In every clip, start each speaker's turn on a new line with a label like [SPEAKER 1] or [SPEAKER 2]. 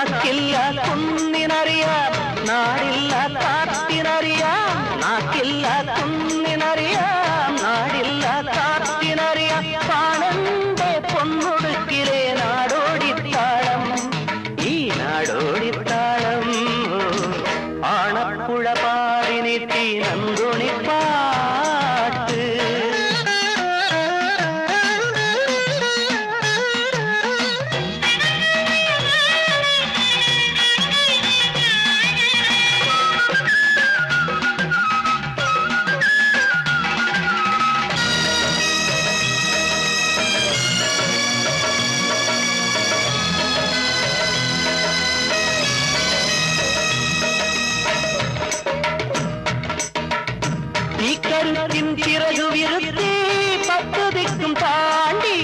[SPEAKER 1] നാക്കില്ല കുന്നിനറിയാം നാടില്ല കാട്ടിനറിയാം നാക്കില്ല കുന്നിനറിയാം നാടില്ല കാട്ടിനറിയാം പാണന്റെ പൊന്നുടുക്കിലെ നാടോടിത്താളം ഈ നാടോടിത്താളം ആണപ്പുഴ പാടി നീട്ടി നന്ദുണിപ്പാട്ട് ചിറകുവിരുത്തി പത്തുതിക്കും താണ്ടി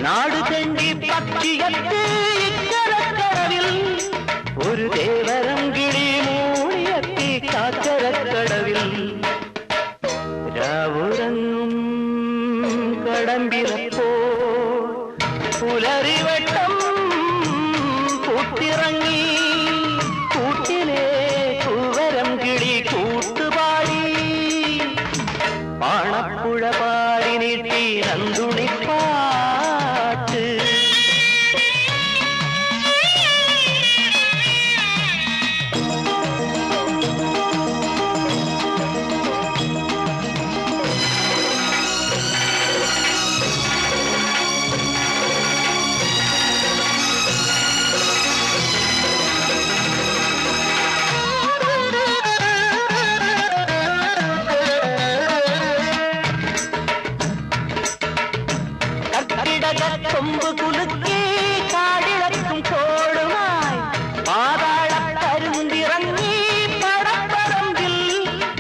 [SPEAKER 1] നാടു തെണ്ടി പക്ഷിയത്ത് ഇക്കരക്കടവിൽ ഒരു ദേവരം കിളി മൂളിയത്തി കാക്കരക്കടവിൽ രാവുറങ്ങും കടമ്പിറപ്പോ പുലരിവട്ടം കൂട്ടിറങ്ങി കൂട്ടിലെ പൂവരം കിളി കൂട്ടുപാടി പാണപ്പുഴ പാടി നീട്ടി നന്ദുണിപ്പാട്ട് കൊമ്പ് കുലുക്കി കാടിളക്കും കോളുമായി പാതാളത്തരുന്തിറങ്ങി പടപ്പറമ്പിൽ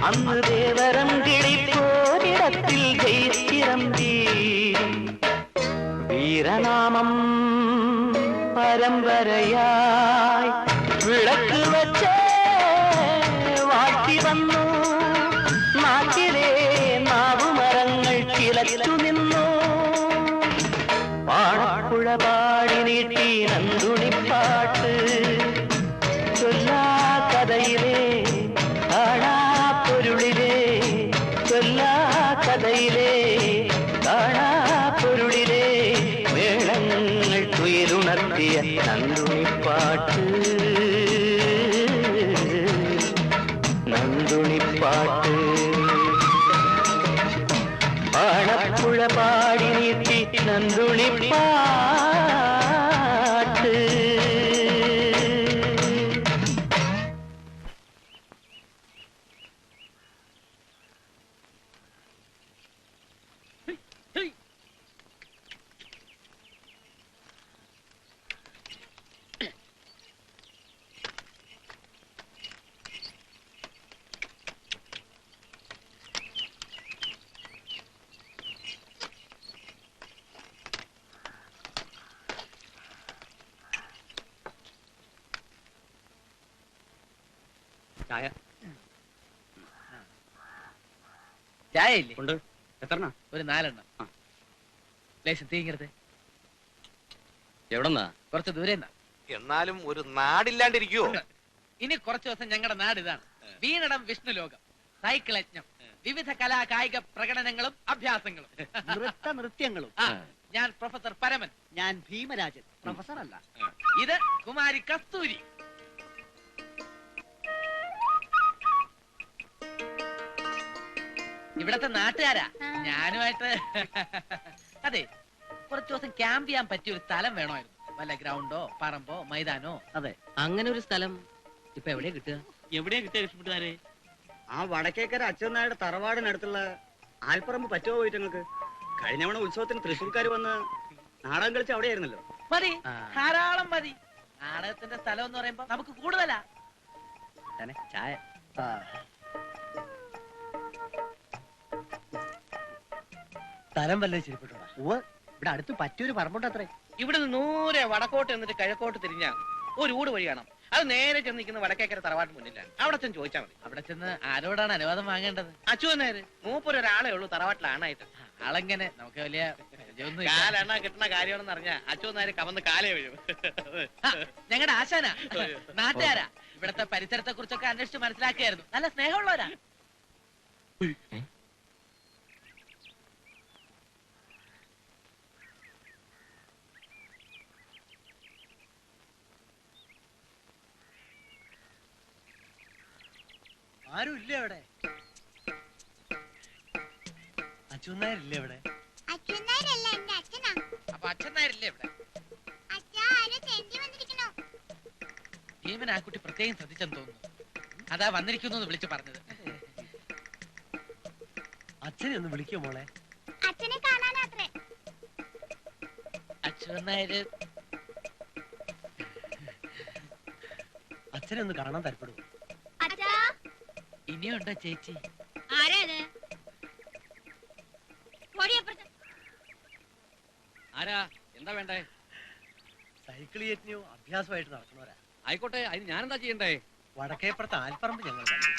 [SPEAKER 1] അന്ന് ദേവരം കിളിപ്പോരിടത്തിൽ ജയിച്ചിറമ്പി വീരനാമം പരമ്പരയായി വിളക്ക് വച്ച് വാഴ്ത്തി വന്നു നാട്ടിലെ നാവുമരങ്ങൾ കിളച്ചു നിന്നു പാണപ്പുഴ പാടി നീട്ടി നന്ദുണിപ്പാട്ട് ചൊല്ലാ കഥയിലെ കാണാ പൊരുളിലെ ചൊല്ലാ കഥയിലെ കാണാ പൊരുളിലെ മേളങ്ങൾ തുയിലുണർത്തിയ നന്ദുണിപ്പാട്ട് നന്ദുണിപ്പാട്ട് പാണപ്പുഴ പാടി നീട്ടി നന്ദുണിപ്പാട്ട്
[SPEAKER 2] ചായ
[SPEAKER 3] ചായ ഇല്ലേ?
[SPEAKER 2] ഉണ്ട്. എത്രണ്ണ?
[SPEAKER 3] ഒരു 4 എണ്ണം. ലേശം തീങ്ങരുത്.
[SPEAKER 2] എവിടെന്നാ?
[SPEAKER 3] കുറച്ച് ദൂരെ.
[SPEAKER 4] എന്നാലും ഒരു നാടില്ലാണ്ടിരിക്കുവോ?
[SPEAKER 3] ഇനി കുറച്ചു ദിവസം ഞങ്ങളുടെ നാട് ഇതാണ്. വീണടം വിഷ്ണു ലോകം, സൈക്കിൾ യജ്ഞം, വിവിധ കലാ കായിക പ്രകടനങ്ങളും അഭ്യാസങ്ങളും,
[SPEAKER 5] നൃത്യങ്ങളും.
[SPEAKER 3] ഞാൻ പ്രൊഫസർ പരമൻ.
[SPEAKER 5] ഞാൻ ഭീമരാജൻ, പ്രൊഫസർ അല്ല.
[SPEAKER 3] ഇത് കുമാരി കസ്തൂരി. ഇവിടത്തെ നാട്ടുകാരാ. ഞാനുമായിട്ട് അതെ, കുറച്ചു ദിവസം ക്യാമ്പ് ചെയ്യാൻ പറ്റിയ ഒരു സ്ഥലം വേണമായിരുന്നു. വല്ല ഗ്രൗണ്ടോ പറമ്പോ മൈതാനോ.
[SPEAKER 5] അതെ,
[SPEAKER 2] അങ്ങനെ ഒരു സ്ഥലം ഇപ്പൊ എവിടെയാ കിട്ടുക?
[SPEAKER 3] എവിടെയാ കിട്ടിയ കൃഷിപ്പെട്ടുകാരെ?
[SPEAKER 5] ആ വടക്കേക്കര അച്ഛനായുടെ തറവാടിനടുത്തുള്ള ആൽപ്പറമ്പ് പറ്റുമോ പോയിട്ട് നിങ്ങൾക്ക്? കഴിഞ്ഞവണ ഉത്സവത്തിന് തൃശ്ശൂർക്കാർ വന്ന് നാടകം കളിച്ച് അവിടെയായിരുന്നല്ലോ.
[SPEAKER 3] മതി, ധാരാളം മതി. നാടകത്തിന്റെ സ്ഥലം എന്ന് പറയുമ്പോ നമുക്ക് കൂടുതലാ.
[SPEAKER 5] ചായ. സ്ഥലം വല്ല ശരിപ്പെട്ടോ? ഇവിടെ അടുത്ത് പറ്റിയൊരു പറമ്പുണ്ട് അത്രേ.
[SPEAKER 3] ഇവിടുന്ന് 100 വടക്കോട്ട് എന്നിട്ട് കിഴക്കോട്ട് തിരിഞ്ഞാ ഒരു ഊട് വഴി കാണാം. അത് നേരെ ചെന്ന് നിൽക്കുന്ന വടക്കേക്കര തറവാട്ട് മുന്നിലാണ്. അവിടെ ചെന്ന് ചോദിച്ചാൽ മതി. അവിടെ ചെന്ന് ആരോടാണ് അനുവാദം വാങ്ങേണ്ടത്? അച്യുതൻ നേര്. മൂപ്പര് ഒരാളെ ഉള്ളൂ തറവാട്ടിലാണായിട്ട്. ആളെങ്ങനെ നമുക്ക് വലിയ പരിചയമൊന്നും ഇല്ല.
[SPEAKER 6] കാലെണ്ണ കിട്ടുന്ന കാര്യമാണെന്ന് അറിഞ്ഞ അച്ഛനാര് കവന്ന് കാലേ വീഴും.
[SPEAKER 3] ഞങ്ങളുടെ ആശാനാ, നാട്ടുകാരാ. ഇവിടത്തെ പരിസരത്തെ കുറിച്ചൊക്കെ അന്വേഷിച്ച് മനസ്സിലാക്കിയായിരുന്നു. നല്ല സ്നേഹമുള്ളവരാ.
[SPEAKER 1] ആരും ഇല്ല അവിടെ. അച്ഛനാരില്ലേ അവിടെ?
[SPEAKER 7] അച്ഛനാരല്ല എന്റെ അച്ഛനാ.
[SPEAKER 3] അപ്പൊ അച്ഛൻ നായരില്ലേ ഇവിടെ?
[SPEAKER 7] അച്ഛാ ആരോ തെണ്ടി വന്നിരിക്കണോ?
[SPEAKER 3] ഭീമൻ ആ കുട്ടി പ്രത്യേകം ശ്രദ്ധിച്ചെന്ന് തോന്നുന്നു. അതാ വന്നിരിക്കുന്നു വിളിച്ചു പറഞ്ഞത്.
[SPEAKER 1] അച്ഛനെ ഒന്ന് വിളിക്കോ മോളെ.
[SPEAKER 7] അച്ഛനെ കാണാനാത്രേ.
[SPEAKER 3] അച്ഛൻ നായര്
[SPEAKER 1] അച്ഛനെ ഒന്ന് കാണാൻ താല്പര്യപ്പെടും.
[SPEAKER 7] അച്ഛാ
[SPEAKER 3] ഇനിയുണ്ടോ ചേച്ചി?
[SPEAKER 7] ആരാ ഇത്? ഓടിയപ്പുറത്ത്.
[SPEAKER 2] ആരാ? എന്താ വേണ്ടേ?
[SPEAKER 1] സൈക്കിൾ യജ്ഞോ അഭ്യാസമായിട്ട് നടക്കുന്നവരാ.
[SPEAKER 2] ആയിക്കോട്ടെ, അതിന് ഞാനെന്താ ചെയ്യണ്ടേ?
[SPEAKER 1] വടക്കേപ്പുറത്ത് ആൽപ്പറമ്പ് ഞങ്ങൾ കണ്ടു.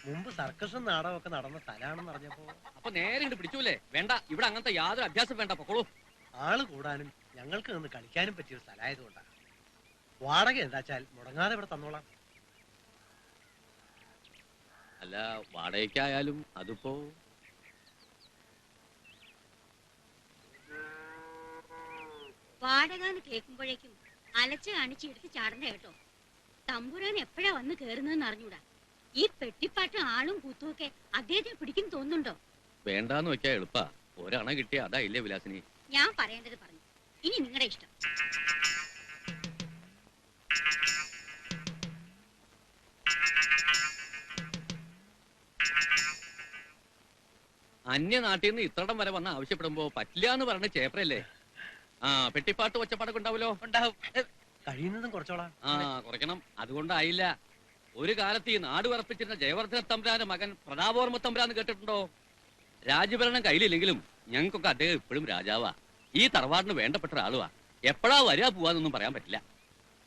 [SPEAKER 1] മുമ്പ് സർക്കസും നാടകമൊക്കെ നടന്ന സ്ഥലമാണെന്ന് അറിഞ്ഞപ്പോ
[SPEAKER 2] അപ്പൊ നേരെ ഇങ്ങോട്ട് പിടിച്ചൂലേ? വേണ്ട, ഇവിടെ അങ്ങനത്തെ യാതൊരു അഭ്യാസം വേണ്ട, പൊക്കോളൂ.
[SPEAKER 1] ആള് കൂടാനും ഞങ്ങൾക്ക് നിന്ന് കളിക്കാനും പറ്റിയ ഒരു സ്ഥലമായതുകൊണ്ടാണ്. വാടക എന്താച്ചാൽ മുടങ്ങാതെ ഇവിടെ തന്നോളാം.
[SPEAKER 2] അല്ല, വാടകയ്ക്കായാലും അതിപ്പോ
[SPEAKER 7] വാടക എന്ന് കേൾക്കുമ്പോഴേക്കും അലച്ച് കാണിച്ച് എടുത്ത് ചാടണ്ട കേട്ടോ. തമ്പുരാൻ എപ്പോഴാ വന്ന് കേറുന്നതെന്ന് അറിഞ്ഞൂടാ. ഈ പെട്ടിപ്പാട്ടും ആളും കൂത്തുമൊക്കെ അദ്ദേഹത്തിന് പിടിക്കും തോന്നുന്നുണ്ടോ?
[SPEAKER 2] വേണ്ടാന്ന് വെക്കാ എളുപ്പാ. ഒരണ കിട്ടിയ അതാ ഇല്ലേ വിലാസിനി.
[SPEAKER 7] ഞാൻ പറയേണ്ടത് പറഞ്ഞു. ഇനി നിങ്ങളുടെ ഇഷ്ടം.
[SPEAKER 2] അന്യനാട്ടിൽ നിന്ന് ഇത്രടം വരെ വന്ന് ആവശ്യപ്പെടുമ്പോ പറ്റില്ല എന്ന് പറഞ്ഞ ചേപ്രല്ലേ? ആ, പെട്ടിപ്പാട്ട് ഒച്ചപ്പാടൊക്കെ ഉണ്ടാവല്ലോ.
[SPEAKER 3] ഉണ്ടാവും.
[SPEAKER 1] കഴിയുന്നതും കുറച്ചോളാം.
[SPEAKER 2] ആ, കുറയ്ക്കണം. അതുകൊണ്ടായില്ല. ഒരു കാലത്ത് ഈ നാട് വിറപ്പിച്ചിരുന്ന ജയവർദ്ധന തമ്പുരാന്റെ മകൻ പ്രതാപവർമ്മ തമ്പുരാന്ന് കേട്ടിട്ടുണ്ടോ? രാജ്യഭരണം കയ്യിലില്ലെങ്കിലും ഞങ്ങൾക്കൊക്കെ അദ്ദേഹം ഇപ്പോഴും രാജാവാ. ഈ തറവാടിന് വേണ്ടപ്പെട്ട ഒരാളുവാ. എപ്പോഴാ വരിക പോവാന്നൊന്നും പറയാൻ പറ്റില്ല.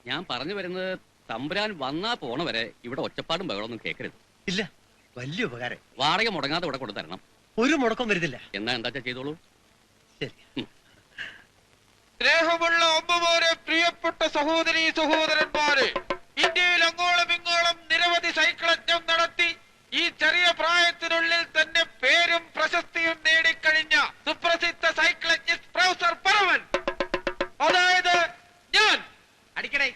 [SPEAKER 2] ഞാൻ പറഞ്ഞു വരുന്നത്, തമ്പുരാൻ വന്നാ പോണ വരെ ഇവിടെ ഒച്ചപ്പാടും ബഹളമൊന്നും കേൾക്കരുത്.
[SPEAKER 1] ഇല്ല, വലിയ ഉപകാരം.
[SPEAKER 2] വാടക മുടങ്ങാതെ ഇവിടെ കൊണ്ടു തരണം.
[SPEAKER 1] ഒരു മുടക്കം വരുന്നില്ല.
[SPEAKER 2] എന്നാ എന്താ ചെയ്തോളൂ.
[SPEAKER 1] ശരി.
[SPEAKER 6] സ്നേഹമുള്ള അമ്മമാരെ, പ്രിയപ്പെട്ട സഹോദരീ സഹോദരന്മാരെ, ഇന്ത്യയിൽ അങ്ങോളം ഇങ്ങോളം നിരവധി സൈക്കിൾ യജ്ഞം നടത്തി ഈ ചെറിയ പ്രായത്തിനുള്ളിൽ തന്നെ പേരും പ്രശസ്തിയും നേടിക്കഴിഞ്ഞ സുപ്രസിദ്ധ സൈക്കിൾ യജ്ഞിസ്റ്റ് പ്രൊഫസർ പരമൻ, അതായത് ഞാൻ, അടിക്കടേ,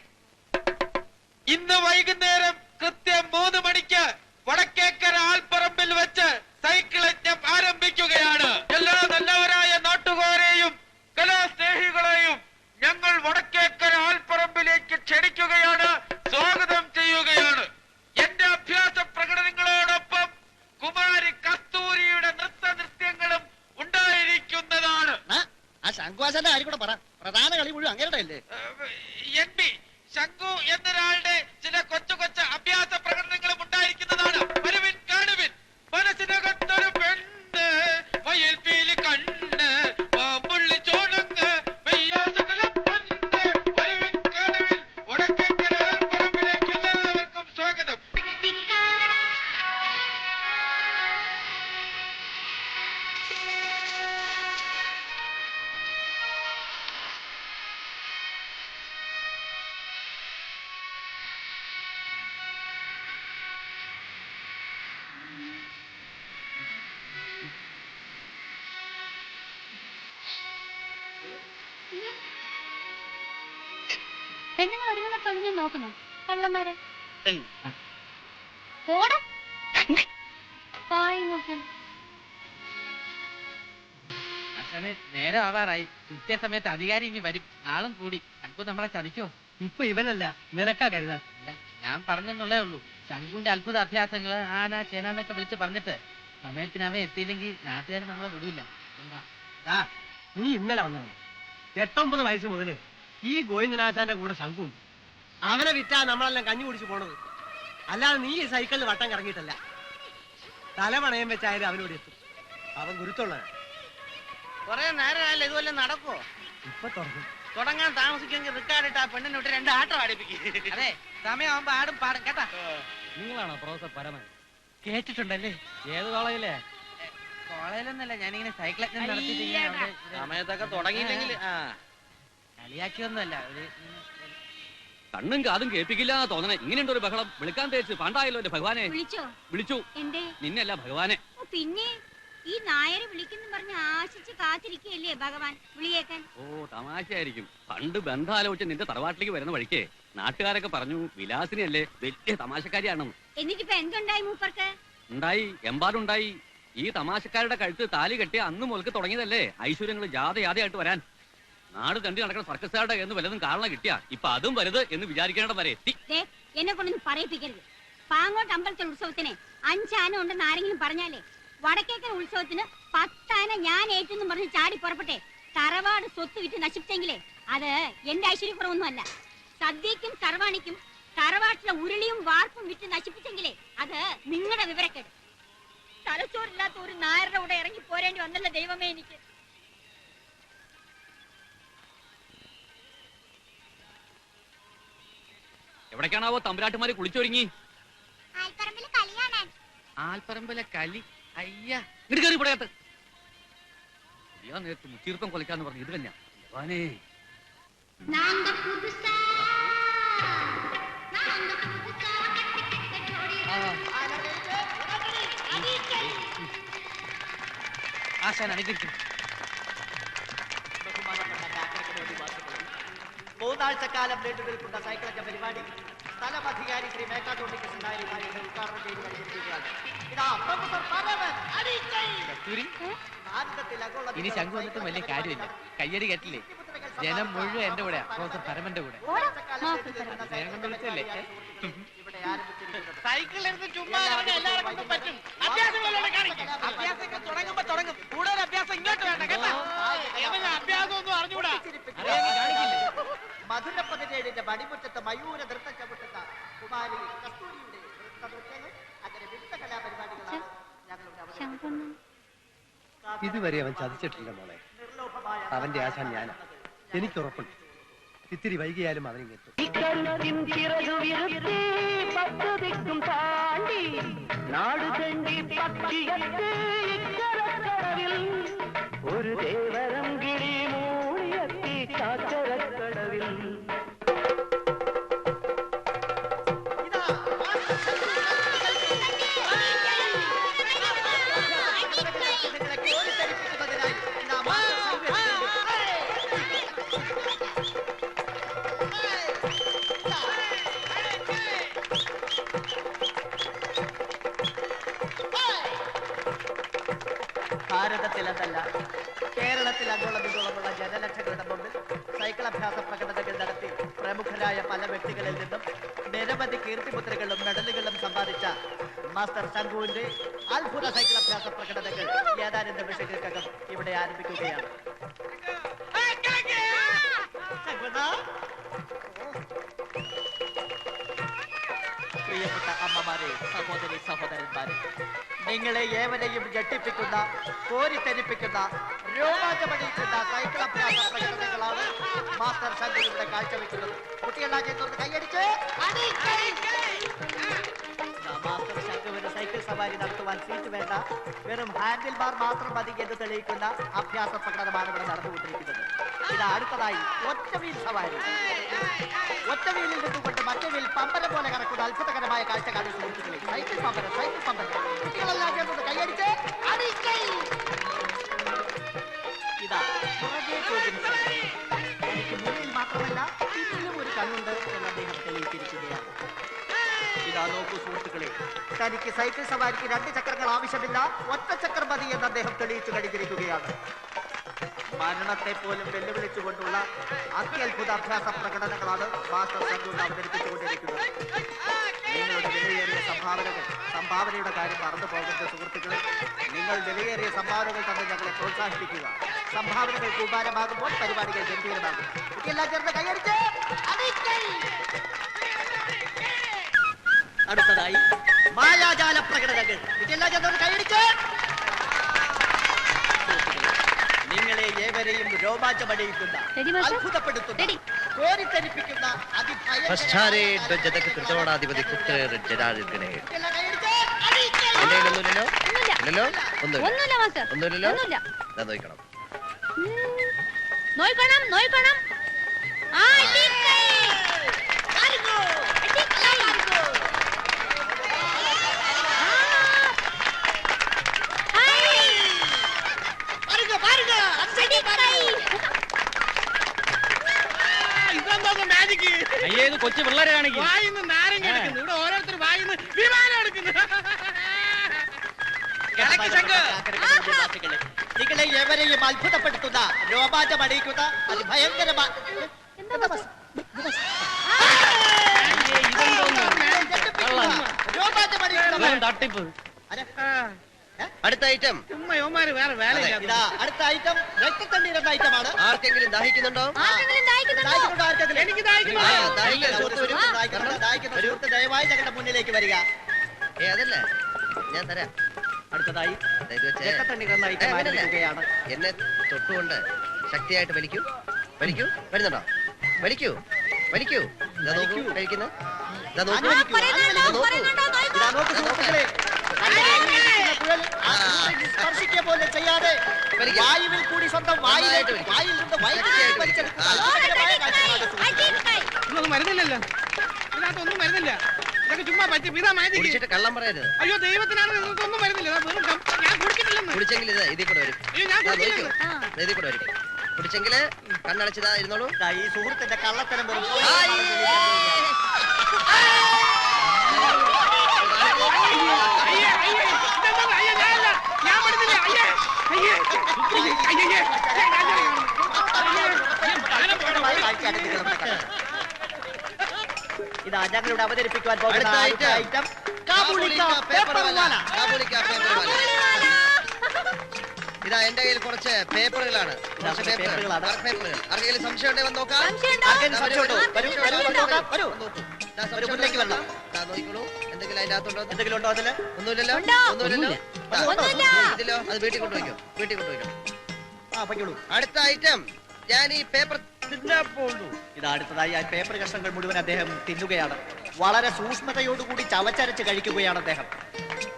[SPEAKER 6] ഇന്ന് വൈകുന്നേരം കൃത്യം 3 മണിക്ക് വടക്കേക്കര ആൽപ്പറമ്പിൽ വെച്ച് സൈക്കിൾ യജ്ഞം ആരംഭിക്കുകയാണ്. എല്ലാ നല്ലവരായ നാട്ടുകാരെയും കലാസ്നേഹികളെയും ഞങ്ങൾ വടക്കേക്കര ആൽപ്പറമ്പിലേക്ക് ക്ഷണിക്കുകയാണ്, സ്വാഗതം ചെയ്യുകയാണ്. എന്റെ അഭ്യാസ പ്രകടനങ്ങളോടൊപ്പം കുമാരി കസ്തൂരിയുടെ നൃത്യങ്ങളും ഉണ്ടായിരിക്കുന്നതാണ്.
[SPEAKER 5] ആ ശങ്കുവാസന്റെ കാര്യം കൂടെ പറ. പ്രധാന കളി മുഴുവൻ അങ്ങനെയല്ലേ?
[SPEAKER 6] എൻ.പി. ശങ്കു എന്നൊരാളുടെ ചില കൊച്ചു കൊച്ചു അഭ്യാസ പ്രകടനങ്ങളും ഉണ്ടായിരിക്കുന്നതാണ്. വരുവിൻ, കാണുവിൻ. മനസ്സിനകത്തൊരു പെണ്ണ്, മയിൽ പീലി കണ്ണ്, പാമ്പുള്ളി ചോണങ്ങ്, വരുവിൻ, കാണുവിൻ. വടക്കേക്കര ആൽപ്പറമ്പിലേക്ക് എല്ലാവർക്കും സ്വാഗതം.
[SPEAKER 7] പെണ്ണുങ്ങൾ ഒരുങ്ങുന്ന തൊഴിഞ്ഞു നോക്കുന്നു കള്ളന്മാരെ.
[SPEAKER 3] അച്ഛന് നേരം ആവാറായി. കൃത്യസമയത്ത് അധികാരി ഇനി വരും. ആളും കൂടി. ശങ്കു നമ്മളെ ചതിക്കോ?
[SPEAKER 1] ഇപ്പൊ ഇവനല്ല, നിനക്കാ കരുതാ.
[SPEAKER 3] ഞാൻ പറഞ്ഞെന്നുള്ളേ ഉള്ളൂ. ശങ്കുവിന്റെ അത്ഭുത അഭ്യാസങ്ങള് ആന ചേനാന്നൊക്കെ വിളിച്ച് പറഞ്ഞിട്ട് സമയത്തിനവ എത്തിയില്ലെങ്കിൽ നാട്ടുകാർ നമ്മളെ വിടൂല.
[SPEAKER 1] നീ ഇന്നലെ വന്നത് 8-9 വയസ്സ് മുതല് ഈ ഗോവിന്ദനാഥാന്റെ കൂടെ ശങ്കും. അവനെ വിറ്റാ നമ്മളെല്ലാം കഞ്ഞി കുടിച്ചു പോണത്. അല്ലാതെ നീ ഈ സൈക്കിളിൽ വട്ടം കറങ്ങിയിട്ടല്ല. തലമണയം വെച്ചായാലും അവനോട് എത്തും. അവൻ ഗുരുത്തുള്ള
[SPEAKER 5] കൊറേ നേരമല്ല ഇതുവല്ല നടക്കോ?
[SPEAKER 1] ഇപ്പൊ തുറക്കും.
[SPEAKER 5] തുടങ്ങാൻ താമസിക്കുമെങ്കിൽ റിക്കാർഡിട്ട് ആ പെണ്ണിനെ വിട്ട് 2 ആട്ടം ആടിപ്പിക്കും.
[SPEAKER 3] അതെ, സമയമാകുമ്പോ ആടും പാടും കേട്ടാ.
[SPEAKER 2] നിങ്ങളാണോ പ്രൊഫസർ പരമൻ?
[SPEAKER 3] കേട്ടിട്ടുണ്ടല്ലേ?
[SPEAKER 2] ഏത് കോളേജിലെ?
[SPEAKER 3] കോളേജിലൊന്നല്ല, ഞാനിങ്ങനെ സൈക്കിൾ നടത്തിയിട്ട് ഇങ്ങനെ അവിടെ
[SPEAKER 5] സമയത്തൊക്കെ തുടങ്ങിയില്ലെങ്കിൽ
[SPEAKER 3] കളിയാക്കിയൊന്നുമല്ല.
[SPEAKER 2] കണ്ണും കാതും കേൾപ്പിക്കില്ല തോന്നണേ. ഇങ്ങനെയുണ്ട് ഒരു ബഹളം. വിളിക്കാൻ തേച്ച് പാണ്ടായല്ലോ എന്റെ ഭഗവാനെ.
[SPEAKER 7] വിളിച്ചോ?
[SPEAKER 2] വിളിച്ചു.
[SPEAKER 7] എന്തേ?
[SPEAKER 2] നിന്നല്ല ഭഗവാനെ.
[SPEAKER 7] ഓ, പിന്നെ ഈ നായരെ വിളിക്കുന്നു പറഞ്ഞ് ആശിച്ച് കാത്തിരിക്കുകയല്ലേ ഭഗവാൻ വിളിയേക്കാൻ?
[SPEAKER 2] ഓ, തമാശയായിരിക്കും. പണ്ട് ബന്ധാലോചിച്ച് നിന്റെ തറവാട്ടിലേക്ക് വരുന്ന വഴിക്ക് നാട്ടുകാരൊക്കെ പറഞ്ഞു വിലാസിനിയല്ലേ വലിയ തമാശക്കാരിയാണെന്ന്.
[SPEAKER 7] എന്നിട്ടിപ്പോ എന്തുണ്ടായി മൂപ്പർക്ക്?
[SPEAKER 2] ഉണ്ടായി, എമ്പാടുണ്ടായി. ഈ തമാശക്കാരുടെ കഴുത്ത് താലി കെട്ടിയ അന്ന് മുതൽക്ക് തുടങ്ങിയതല്ലേ ഐശ്വര്യങ്ങൾ ജാഥയായിട്ട് വരാൻ. നാട് തണ്ടി നടക്കുന്ന സർക്കസുകാരുടെ എന്ന് വല്ലതും കാരണം കിട്ടിയാ ഇപ്പൊ അതും വലുത് എന്ന് വിചാരിക്കേണ്ട വരെ എത്തി.
[SPEAKER 7] എന്നെ കൊണ്ടൊന്നും പറയിപ്പിക്കരുത്. പാങ്ങോട്ട് അമ്പലത്തിൽ ഉത്സവത്തിന് 5 ആന ഉണ്ടെന്ന് ആരെങ്കിലും പറഞ്ഞാലേ വടക്കേക്കൻ ഉത്സവത്തിന് 10 ആന ഞാൻ ഏറ്റെന്ന് പറഞ്ഞ് ചാടി പുറപ്പെട്ടെ തറവാട് സ്വത്ത് വിറ്റ് നശിപ്പിച്ചെങ്കിലേ അത് എന്റെ ഐശ്വര്യക്കുറവൊന്നും അല്ല. സദ്യക്കും സർവാണിക്കും തറവാട്ടിലെ ഉരുളിയും വാർപ്പും വിറ്റ് നശിപ്പിച്ചെങ്കിലേ അത് നിങ്ങളുടെ വിവരക്കേട്. തലച്ചോറില്ലാത്ത ഒരു നായരുടെ കൂടെ ഇറങ്ങി പോരേണ്ടി വന്നല്ല ദൈവമേ എനിക്ക്.
[SPEAKER 2] എവിടേക്കാണാവോ തമ്പുരാട്ടുമാര് കുളിച്ചൊരുങ്ങി?
[SPEAKER 3] ആൽപ്പറമ്പിലെ കളി. അയ്യ,
[SPEAKER 2] ഇങ്ങോട്ട് കയറി പറയാത്ത നേരത്തെ മുച്ചീർപ്പം കൊലക്കാന്ന് പറഞ്ഞു. ഇത് തന്നെ ഭഗവാനേ.
[SPEAKER 3] ആശാൻ അനുഗ്രഹിക്കും.
[SPEAKER 5] മൂന്നാഴ്ചക്കാലം നീണ്ടു നിൽക്കുന്ന സൈക്കിളൊക്കെ പരിപാടി സ്ഥലം അധികാരി ശ്രീ മേക്കാത്തോട്ടി കൃഷ്ണനായി ഉദ്ഘാടനം ചെയ്ത് കഴിഞ്ഞിരിക്കുകയാണ്.
[SPEAKER 3] ഇനി ശംഖു വന്നിട്ടും വലിയ കാര്യമില്ല. കയ്യടി കേട്ടില്ലേ? ജനം മുഴുവൻ എന്റെ കൂടെ, പ്രൊഫസർ പരമന്റെ കൂടെ. സ്നേഹം കൊണ്ട് വിളിച്ചല്ലേ?
[SPEAKER 6] സൈക്കിളിൽ ഇരുന്ന് ചുമ്മാ ഇറങ്ങാൻ എല്ലാവരെ കൊണ്ടും പറ്റും. അഭ്യാസം അഭ്യാസമൊക്കെ തുടങ്ങുമ്പോ തുടങ്ങും. കൂടുതൽ അഭ്യാസം ഇങ്ങോട്ട് വേണ്ട കേട്ടോ. അഭ്യാസം ഒന്നും അറിഞ്ഞൂടാ.
[SPEAKER 5] മധുരപ്പതിനേഴിന്റെ മണിമുറ്റത്ത് മയൂര നൃത്തം ചവിട്ടുന്ന കുമാരി കസ്തൂരിയുടെ നൃത്തനൃത്യങ്ങൾ അങ്ങനെ വിവിധ കലാപരിപാടികളാണ് ഞങ്ങളുടെ.
[SPEAKER 1] ഇതുവരെ അവൻ ചതിച്ചിട്ടില്ല മോളെ. അവന്റെ ആശാൻ ഞാനാ. എനിക്കുറപ്പുണ്ട്. ഇത്തിരി വൈകിയാലും അവനിങ്ങെത്തും.
[SPEAKER 8] ഒരു ദേവരം കിളി മൂളിയെത്തി കാക്കരക്കടവിൽ.
[SPEAKER 5] ഭാരതത്തിലെന്നല്ല കേരളത്തിൽ അങ്ങോളം ഇങ്ങോളമുള്ള ജനലക്ഷങ്ങളുടെ മുമ്പിൽ സൈക്കിൾ അഭ്യാസ പ്രകടനങ്ങൾ നടത്തി പ്രമുഖരായ പല വ്യക്തികളിൽ നിന്നും നിരവധി കീർത്തിമുദ്രകളും മെഡലുകളും സമ്പാദിച്ച മാസ്റ്റർ ശംഖുവിന്റെ അത്ഭുത സൈക്കിൾ അഭ്യാസ പ്രകടനങ്ങൾ ഏതാനും നിമിഷങ്ങൾക്കകം ഇവിടെ ആരംഭിക്കുകയാണ്. പ്രിയപ്പെട്ട അമ്മമാരെ, സഹോദരി സഹോദരന്മാരെ, നിങ്ങളെ ഏവരെയും ജട്ടിപ്പിക്കുന്ന, കോരിത്തരിപ്പിക്കുന്ന, രോമാഞ്ചമണിയിക്കുന്ന സൈക്കിൾ അഭ്യാസ പ്രകടനങ്ങളാണ് മാസ്റ്റർ ശംഖു ഇവിടെ കാഴ്ചവെക്കുന്നത്. കുട്ടികളാ ചേർന്ന് കൈയടിച്ച് മാസ്റ്റർ ശംഖുവിന് സൈക്കിൾ സവാരി നടത്തുവാൻ സീറ്റ് വേണ്ട, വെറും ഹാൻഡിൽ ബാർ മാത്രം മതി എന്ന് തെളിയിക്കുന്ന അഭ്യാസ പ്രകടനമാണ് ഇവിടെ നടന്നുകൊണ്ടിരിക്കുന്നത്. ഇത് അടുത്തതായി ഒറ്റവീൽ സവാരി. ഒറ്റവീലിൽ നിന്നുകൊണ്ട് മറ്റേ വീൽ പമ്പര പോലെ കറക്കുന്ന അത്ഭുതകരമായ കാഴ്ച കാണുന്ന സുഹൃത്തുക്കളെ, സൈക്കിൾ പമ്പര, സൈക്കിൾ പമ്പര. കുട്ടികളെല്ലാം ചേർന്നത് കൈയടിച്ച് ഇതാ പുറകെ പോകുന്ന എനിക്ക് മുന്നിൽ മാത്രമല്ല ഇതിലും ഒരു കണ്ണുണ്ട് എന്ന് അദ്ദേഹം തെളിയിച്ചിരിക്കുകയാണ്. ഇതാ നോക്കൂ സുഹൃത്തുക്കളെ, തനിക്ക് സൈക്കിൾ സവാരിക്ക് 2 ചക്രങ്ങൾ ആവശ്യമില്ല, ഒറ്റ ചക്രം മതി എന്ന് അദ്ദേഹം തെളിയിച്ചു കഴിഞ്ഞിരിക്കുകയാണ്. മരണത്തെ പോലും വെല്ലുവിളിച്ചുകൊണ്ടുള്ള അത്യത്ഭുത അഭ്യാസ പ്രകടനങ്ങളാണ് മാസ്റ്റർ ശംഖു അവതരിപ്പിച്ചുകൊണ്ടിരിക്കുന്നത്. നിങ്ങളുടെ വിലയേറിയ സംഭാവനയുടെ കാര്യം മറന്നു പോകരുത് സുഹൃത്തുക്കളെ. നിങ്ങൾ വിലയേറിയ സംഭാവനകൾ തന്നെ ഞങ്ങളെ പ്രോത്സാഹിപ്പിക്കുക. സംഭാവനകൾ കൂമ്പാരമാകുമ്പോൾ പരിപാടികൾ ഗംഭീരമാകും. കുട്ടിയെല്ലാം ചേർന്ന് കൈയടിച്ച് അടുത്തതായി മായാജാല പ്രകടനങ്ങൾ. കുട്ടിയെല്ലാം ചേർന്ന് കൈയടിച്ച് നിങ്ങളെ ഏവരെയും രോമാഞ്ചമണിയിക്കുന്ന, അത്ഭുതപ്പെടുത്തുന്ന, കോരിത്തരിപ്പിക്കുന്ന
[SPEAKER 8] ജനകൃതോടാധിപതി കുട്ടേർ ജനാധിപനെ
[SPEAKER 9] ഇല്ലല്ലോ?
[SPEAKER 7] ഒന്നുമില്ല മാസ്റ്റർ.
[SPEAKER 9] ഒന്നുമില്ലല്ലോ?
[SPEAKER 7] ഒന്നുമില്ല.
[SPEAKER 9] ദാ നോക്കണം.
[SPEAKER 7] നോക്കണം നോക്കണം. ആ അടിക്കൈ. അടിക്കൈ.
[SPEAKER 6] മാജിക്
[SPEAKER 2] അയ്യേ ഇത് കൊച്ചു പിള്ളേരെ കാണിക്കും.
[SPEAKER 6] വായിന്ന് നാരങ്ങ എടുക്കുന്നു. ഇവിടെ ഓരോരുത്തർ വായിന്ന് വിമാനം എടുക്കുന്നു.
[SPEAKER 5] നിങ്ങളെ എവരെയും അത്ഭുതപ്പെടുത്തുന്ന രോമാഞ്ചമണിയിക്കുന്ന അതിഭയങ്കരമായ
[SPEAKER 2] തട്ടിപ്പ്.
[SPEAKER 9] അടുത്ത ഐറ്റം.
[SPEAKER 6] ഉമ്മമാര് വേറെ വേല
[SPEAKER 5] ഇതാ അടുത്ത ഐറ്റം രക്തത്തണ്ണീർ എന്ന ഐറ്റമാണ്.
[SPEAKER 9] ആർക്കെങ്കിലും ദാഹിക്കുന്നുണ്ടോ?
[SPEAKER 7] ആർക്കെങ്കിലും ദാഹിക്കുന്നുണ്ടോ?
[SPEAKER 5] ദാഹിക്കുന്നുണ്ടോ ആർക്കെങ്കിലും?
[SPEAKER 6] എനിക്ക് ദാഹിക്കുന്നു.
[SPEAKER 5] ദാഹിക്കുന്ന സുഹൃത്ത് വരൂ. ദാഹിക്കുന്ന സുഹൃത്ത് ദയവായി ഞങ്ങളുടെ മുന്നിലേക്ക് വരിക.
[SPEAKER 9] അതല്ല, ഞാൻ തരാം.
[SPEAKER 5] അടുത്തതായി
[SPEAKER 9] ഇത് വെച്ച്
[SPEAKER 5] രക്തത്തണ്ണീർ എന്ന ഐറ്റം
[SPEAKER 9] അങ്ങനല്ല.
[SPEAKER 5] ആരംഭിക്കുകയാണ്.
[SPEAKER 9] എന്നെ തൊട്ടുകൊണ്ട് ശക്തിയായിട്ട് വലിക്കൂ. വലിക്കൂ. വരുന്നുണ്ടോ? വലിക്കൂ. വലിക്കൂ. ഇതാ നോക്കൂ കഴിക്കുന്നത്. ഇതാ നോക്കൂ.
[SPEAKER 5] അങ്ങനെ വലിക്കൂ, അങ്ങനെ വലിക്കൂ. ഇതാ നോക്കൂ സുഹൃത്തുക്കളെ. സ്പർശിക്കുക പോലെ ചെയ്യാതെ വായുവിൽ കൂടി സ്വന്തം വായിൽ നിന്ന് വലിച്ചെടുക്കുന്ന അത്ഭുതകരമായ കാഴ്ചയാണ് സുഹൃത്തുക്കളെ.
[SPEAKER 6] ഇതൊന്നും മരുന്നില്ലല്ലോ. ഇതിനകത്തൊന്നും മരുന്നില്ല. ഇതൊക്കെ ചുമ്മാ പറ്റി ഇതാ മാജിക്.
[SPEAKER 9] കുടിച്ചിട്ട് കള്ളം പറയരുത്.
[SPEAKER 6] അയ്യോ ദൈവത്തിനാണ് ഇതൊന്നും മരുന്നില്ല. ഞാൻ കുടിച്ചിട്ടില്ലെന്ന്.
[SPEAKER 9] കുടിച്ചെങ്കിൽ ഇത് ഇതിൽ കൂടെ വരും.
[SPEAKER 6] അയ്യോ ഞാൻ
[SPEAKER 9] ഇതാ നോക്കൂ.
[SPEAKER 6] കുടിച്ചിട്ടില്ലെന്ന്.
[SPEAKER 9] ഇതിൽ കൂടെ വരും. കുടിച്ചെങ്കില് കണ്ണടച്ചതാ ഇരുന്നോളൂ.
[SPEAKER 5] ഇതാ ഈ സുഹൃത്തിന്റെ കള്ളത്തരം വെറും
[SPEAKER 6] അയ്യേ അയ്യേ ഇതെന്താ? അയ്യേ ഞാനല്ല. ഞാൻ മരുന്നില്ല. അയ്യേ അയ്യേ അയ്യേ
[SPEAKER 5] കാഴ്ചയാണ് നിങ്ങൾ കണ്ടത്. ഇതാ ഞങ്ങളിവിടെ അവതരിപ്പിക്കുവാൻ പോകുന്ന
[SPEAKER 9] അടുത്ത
[SPEAKER 5] അടുത്ത ഐറ്റം കാബൂളിക്ക പേപ്പർ വാല.
[SPEAKER 9] കാബൂളിക്ക പേപ്പർ വാല. ഇതാ എന്റെ കയ്യിൽ കുറച്ച് പേപ്പറുകളാണ്. കുറച്ച്
[SPEAKER 5] പേപ്പറുകളാണ്.
[SPEAKER 9] പേപ്പറുകൾ. ആർക്കെങ്കിലും സംശയം ഉണ്ടെങ്കിൽ വന്ന് നോക്കാം.
[SPEAKER 5] ആർക്കെങ്കിലും സംശയമുണ്ടോ? വരൂ വരൂ വന്ന് നോക്കാം. വരൂ
[SPEAKER 9] നോക്കൂ. ഇതാ
[SPEAKER 5] ഒരു
[SPEAKER 9] സംശയം
[SPEAKER 5] മുന്നിലേക്ക്
[SPEAKER 9] ഉണ്ടോ?
[SPEAKER 5] വരണം.
[SPEAKER 9] ഇതാ നോക്കിക്കോളൂ. എന്തെങ്കിലും അതിന്റെ അകത്തുണ്ടോ?
[SPEAKER 5] എന്തെങ്കിലും ഉണ്ടോ അതില്?
[SPEAKER 9] ഒന്നുമില്ലല്ലോ.
[SPEAKER 7] ഉണ്ടോ?
[SPEAKER 9] ഒന്നുമില്ലല്ലോ.
[SPEAKER 7] ഒന്നുമില്ല.
[SPEAKER 9] ഇതിലോ? അത് വീട്ടിൽ കൊണ്ടുപോയിക്കോ. വീട്ടിൽ കൊണ്ടുപോയിക്കോ.
[SPEAKER 5] ആ പൊയ്ക്കോളൂ.
[SPEAKER 9] അടുത്ത ഐറ്റം. ഞാൻ ഈ പേപ്പർ തിന്നാൻ പോകുന്നു.
[SPEAKER 5] ഇത് അടുത്തതായി ആ പേപ്പർ കഷ്ണങ്ങൾ മുഴുവൻ അദ്ദേഹം തിന്നുകയാണ്. വളരെ സൂക്ഷ്മതയോടുകൂടി ചവച്ചരച്ച് കഴിക്കുകയാണ് അദ്ദേഹം.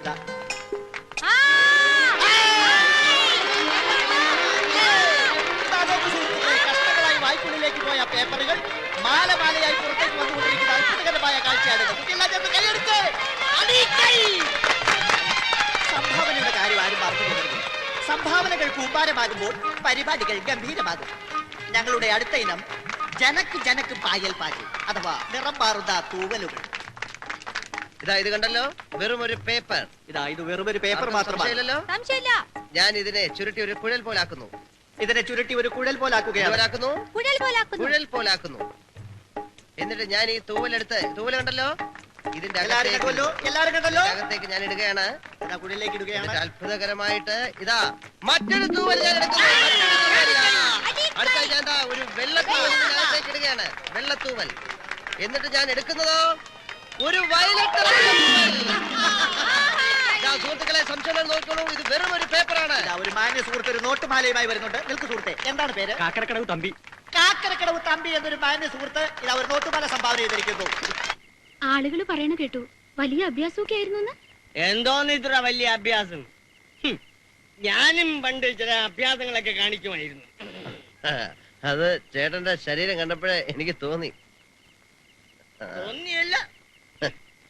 [SPEAKER 5] ഇതാ ഇതാ നോക്കൂ സുഹൃത്തുക്കളെ, കഷ്ണങ്ങളായി വായ്ക്കുള്ളിലേക്ക് പോയ പേപ്പറുകൾ മാല മാലയായി പുറത്തേക്ക് വന്നുകൊണ്ടിരിക്കുന്ന അത്ഭുതകരമായ കാഴ്ചയാണ്. കുട്ടികളെ ചേർന്ന് കൈയടിച്ച് അടിക്കൈ. സംഭാവനയുടെ കാര്യം ആരും മറന്നു പോകരുത്. സംഭാവനകൾ കൂമ്പാരമാകുമ്പോൾ പരിപാടികൾ ഗംഭീരമാകും. ഞങ്ങളുടെ അടുത്ത ഇനം ജനക്ക് ജനക്ക് പായൽ പാല് അഥവാ നിറം മാറുന്ന തൂവലുകൾ.
[SPEAKER 9] ഇതാ ഇത് കണ്ടല്ലോ, വെറും ഒരു പേപ്പർ.
[SPEAKER 5] ഇതാ ഇത് വെറും ഒരു പേപ്പർ മാത്രമാണ്.
[SPEAKER 9] സംശയമില്ലല്ലോ.
[SPEAKER 7] സംശയമില്ല.
[SPEAKER 9] ഞാൻ ഇതിനെ ചുരുട്ടി ഒരു കുഴൽ പോലാക്കുന്നു.
[SPEAKER 5] ഇതിനെ ചുരുട്ടി ഒരു കുഴൽ പോലാക്കുകയാണ്.
[SPEAKER 9] പോലാക്കുന്നു.
[SPEAKER 7] കുഴൽ പോലാക്കുന്നു.
[SPEAKER 9] കുഴൽ പോലാക്കുന്നു. എന്നിട്ട് ഞാൻ ഈ തൂവലെടുത്ത്, തൂവൽ കണ്ടല്ലോ, ഇതിന്റെ
[SPEAKER 5] എല്ലാവരും കണ്ടല്ലോ, എല്ലാവരും കണ്ടല്ലോ.
[SPEAKER 9] അകത്തേക്ക് ഞാൻ ഇടുകയാണ്.
[SPEAKER 5] ഇതാ കുഴലിലേക്ക് ഇടുകയാണ്.
[SPEAKER 9] എന്നിട്ട് അത്ഭുതകരമായിട്ട് ഇതാ മറ്റൊരു തൂവൽ ഞാൻ എടുക്കുന്നു. മറ്റൊരു തൂവൽ. അടുത്ത ഞാൻ ദാ ഒരു വെള്ളത്തൂവൽ ഇതിനകത്തേക്ക് ഇടുകയാണ്. വെള്ളത്തൂവൽ. എന്നിട്ട് ഞാൻ എടുക്കുന്നതോ ഒരു വയലറ്റ് സുഹൃത്തുക്കളെ, സംശയം നോക്കണു. ഇത് വെറും ഒരു പേപ്പറാണ്.
[SPEAKER 5] ഇതാ ഒരു മാന്യ സുഹൃത്ത് ഒരു നോട്ടുമാലയുമായി വരുന്നുണ്ട്. നിൽക്കു സുഹൃത്തെ, എന്താണ് പേര്?
[SPEAKER 1] കാക്കരക്കടവ് തമ്പി.
[SPEAKER 5] കാക്കരക്കടവ് തമ്പി എന്നൊരു മാന്യ സുഹൃത്ത് ഇതാ ഒരു നോട്ടുമാല സംഭാവന ചെയ്തിരിക്കുന്നു.
[SPEAKER 7] ആളുകൾ പറയണ കേട്ടു വലിയ അഭ്യാസമൊക്കെ ആയിരുന്നു.
[SPEAKER 1] എന്തോന്ന് ഇത്ര വലിയ അഭ്യാസം? ഞാനും പണ്ട് ചില അഭ്യാസങ്ങളൊക്കെ കാണിക്കുമായിരുന്നു.
[SPEAKER 9] അത് ചേട്ടന്റെ ശരീരം കണ്ടപ്പോഴേ എനിക്ക് തോന്നി.
[SPEAKER 1] തോന്നിയല്ല,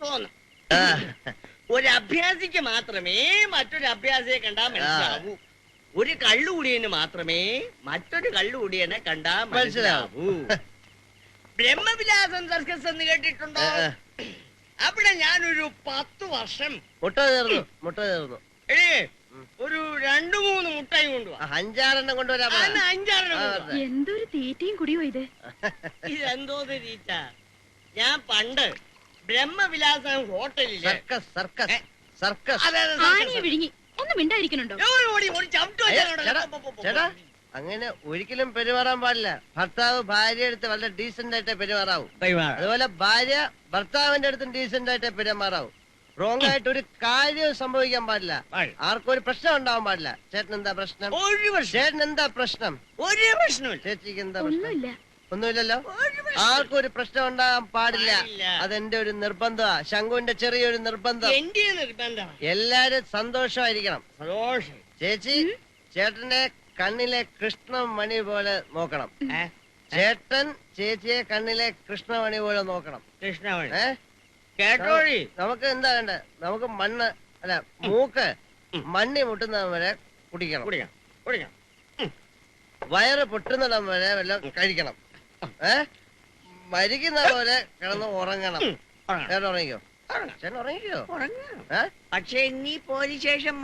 [SPEAKER 1] തോന്നും. ഒരു അഭ്യാസിക്ക് മാത്രമേ മറ്റൊരു അഭ്യാസിയെ കണ്ടാ മനസ്സിലാവൂ. ഒരു കള്ളുകൂടിയന് മാത്രമേ മറ്റൊരു കള്ളുകൂടിയനെ കണ്ടാ മനസ്സിലാവൂ. ബ്രഹ്മവിലാസം സർക്കസ് എന്ന് കേട്ടിട്ടുണ്ടോ? അവിടെ ഞാനൊരു 10 വർഷം
[SPEAKER 9] മുട്ട ചേർന്നു.
[SPEAKER 1] ഒരു 2-3 മുട്ടയും കൊണ്ടുപോവാ.
[SPEAKER 9] 5-6 കൊണ്ടുവരാ.
[SPEAKER 1] 5-6
[SPEAKER 7] എന്തൊരു തീറ്റയും കുടിയോ ഇത്.
[SPEAKER 1] ഇതെന്തോ തീറ്റ. ഞാൻ പണ്ട് ബ്രഹ്മവിലാസം ഹോട്ടലില്
[SPEAKER 7] ആനയെ വിഴുങ്ങി ഒന്ന് മിണ്ടായിരിക്കണുണ്ടോ?
[SPEAKER 9] ചേട്ടാ, അങ്ങനെ ഒരിക്കലും പെരുമാറാൻ പാടില്ല. ഭർത്താവ് ഭാര്യ അടുത്ത് വളരെ ഡീസന്റ് ആയിട്ടേ പെരുമാറാവൂ. അതുപോലെ ഭാര്യ ഭർത്താവിന്റെ അടുത്തും ഡീസന്റ് ആയിട്ടേ പെരുമാറാവൂ. റോങ് ആയിട്ട് ഒരു കാര്യവും സംഭവിക്കാൻ പാടില്ല. ആർക്കും ഒരു പ്രശ്നം ഉണ്ടാവാൻ പാടില്ല. ചേട്ടൻ എന്താ പ്രശ്നം? ചേട്ടൻ എന്താ പ്രശ്നം?
[SPEAKER 1] ഒരു പ്രശ്നമില്ല.
[SPEAKER 9] ചേച്ചിക്ക് എന്താ പ്രശ്നം? ഒന്നുമില്ലല്ലോ. ആർക്കും ഒരു പ്രശ്നം ഉണ്ടാകാൻ പാടില്ല. അതെന്റെ ഒരു നിർബന്ധമാ. ശങ്കുവിന്റെ ചെറിയൊരു നിർബന്ധം. എല്ലാരും സന്തോഷമായിരിക്കണം. ചേച്ചി ചേട്ടനെ കണ്ണിലെ കൃഷ്ണമണി പോലെ നോക്കണം. ചേട്ടൻ ചേച്ചിയെ കണ്ണിലെ കൃഷ്ണമണി പോലെ നോക്കണം. കേട്ടോഴി. നമുക്ക് എന്താ വേണ്ടേ? നമുക്ക് മണ്ണ് അല്ല മൂക്ക് മണ്ണി മുട്ടുന്ന വരെ കുടിക്കണം. വയറ് പൊട്ടുന്നിടം വരെ വല്ലതും കഴിക്കണം. മരിക്കുന്ന പോലെ കിടന്ന് ഉറങ്ങണം. ചേട്ടൻ ഉറങ്ങിക്കോ. ചേട്ടൻ ഉറങ്ങിക്കോ.
[SPEAKER 6] പക്ഷേ നീ പോയ ശേഷം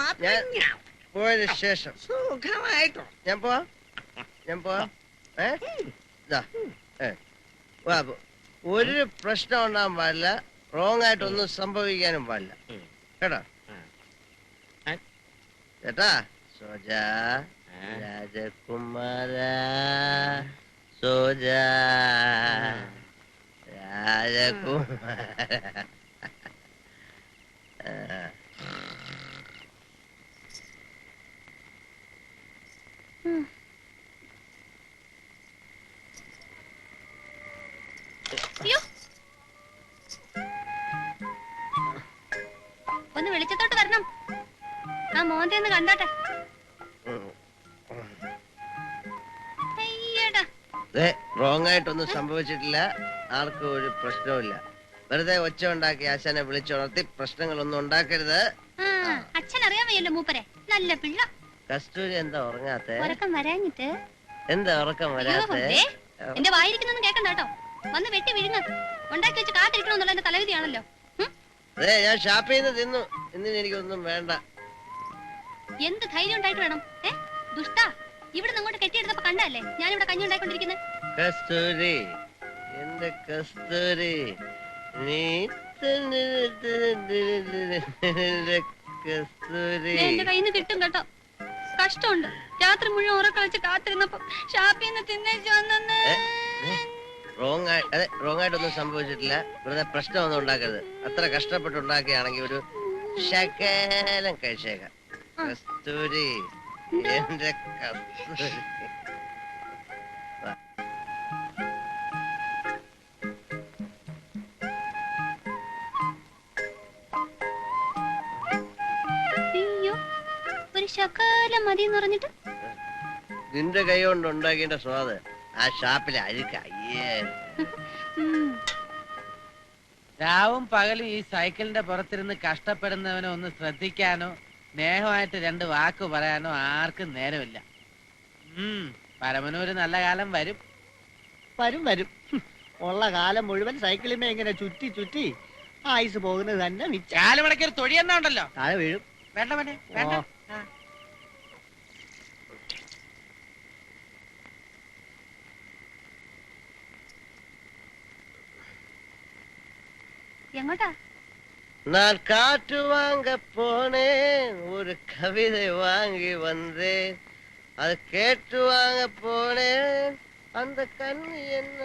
[SPEAKER 9] പോയതിനു ശേഷം
[SPEAKER 6] സുഖമായിട്ടോ
[SPEAKER 9] ഞാൻ പോവാ. ഒരു പ്രശ്നം ഉണ്ടാകാൻ പാടില്ല. റോങ് ആയിട്ടൊന്നും സംഭവിക്കാനും പാടില്ല. കേട്ടോ ചേട്ടാ. സോജാ രാജകുമാര സോജാ രാജകുമാര.
[SPEAKER 7] ഒന്ന് വെളിച്ചത്തോട്ട് വരണം. ആ മോന്റെ ഒന്ന് കണ്ടോട്ടെ.
[SPEAKER 9] റോങ് ആയിട്ടൊന്നും സംഭവിച്ചിട്ടില്ല. ആർക്കും ഒരു പ്രശ്നവുമില്ല. വെറുതെ ഒച്ച ഉണ്ടാക്കി ആശാനെ വിളിച്ചുണർത്തി പ്രശ്നങ്ങളൊന്നും ഉണ്ടാക്കരുത്.
[SPEAKER 7] അച്ഛൻ അറിയാൻ വയ്യല്ലോ മൂപ്പരെ. നല്ല പിള്ള.
[SPEAKER 9] കസ്തൂരി എന്താ ഉറങ്ങാത്തെ?
[SPEAKER 7] ഉറക്കം വരാഞ്ഞിട്ട്.
[SPEAKER 9] എന്താ ഉറക്കം വരാത്തെ?
[SPEAKER 7] എന്റെ വായിരിക്കുന്നൊന്നും കേക്കണ്ട കേട്ടോ. വന്ന് വെട്ടി വിഴുങ്ങ. ഉണ്ടാക്കി വെച്ച് കാത്തിരിക്കണമെന്നുള്ള എന്റെ തലവിധിയാണല്ലോ.
[SPEAKER 9] അതെ ഞാൻ ഷാപ്പിൽ നിന്ന് തിന്നു. ഇന്നിന് എനിക്കൊന്നും വേണ്ട.
[SPEAKER 7] എന്ത് ധൈര്യം ഉണ്ടായിട്ട് വേണം? ദുഷ്ടാ, ഇവിടെ അങ്ങോട്ട് കെട്ടിയെടുത്തപ്പോ കണ്ടല്ലേ ഞാനിവിടെ കഞ്ഞി ഉണ്ടായിക്കൊണ്ടിരിക്കുന്നത്.
[SPEAKER 9] കസ്തൂരി എന്റെ കസ്തൂരി നീ കസ്തൂരി
[SPEAKER 7] എന്റെ കയ്യിൽ നിന്ന് കിട്ടും കേട്ടോ. കഷ്ടമുണ്ട്. രാത്രി മുഴുവൻ ഉറക്കം വെച്ച് കാത്തിരുന്നപ്പോ ഷാപ്പിൽ നിന്ന് തിന്നേച്ച് വന്നെ.
[SPEAKER 9] റോങ് ആയിട്ടൊന്നും സംഭവിച്ചിട്ടില്ല. വെറുതെ പ്രശ്നമൊന്നും ഉണ്ടാക്കരുത്. അത്ര കഷ്ടപ്പെട്ടുണ്ടാക്കിയാണെങ്കിൽ ഒരു ശകലം കഴിച്ചേക്കാം. കസ്തൂരി എന്റെ കസ്തൂരി.
[SPEAKER 7] അയ്യോ, ഒരു ശകലം മതി എന്ന് പറഞ്ഞിട്ട്
[SPEAKER 9] നിന്റെ കൈ കൊണ്ട് ഉണ്ടാക്കിയ സ്വാദ് ആ ഷാപ്പിലെ അഴുക്ക. അയ്യേ.
[SPEAKER 3] രാവും പകലും ഈ സൈക്കിളിന്റെ പുറത്തിരുന്ന് കഷ്ടപ്പെടുന്നവനെ ഒന്ന് ശ്രദ്ധിക്കാനോ സ്നേഹമായിട്ട് രണ്ട് വാക്ക് പറയാനോ ആർക്കും നേരമില്ല. പരമനൂര് നല്ല കാലം വരും.
[SPEAKER 5] വരും. ഉള്ള കാലം മുഴുവൻ സൈക്കിളിമേ ഇങ്ങനെ ചുറ്റി ആയുസ് പോകുന്നത് തന്നെ മിച്ചം.
[SPEAKER 3] കാലുമടക്കി ഒരു തൊഴിയെന്നാ ഉണ്ടല്ലോ.
[SPEAKER 5] താഴെ വീഴും.
[SPEAKER 3] വേണ്ട വേണ്ട.
[SPEAKER 7] എങ്ങോട്ടാ?
[SPEAKER 9] நான் காற்று வாங்க போனேன், ஒரு கவிதை வாங்கி வந்தேன், அது கேட்டு வாங்க போனேன், அந்த கண்ணு என்ன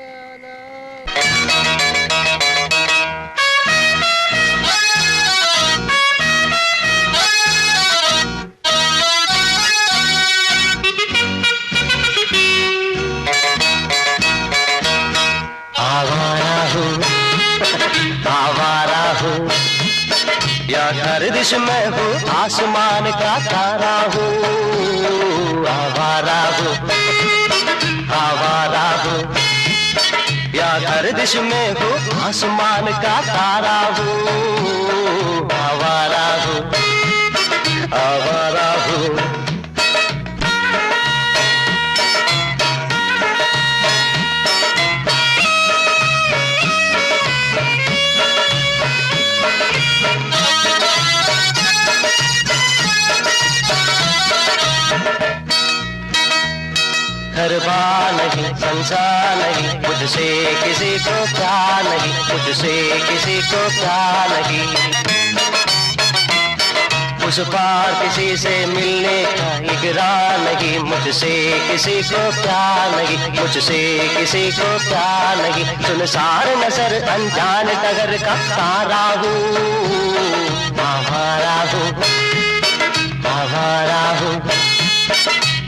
[SPEAKER 9] या गर्दिश में हूँ आसमान का तारा हूँ, आवारा हूँ या गर्दिश में हूँ आसमान का तारा हूँ, आवारा हूँ घरबार नहीं, संसार नहीं, मुझसे किसी को प्यार नहीं, मुझसे किसी को प्यार नहीं, उस पार किसी से मिलने का इकरार नहीं, मुझसे किसी को प्यार नहीं, मुझसे किसी को प्यार नहीं, सुनसान नजर अनजान नगर का तारा हूँ, आवारा हूँ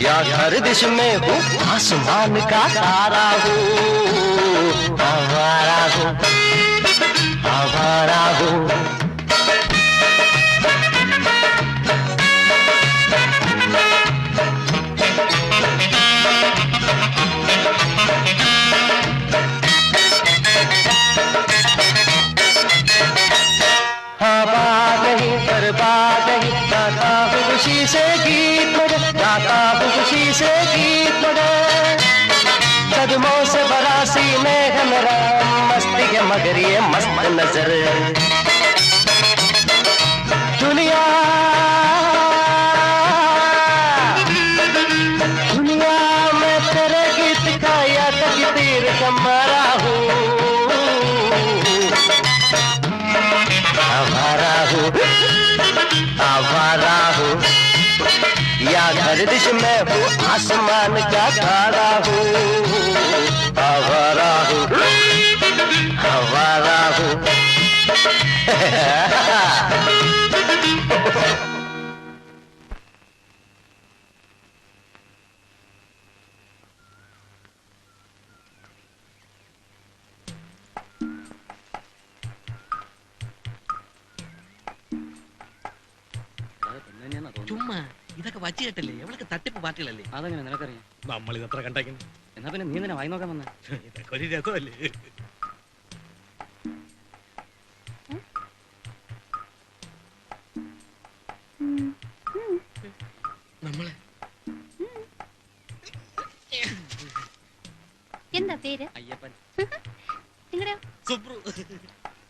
[SPEAKER 8] या गर्दिश में हूँ आसमान का तारा हूँ आवारा हूँ आवारा हूँ खुशी से गीत मगर गाता हूँ खुशी से गीत मगर कदमों से भरा सीने है मेरा मस्ती है मगर ये मस्त नजर दुनिया दुनिया में तेरे गीत का या तकदीर का मारा हूँ आवारा हूँ आवारा हूँ या गर्दिश में हूँ आसमान का तारा हूँ आवारा हूँ आवारा हूँ
[SPEAKER 3] ചുമ്മാ ഇതൊക്കെ വച്ചു കേട്ടല്ലേ എവളൊക്കെ തട്ടിപ്പ് പാർട്ടികളല്ലേ?
[SPEAKER 2] അതെങ്ങനെ നിനക്കറിയാം?
[SPEAKER 1] നമ്മൾ ഇതത്ര കണ്ടേക്കുന്നു.
[SPEAKER 2] എന്നാ പിന്നെ നീ എന്തിനാ വായി നോക്കാൻ വന്നേ?
[SPEAKER 1] ഇതൊക്കെ ഒരു രസമല്ലേ?
[SPEAKER 3] നമ്മളെ
[SPEAKER 7] എന്താ പേര്?
[SPEAKER 2] അയ്യപ്പൻ.
[SPEAKER 7] നിങ്ങളുടെ
[SPEAKER 3] സുബ്രു.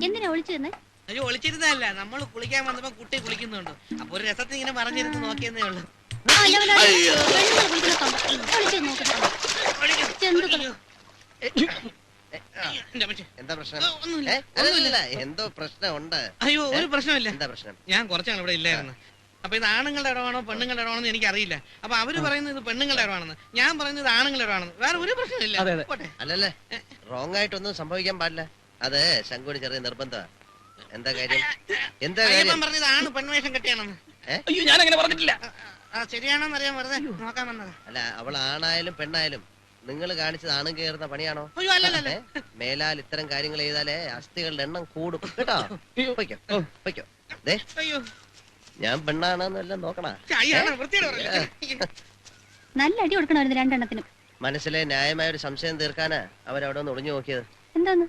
[SPEAKER 7] എന്തിനാ ഒളിച്ചു തന്നെ?
[SPEAKER 3] അയ്യോ ഒളിച്ചിരുന്നല്ല, നമ്മൾ കുളിക്കാൻ വന്നപ്പോ കുട്ടി കുളിക്കുന്നുണ്ട്. അപ്പൊ ഒരു രസത്തിൽ ഇങ്ങനെ മറിഞ്ഞിരുന്ന് നോക്കിയെന്നേ ഉള്ളു.
[SPEAKER 9] എന്താ പ്രശ്നം?
[SPEAKER 3] ഒന്നുമില്ല.
[SPEAKER 9] അല്ലല്ല, എന്തോ പ്രശ്നമുണ്ട്.
[SPEAKER 3] അയ്യോ ഒരു പ്രശ്നമില്ല.
[SPEAKER 9] എന്താ പ്രശ്നം?
[SPEAKER 3] ഞാൻ കുറച്ചാണ് ഇവിടെ ഇല്ലായിരുന്നു. അപ്പൊ ഇത് ആണുങ്ങളുടെ ഇടമാണോ പെണ്ണുങ്ങളുടെ ഇടമാണോ എനിക്ക് അറിയില്ല. അപ്പൊ അവര് പറയുന്നത് ഇത് പെണ്ണുങ്ങളുടെ ഇടമാണെന്ന്, ഞാൻ പറയുന്നത് ആണുങ്ങളുടെ ഇടമാണെന്ന്. വേറെ ഒരു പ്രശ്നമില്ല. പോട്ടെ.
[SPEAKER 9] അല്ലല്ലേ, റോങ് ആയിട്ടൊന്നും സംഭവിക്കാൻ പാടില്ല. അത് ശങ്കുവിന് ചെറിയ നിർബന്ധമാണ്. എന്താ കാര്യം? എന്താ കാര്യം?
[SPEAKER 3] അയ്യപ്പൻ പറഞ്ഞത് ആണ് പെൺവേഷം കെട്ടിയാണെന്ന്.
[SPEAKER 2] അയ്യോ ഞാൻ അങ്ങനെ പറഞ്ഞിട്ടില്ല.
[SPEAKER 3] ശരിയാണോന്ന് അറിയാൻ വെറുതെ നോക്കാൻ വന്നതാ.
[SPEAKER 9] അല്ല, അവൾ ആണായാലും പെണ്ണായാലും നിങ്ങൾ കാണിച്ചത് ആണും കയറുന്ന പണിയാണോ?
[SPEAKER 3] അയ്യോ അല്ലല്ല.
[SPEAKER 9] മേലാൽ ഇത്തരം കാര്യങ്ങൾ ചെയ്താലേ അസ്ഥികളുടെ എണ്ണം കൂടും കേട്ടോ. പൊയ്ക്കോ പൊയ്ക്കോ. ദേ,
[SPEAKER 3] അയ്യോ
[SPEAKER 9] ഞാൻ പെണ്ണാണെന്നെല്ലാം നോക്കണ.
[SPEAKER 7] നല്ല അടി കൊടുക്കണമായിരുന്നു രണ്ടെണ്ണത്തിനും.
[SPEAKER 9] മനസ്സിലെ ന്യായമായ ഒരു സംശയം തീർക്കാനാ അവരവിടെ ഒന്ന് ഒളിഞ്ഞു നോക്കിയത്.
[SPEAKER 7] എന്താന്ന്?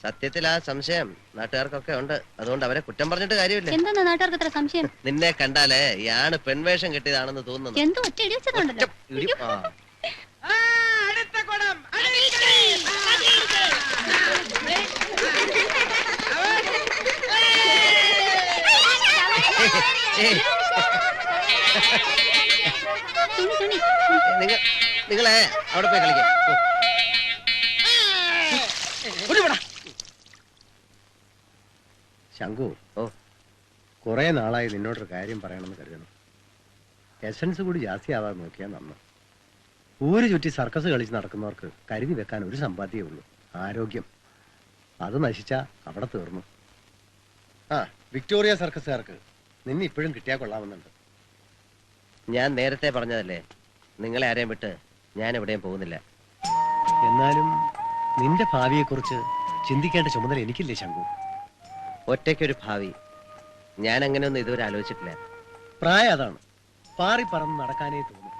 [SPEAKER 9] സത്യത്തിൽ ആ സംശയം നാട്ടുകാർക്കൊക്കെ ഉണ്ട്. അതുകൊണ്ട് അവരെ കുറ്റം പറഞ്ഞിട്ട് കാര്യമില്ല.
[SPEAKER 7] എന്താ നാട്ടുകാർക്ക് അത്ര സംശയം?
[SPEAKER 9] നിന്നെ കണ്ടാലേ ഇയാണ് പെൺവേഷം കെട്ടിയതാണെന്ന് തോന്നുന്നു.
[SPEAKER 7] എന്തോ ഒറ്റ ഇടി വെച്ചതുണ്ടല്ലോ.
[SPEAKER 6] അടുത്ത കുടം
[SPEAKER 9] നിങ്ങളെ അവിടെ പോയി കളിക്കാം. ശങ്കു, കുറെ നാളായി നിന്നോടൊരു കാര്യം പറയണമെന്ന് കരുതണം. എസൻസ് കൂടി ജാസ്തിയാവാതെ നോക്കിയാൽ നന്ന്. ഊര് ചുറ്റി സർക്കസ് കളിച്ച് നടക്കുന്നവർക്ക് കരുതി വെക്കാൻ ഒരു സമ്പാദ്യമേ ഉള്ളൂ, ആരോഗ്യം. അത് നശിച്ചാ അവിടെ തീർന്നു. വിക്ടോറിയ സർക്കസുകാർക്ക് നിന്നെ ഇപ്പോഴും കിട്ടിയാൽ കൊള്ളാമെന്നുണ്ട്. ഞാൻ നേരത്തെ പറഞ്ഞതല്ലേ, നിങ്ങളെ ആരെയും വിട്ട് ഞാൻ എവിടെയും പോകുന്നില്ല. എന്നാലും നിന്റെ ഭാവിയെക്കുറിച്ച് ചിന്തിക്കേണ്ട ചുമതല എനിക്കില്ലേ ശങ്കു? ഒറ്റയ്ക്കൊരു ഭാവി ഞാൻ അങ്ങനെയൊന്നും ഇതുവരെ ആലോചിച്ചിട്ടില്ല. പ്രായം അതാണ്, പാറി പറന്ന് നടക്കാനേ തോന്നും.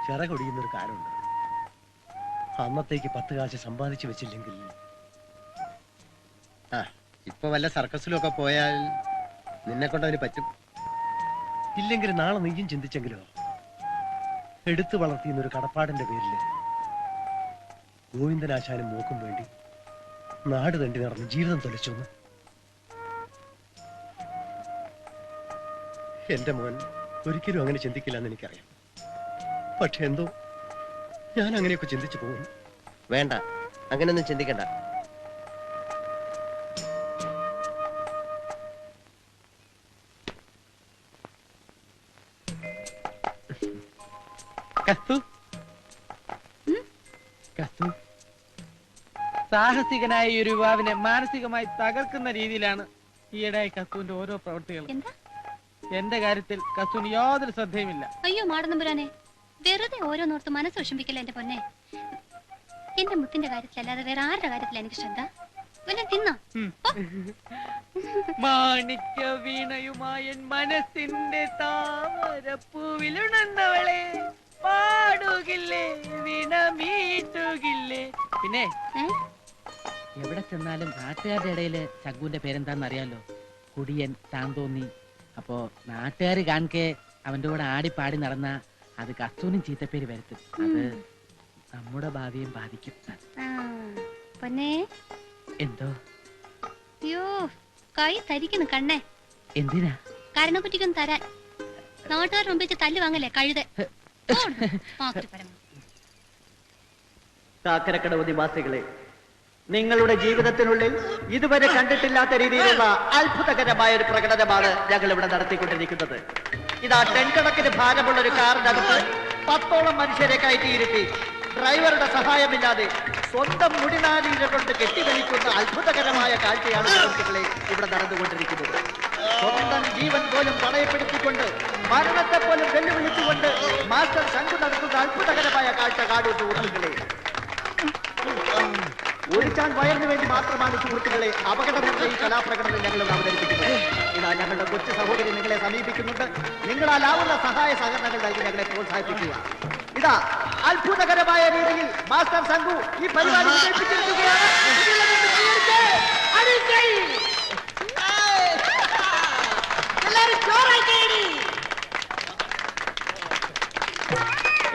[SPEAKER 9] ചിറകൊടിയുന്നൊരു കാലമുണ്ട്. അന്നത്തേക്ക് 10 കാശ് സമ്പാദിച്ചു വെച്ചില്ലെങ്കിൽ ഇപ്പൊ വല്ല സർക്കസിലൊക്കെ പോയാൽ നിന്നെ കൊണ്ടതിന് പറ്റും. ഇല്ലെങ്കിൽ നാളെ നീയും ചിന്തിച്ചെങ്കിലോ, എടുത്തു വളർത്തിയെന്നൊരു കടപ്പാടിന്റെ പേരില് ഗോവിന്ദനാശാനും മോക്കും വേണ്ടി നാട് തണ്ടി നടന്ന് ജീവിതം തൊലച്ചോന്ന്. എന്റെ മോൻ ഒരിക്കലും അങ്ങനെ ചിന്തിക്കില്ല എന്ന് എനിക്കറിയാം. പക്ഷെ എന്തോ ഞാൻ അങ്ങനെയൊക്കെ ചിന്തിച്ചു പോകുന്നു. വേണ്ട, അങ്ങനെയൊന്നും ചിന്തിക്കണ്ട.
[SPEAKER 6] സാഹസികനായ ഈ യുവാവിനെ മാനസികമായി തകർക്കുന്ന രീതിയിലാണ് ഈയിടെ കത്തുവിന്റെ ഓരോ പ്രവൃത്തികളും.
[SPEAKER 7] എന്താ
[SPEAKER 3] എന്റെ കാര്യത്തിൽ കസ്തൂന് യാതൊരു ശ്രദ്ധയുമില്ല.
[SPEAKER 10] അയ്യോ മാടനമ്പുരാനെ, വെറുതെ ഓരോന്നോർത്ത് മനസ്സ് വിഷമിക്കില്ല എന്റെ പൊന്നെ. എന്റെ മുത്തിന്റെ കാര്യത്തിലല്ലാതെ വേറെ ആരുടെ കാര്യത്തില എനിക്ക് ശ്രദ്ധ? വല്ലതും തിന്നോ?
[SPEAKER 3] മാണിക്യ വീണയുമായ മനസ്സിന്റെ താമരപ്പൂവിലുണർന്നവളെ പാടുകില്ലേ വീണ മീട്ടുകില്ലേ. പിന്നെ എവിടെ ചെന്നാലും നാട്ടുകാരുടെ ഇടയില് ശങ്കുവിന്റെ പേരെന്താന്ന് അറിയാലോ? കുടിയൻ, താന്തോന്നി. അപ്പോ നാട്ടുകാര് കാണിക്കെ അവന്റെ കൂടെ ആടിപ്പാടി നടന്ന അത് കസ്തൂനും ചീത്തപ്പേര് വരുത്തും. അത് നമ്മുടെ ഭാവിയും ബാധിക്കും.
[SPEAKER 10] പൊന്നെ
[SPEAKER 3] എന്തോ?
[SPEAKER 10] അയ്യോ കൈ തരിക്കുന്നു കണ്ണേ.
[SPEAKER 3] എന്തിനാ?
[SPEAKER 10] കരണക്കുറ്റിക്കൊന്നും തരാൻ. നാട്ടുകാർ മുമ്പിച്ച് തല്ലു വാങ്ങല്ലേ കഴുത.
[SPEAKER 5] കാക്കരക്കടവ് നിവാസികളെ, നിങ്ങളുടെ ജീവിതത്തിനുള്ളിൽ ഇതുവരെ കണ്ടിട്ടില്ലാത്ത രീതിയിലുള്ള അത്ഭുതകരമായ ഒരു പ്രകടനമാണ് ഞങ്ങൾ ഇവിടെ നടത്തിക്കൊണ്ടിരിക്കുന്നത്. ഇതാ ടെൻകണക്കിന് ഭാരമുള്ള ഒരു കാറിനകത്ത് 10ഓളം മനുഷ്യരെ കയറ്റിയിരുത്തി ഡ്രൈവറുടെ സഹായമില്ലാതെ സ്വന്തം മുടിനാലിക കൊണ്ട് കെട്ടിവലിക്കുന്ന അത്ഭുതകരമായ കാഴ്ചയാണ് സുഹൃത്തുക്കളെ ഇവിടെ നടന്നുകൊണ്ടിരിക്കുന്നത്. സ്വന്തം ജീവൻ പോലും പണയപ്പെടുത്തിക്കൊണ്ട് മരണത്തെ പോലും വെല്ലുവിളിച്ചുകൊണ്ട് മാസ്റ്റർ ശങ്കു നടത്തുന്ന അത്ഭുതകരമായ കാഴ്ച കാണൂ സുഹൃത്തുക്കളെ. ഒഴിച്ചാൽ വയറിന് വേണ്ടി മാത്രമാണ് സുഹൃത്തുക്കളെ അപകടമുള്ള ഈ കലാപ്രകടനം ഞങ്ങൾ അവതരിപ്പിക്കുന്നത്. ഇതാ ഞങ്ങളുടെ കൊച്ചു സഹോദരി നിങ്ങളെ സമീപിക്കുന്നുണ്ട്. നിങ്ങളാലാവുന്ന സഹായ സഹകരണങ്ങൾ നൽകി ഞങ്ങളെ പ്രോത്സാഹിപ്പിക്കുക. ഇതാ അത്ഭുതകരമായ രീതിയിൽ മാസ്റ്റർ ശങ്കു ഈ പരിപാടി വിജയിപ്പിച്ചിരിക്കുകയാണ്.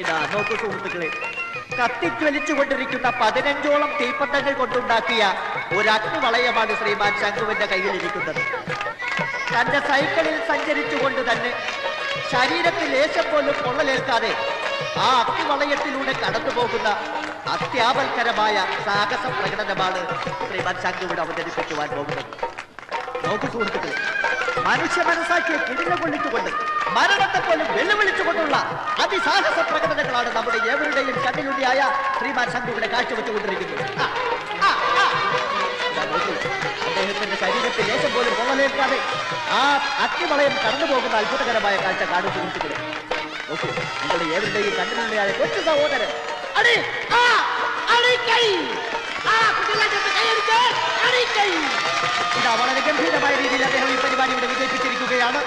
[SPEAKER 5] ഇതാ നോക്കൂ സുഹൃത്തുക്കളെ, കത്തിജ്വലിച്ചുകൊണ്ടിരിക്കുന്ന 15ഓളം തീപ്പന്തങ്ങൾ കൊണ്ടുണ്ടാക്കിയ ഒരു അഗ്നിവളയമാണ് ശ്രീമാൻ ശങ്കുവിന്റെ കയ്യിലിരിക്കുന്നത്. തന്റെ സൈക്കിളിൽ സഞ്ചരിച്ചുകൊണ്ട് തന്നെ ശരീരത്തിൽ ലേശം പോലും പൊള്ളലേൽക്കാതെ ആ അഗ്നിവളയത്തിലൂടെ കടന്നു പോകുന്ന അത്യാപൽക്കരമായ സാഹസ പ്രകടനമാണ് ശ്രീമാൻ ശങ്കുവിന് അവതരിപ്പിക്കുവാൻ പോകുന്നത്. നോക്കൂ സുഹൃത്തുക്കളെ, മനുഷ്യ മനസ്സാക്കിയെ കിടില കൊള്ളിച്ചുകൊണ്ട് മരണത്തെ പോലും വെല്ലുവിളിച്ചുകൊണ്ടുള്ള അതിസാഹസ പ്രകടനങ്ങളാണ് നമ്മുടെ ഏവരുടെയും കണ്ണിലുണ്ണിയായ ശ്രീമാൻ ശങ്കുവിനെ കാഴ്ചവെച്ചുകൊണ്ടിരിക്കുന്നത്. അദ്ദേഹത്തിന്റെ ശരീരത്തിൽ ലേശം പോലും പൊള്ളലേൽക്കാതെ ആ അഗ്നിവളയം കടന്നു പോകുന്ന അത്ഭുതകരമായ കാഴ്ച കാണും സുഹൃത്തുക്കളെ. നോക്കൂ, നിങ്ങളുടെ ഏവരുടെയും കണ്ണിലുണ്ണിയായ കൊച്ചു സഹോദരൻ ഇതാ വളരെ ഗംഭീരമായ രീതിയിൽ അദ്ദേഹം ഈ പരിപാടി ഇവിടെ വിജയിപ്പിച്ചിരിക്കുകയാണ്.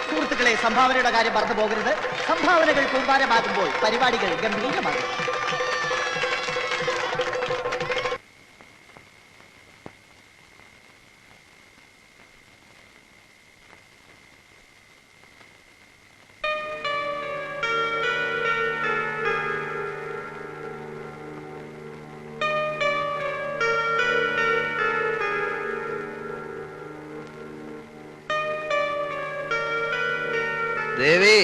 [SPEAKER 5] സുഹൃത്തുക്കളെ, സംഭാവനയുടെ കാര്യം മറന്നു പോകരുത്. സംഭാവനകൾ കൂമ്പാരമാകുമ്പോൾ പരിപാടികൾ ഗംഭീരമാകും.
[SPEAKER 9] ദേവി,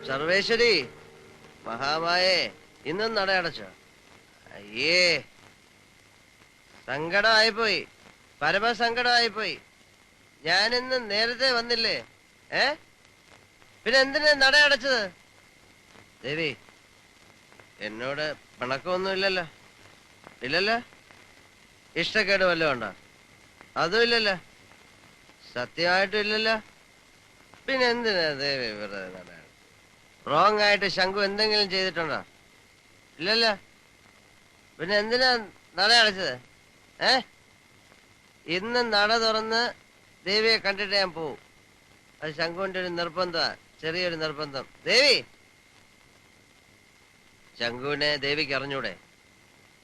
[SPEAKER 9] സർവേശ്വരി, മഹാമായേ, ഇന്നും നടയടച്ചോ? അയ്യേ, സങ്കടമായിപ്പോയി, പരമസങ്കടമായിപ്പോയി. ഞാനിന്ന് നേരത്തെ വന്നില്ലേ? പിന്നെ എന്തിനാ നടയടച്ചത്? ദേവി, എന്നോട് പിണക്കമൊന്നും ഇല്ലല്ലോ? ഇല്ലല്ലോ? ഇഷ്ടക്കേട് വല്ലതും ഉണ്ടോ? അതും ഇല്ലല്ലോ? സത്യമായിട്ടും ഇല്ലല്ലോ? പിന്നെ എന്തിനാ ദേവി വെറുതെ റോങ് ആയിട്ട് ശങ്കു എന്തെങ്കിലും ചെയ്തിട്ടുണ്ടോ? ഇല്ലല്ലോ? പിന്നെ എന്തിനാ നട അടച്ചത്? ഇന്ന് നട തുറന്ന് ദേവിയെ കണ്ടിട്ട് ഞാൻ പോവും. അത് ശങ്കുവിന്റെ ഒരു നിർബന്ധമാ, ചെറിയൊരു നിർബന്ധം. ദേവി, ശങ്കുവിനെ ദേവിക്ക് അറിഞ്ഞൂടെ?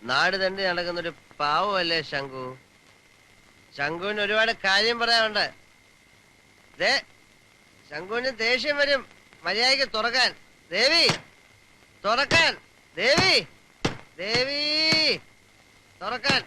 [SPEAKER 9] നാട് തണ്ടി നടക്കുന്നൊരു പാവമല്ലേ ശങ്കു? ശങ്കുവിന് ഒരുപാട് കാര്യം പറയാനുണ്ട്. ശങ്കുവിന് ദേഷ്യം വരും. മര്യാദയ്ക്ക് തുറക്കാൻ. ദേവി, തുറക്കാൻ. ദേവി, ദേവി, തുറക്കാൻ.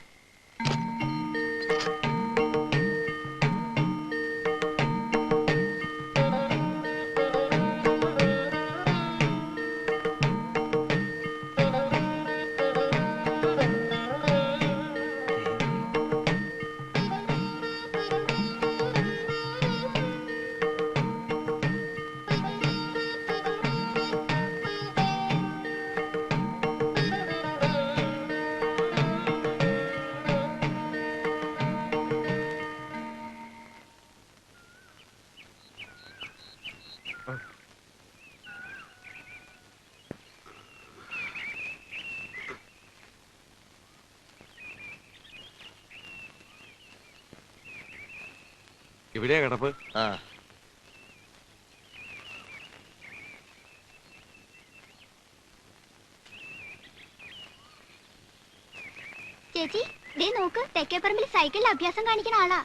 [SPEAKER 4] ഇവിടെയാ കിടപ്പ്.
[SPEAKER 9] ആ
[SPEAKER 10] ചേച്ചി ദേ നോക്ക്, തെക്കേപ്പറമ്പിൽ സൈക്കിളിൽ അഭ്യാസം കാണിക്കുന്ന ആളാ.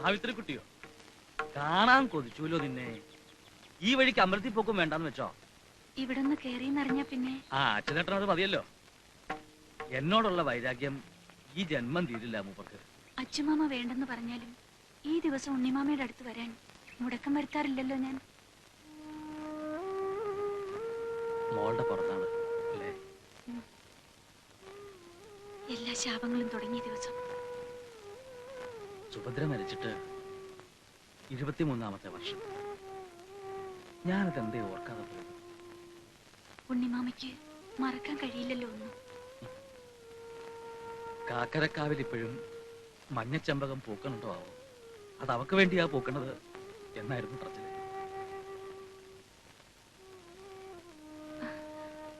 [SPEAKER 11] സാവിത്രി കുട്ടിയോ? കാണാൻ കൊതിച്ചുല്ലോ നിന്നെ. ഈ വഴിക്ക് അമ്പലത്തിൽ പോക്കും വേണ്ടാന്ന് വെച്ചോ?
[SPEAKER 10] ഇവിടെ ഒന്ന് കേറിയെന്നറിഞ്ഞ പിന്നെ
[SPEAKER 11] ആ അച്ഛനേട്ടനത് മതിയല്ലോ. എന്നോടുള്ള വൈരാഗ്യം ഈ ജന്മം തീരില്ല മൂപ്പർക്ക്.
[SPEAKER 10] അച്ഛമാമ വേണ്ടെന്ന് പറഞ്ഞാലും ഈ ദിവസം ഉണ്ണിമാമയുടെ അടുത്ത് വരാൻ മുടക്കം വരുത്താറില്ലല്ലോ ഞാൻ.
[SPEAKER 11] മോളുടെ പുറത്താണ് അല്ലേ?
[SPEAKER 10] എല്ലാ ശാപങ്ങളും തുടങ്ങിയ ദിവസം.
[SPEAKER 11] സുഭദ്ര മരിച്ചിട്ട് 23ാമത്തെ വർഷം. ഞാനത് എന്തേ ഓർക്കാതെ പോയി.
[SPEAKER 10] ഉണ്ണിമാമയ്ക്ക് മറക്കാൻ കഴിയില്ലല്ലോ ഒന്നും.
[SPEAKER 11] കാക്കരക്കാവിൽ ഇപ്പോഴും മഞ്ഞച്ചമ്പകം പൂക്കണുണ്ടോ ആവോ? അത് അവക്ക് വേണ്ടിയാ പൂക്കണത് എന്നായിരുന്നു പറച്ചില്.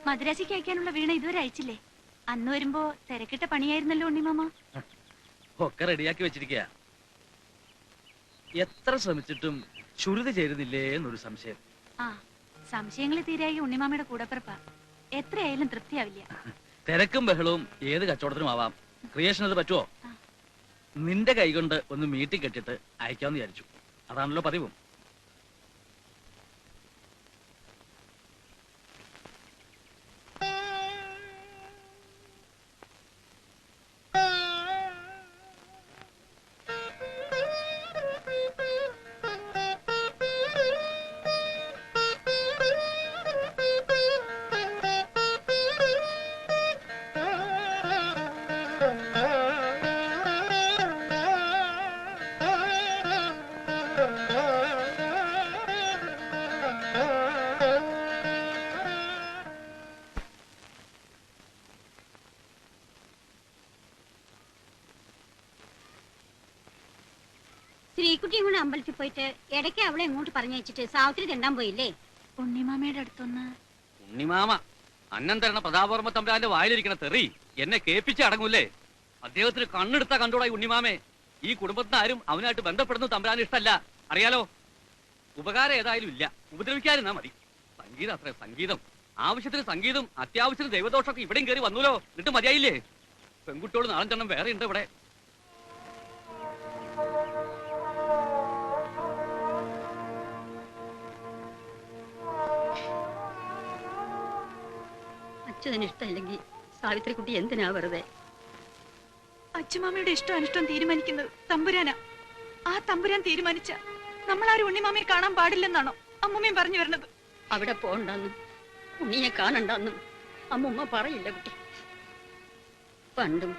[SPEAKER 10] മദ്രാസിക്ക് അയക്കാനുള്ള വീണ ഇതുവരെ അയച്ചില്ലേ? അന്ന് വരുമ്പോ തിരക്കിട്ട പണിയായിരുന്നല്ലോ ഉണ്ണിമാമ.
[SPEAKER 11] ഒക്കെ റെഡിയാക്കി വെച്ചിരിക്കുക. എത്ര ശ്രമിച്ചിട്ടും ശ്രുതി ചേരുന്നില്ലേ എന്നൊരു സംശയം.
[SPEAKER 10] ആ സംശയങ്ങൾ തീരായി ഉണ്ണിമാമയുടെ കൂടപ്പിറപ്പാ. എത്രയായാലും തൃപ്തിയാവില്ല.
[SPEAKER 11] തിരക്കും ബഹളവും ഏത് കച്ചവടത്തിനും ആവാം. ക്രിയേഷൻ അത് പറ്റുമോ? നിന്റെ കൈകൊണ്ട് ഒന്ന് മീട്ടി കെട്ടിട്ട് അയക്കാമെന്ന് വിചാരിച്ചു. അതാണല്ലോ പതിവും.
[SPEAKER 7] ശ്രീകുട്ടിയും കൂടെ അമ്പലത്തിൽ പോയിട്ട് ഇടയ്ക്ക് അവളെ എങ്ങോട്ട് പറഞ്ഞയച്ചിട്ട് സാവിത്രി തെണ്ടാൻ പോയില്ലേ?
[SPEAKER 10] ഉണ്ണിമാമയുടെ അടുത്തൊന്ന്.
[SPEAKER 2] ഉണ്ണിമാമ അന്നം തരണ പ്രതാപവർമ്മ തമ്പുരാന്റെ വായിലിരിക്കണ തെറി എന്നെ കേൾപ്പിച്ച് അടങ്ങൂല്ലേ? അദ്ദേഹത്തിന് കണ്ണെടുത്താ കണ്ടോടായി ഉണ്ണിമാമേ. ഈ കുടുംബത്തിന് ആരും അവനായിട്ട് ബന്ധപ്പെടുന്നത് തമ്പുരാന് ഇഷ്ടമല്ല, അറിയാലോ. ഉപകാരം ഏതായാലും ഇല്ല, ഉപദ്രവിക്കാതിരുന്നാ മതി. സംഗീതം അത്ര സംഗീതം, ആവശ്യത്തിന് സംഗീതം, അത്യാവശ്യത്തിന് ദൈവദോഷമൊക്കെ ഇവിടെയും കയറി വന്നൂലോ. എന്നിട്ട് മതിയായില്ലേ? പെൺകുട്ടിയോട് നാളെണ്ണം വേറെ ഉണ്ട് ഇവിടെ.
[SPEAKER 7] അച്ഛന് ഇഷ്ടമില്ലെങ്കിൽ സാവിത്രി കുട്ടി എന്തിനാ വെറുതെ?
[SPEAKER 12] അച്ഛമാമയുടെ ഇഷ്ടം അനിഷ്ടം തീരുമാനിക്കുന്നത് തമ്പുരാനാ. ആ തമ്പുരാൻ തീരുമാനിച്ച നമ്മളാരും ഉണ്ണിമാമയെ കാണാൻ പാടില്ലെന്നാണോ അമ്മൂമ്മയും പറഞ്ഞു വരുന്നത്?
[SPEAKER 7] അവിടെ പോണ്ടെന്നും ഉണ്ണിയെ കാണണ്ടെന്നും അമ്മുമ്മ പറയില്ല കുട്ടി. പണ്ടും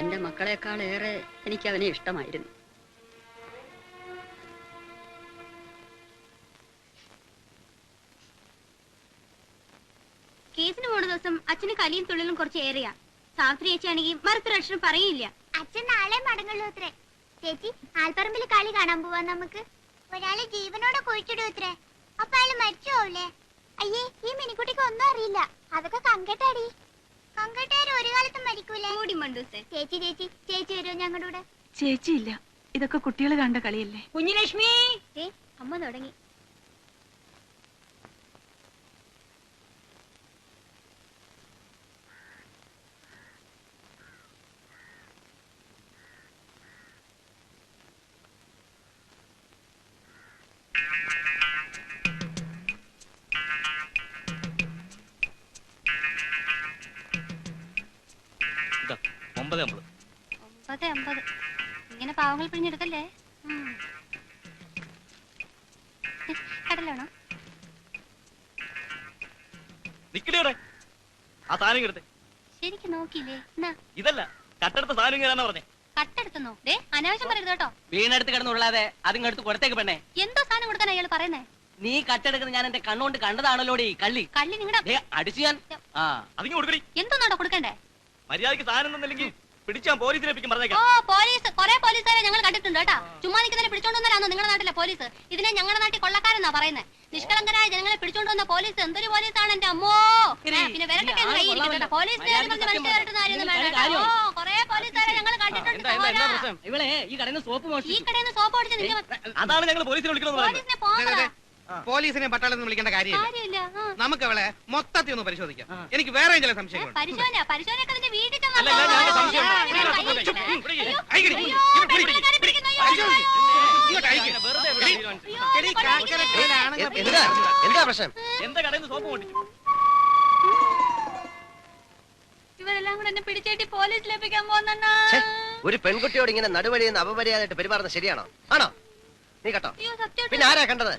[SPEAKER 7] എന്റെ മക്കളെക്കാളേറെ എനിക്ക് അവനെ ഇഷ്ടമായിരുന്നു. കേസിന് പോണ ദിവസം അച്ഛന് കലിയും തുള്ളിലും കുറച്ച് ഏറിയാ. സാവിത്രി ചേച്ചിയാണെങ്കിൽ മറുത്തൊരക്ഷരം പറയില്ല.
[SPEAKER 10] അച്ഛൻ നാളെ മടങ്ങുള്ളൂ അത്രേ. ചേച്ചി, ആൽപ്പറമ്പിൽ കളി കാണാൻ പോവാ നമുക്ക്. ഒരാള് ജീവനോടെ കുഴിച്ചിടും അത്രേ. അപ്പൊ അയാള് മരിച്ചോല്ലേ? അയ്യേ, ഈ മിനിക്കുട്ടിക്ക് ഒന്നും അറിയില്ല. അതൊക്കെ കങ്കട്ടാടി. കങ്കട്ടാര് ഒരു കാലത്തും മരിക്കൂലേ? ചേച്ചി ചേച്ചി ചേച്ചി വരുമോ ഞങ്ങളുടെ കൂടെ?
[SPEAKER 12] ചേച്ചിയില്ല, ഇതൊക്കെ കുട്ടികൾ കണ്ട കളിയല്ലേ.
[SPEAKER 7] കുഞ്ഞുലക്ഷ്മി,
[SPEAKER 10] അമ്മ തുടങ്ങി.
[SPEAKER 11] ഇതാ 9:50.
[SPEAKER 10] 9:50. ഇങ്ങനെ പാവങ്ങൾ പിഴിഞ്ഞെടുക്കല്ലേ. കടലാണോ?
[SPEAKER 11] നിക്കടിയോടെ ആ സാധനം എടുത്തേ.
[SPEAKER 10] ശരിക്കും നോക്കിയില്ലേ?
[SPEAKER 11] ഇതല്ല കട്ടെടുത്ത സാധനം ഇങ്ങനെയാ പറഞ്ഞേ.
[SPEAKER 10] കട്ടെടുത്തുന്നോ? ദേ അനാവശ്യം പറയരുത് കേട്ടോ.
[SPEAKER 3] വീണെടുത്ത് കിടന്നുള്ളാതെ അതിങ്ങടുത്ത് കൊടുത്തേക്ക് പെണ്ണേ.
[SPEAKER 10] എന്തോ സാധനം കൊടുക്കാൻ അയാൾ പറയുന്നേ?
[SPEAKER 3] നീ കട്ടെടുക്കുന്നത് ഞാൻ എന്റെ കണ്ണുകൊണ്ട് കണ്ടതാണല്ലോടി കള്ളി.
[SPEAKER 10] കള്ളി നിങ്ങളുടെ
[SPEAKER 3] അടിച്ചു ഞാൻ. ആ
[SPEAKER 11] അതിങ്ങ് കൊടുക്കടി.
[SPEAKER 10] എന്തോന്നാടോ കൊടുക്കണ്ടേ?
[SPEAKER 11] മര്യാദക്ക് സാധനം തന്നില്ലെങ്കിൽ പിടിച്ചാൻ പോലീസിലേപ്പിക്കും
[SPEAKER 10] ഓ
[SPEAKER 11] പറഞ്ഞേക്കാം.
[SPEAKER 10] പോലീസ് കുറെ പോലീസുകാരെ ഞങ്ങൾ കണ്ടിട്ടുണ്ട് കേട്ടാ. ചുമ്മാ നിൽക്കുന്നതിനെ പിടിച്ചോണ്ടുവന്നാലാണോ നിങ്ങളുടെ നാട്ടിലെ പോലീസ്? ഇതിനെ ഞങ്ങളുടെ നാട്ടിൽ കൊള്ളക്കാരെന്നാ പറയുന്നത്. നിഷ്കളങ്കരായ ജനങ്ങളെ പിടിച്ചോണ്ടുവന്ന പോലീസ് എന്തൊരു പോലീസാണ് എന്റെ അമ്മോ. പിന്നെ വരട്ടെ കൈയിരിക്കട്ടെ. പോലീസ് കുറെ പോലീസുകാരെ ഞങ്ങൾ കണ്ടിട്ടുണ്ട്.
[SPEAKER 3] ഇവളെ ഈ കടയിൽ നിന്ന് സോപ്പ്
[SPEAKER 10] ഈ കടയിൽ നിന്ന് സോപ്പ് ഓടിച്ച് നിൽക്കാൻ
[SPEAKER 11] അതാണ് ഞങ്ങൾ പോലീസിനെ വിളിക്കുന്നത്.
[SPEAKER 10] പോലീസിനെ പോകാം.
[SPEAKER 6] പോലീസിനെ പട്ടാളത്തിൽ വിളിക്കേണ്ട കാര്യമില്ല.
[SPEAKER 10] കാര്യമില്ല.
[SPEAKER 6] നമുക്ക് അവളെ മൊത്തത്തിൽ ഒന്ന് പരിശോധിക്കാം. എനിക്ക് വേറെ ചില സംശയങ്ങളുണ്ട്.
[SPEAKER 10] പരിശോധനയൊക്കെ അതിന്റെ വീട്ടിൽ
[SPEAKER 9] എന്താ പ്രശ്നം?
[SPEAKER 11] എന്താ കടയിൽ നിന്ന് സോപ്പ് പൊട്ടിച്ചു?
[SPEAKER 10] ഇവരെല്ലാം കൂടെ എന്നെ പിടിച്ചേട്ടി പോലീസിലേപ്പിക്കാൻ പോകുന്ന
[SPEAKER 9] ഒരു പെൺകുട്ടിയോട് ഇങ്ങനെ നടുവഴിയിൽ നിന്ന് അപമര്യാദയായിട്ട് പെരുമാറുന്നത് ശരിയാണോ? ആണോ? നീ കേട്ടോ? പിന്നെ ആരാ കണ്ടത്?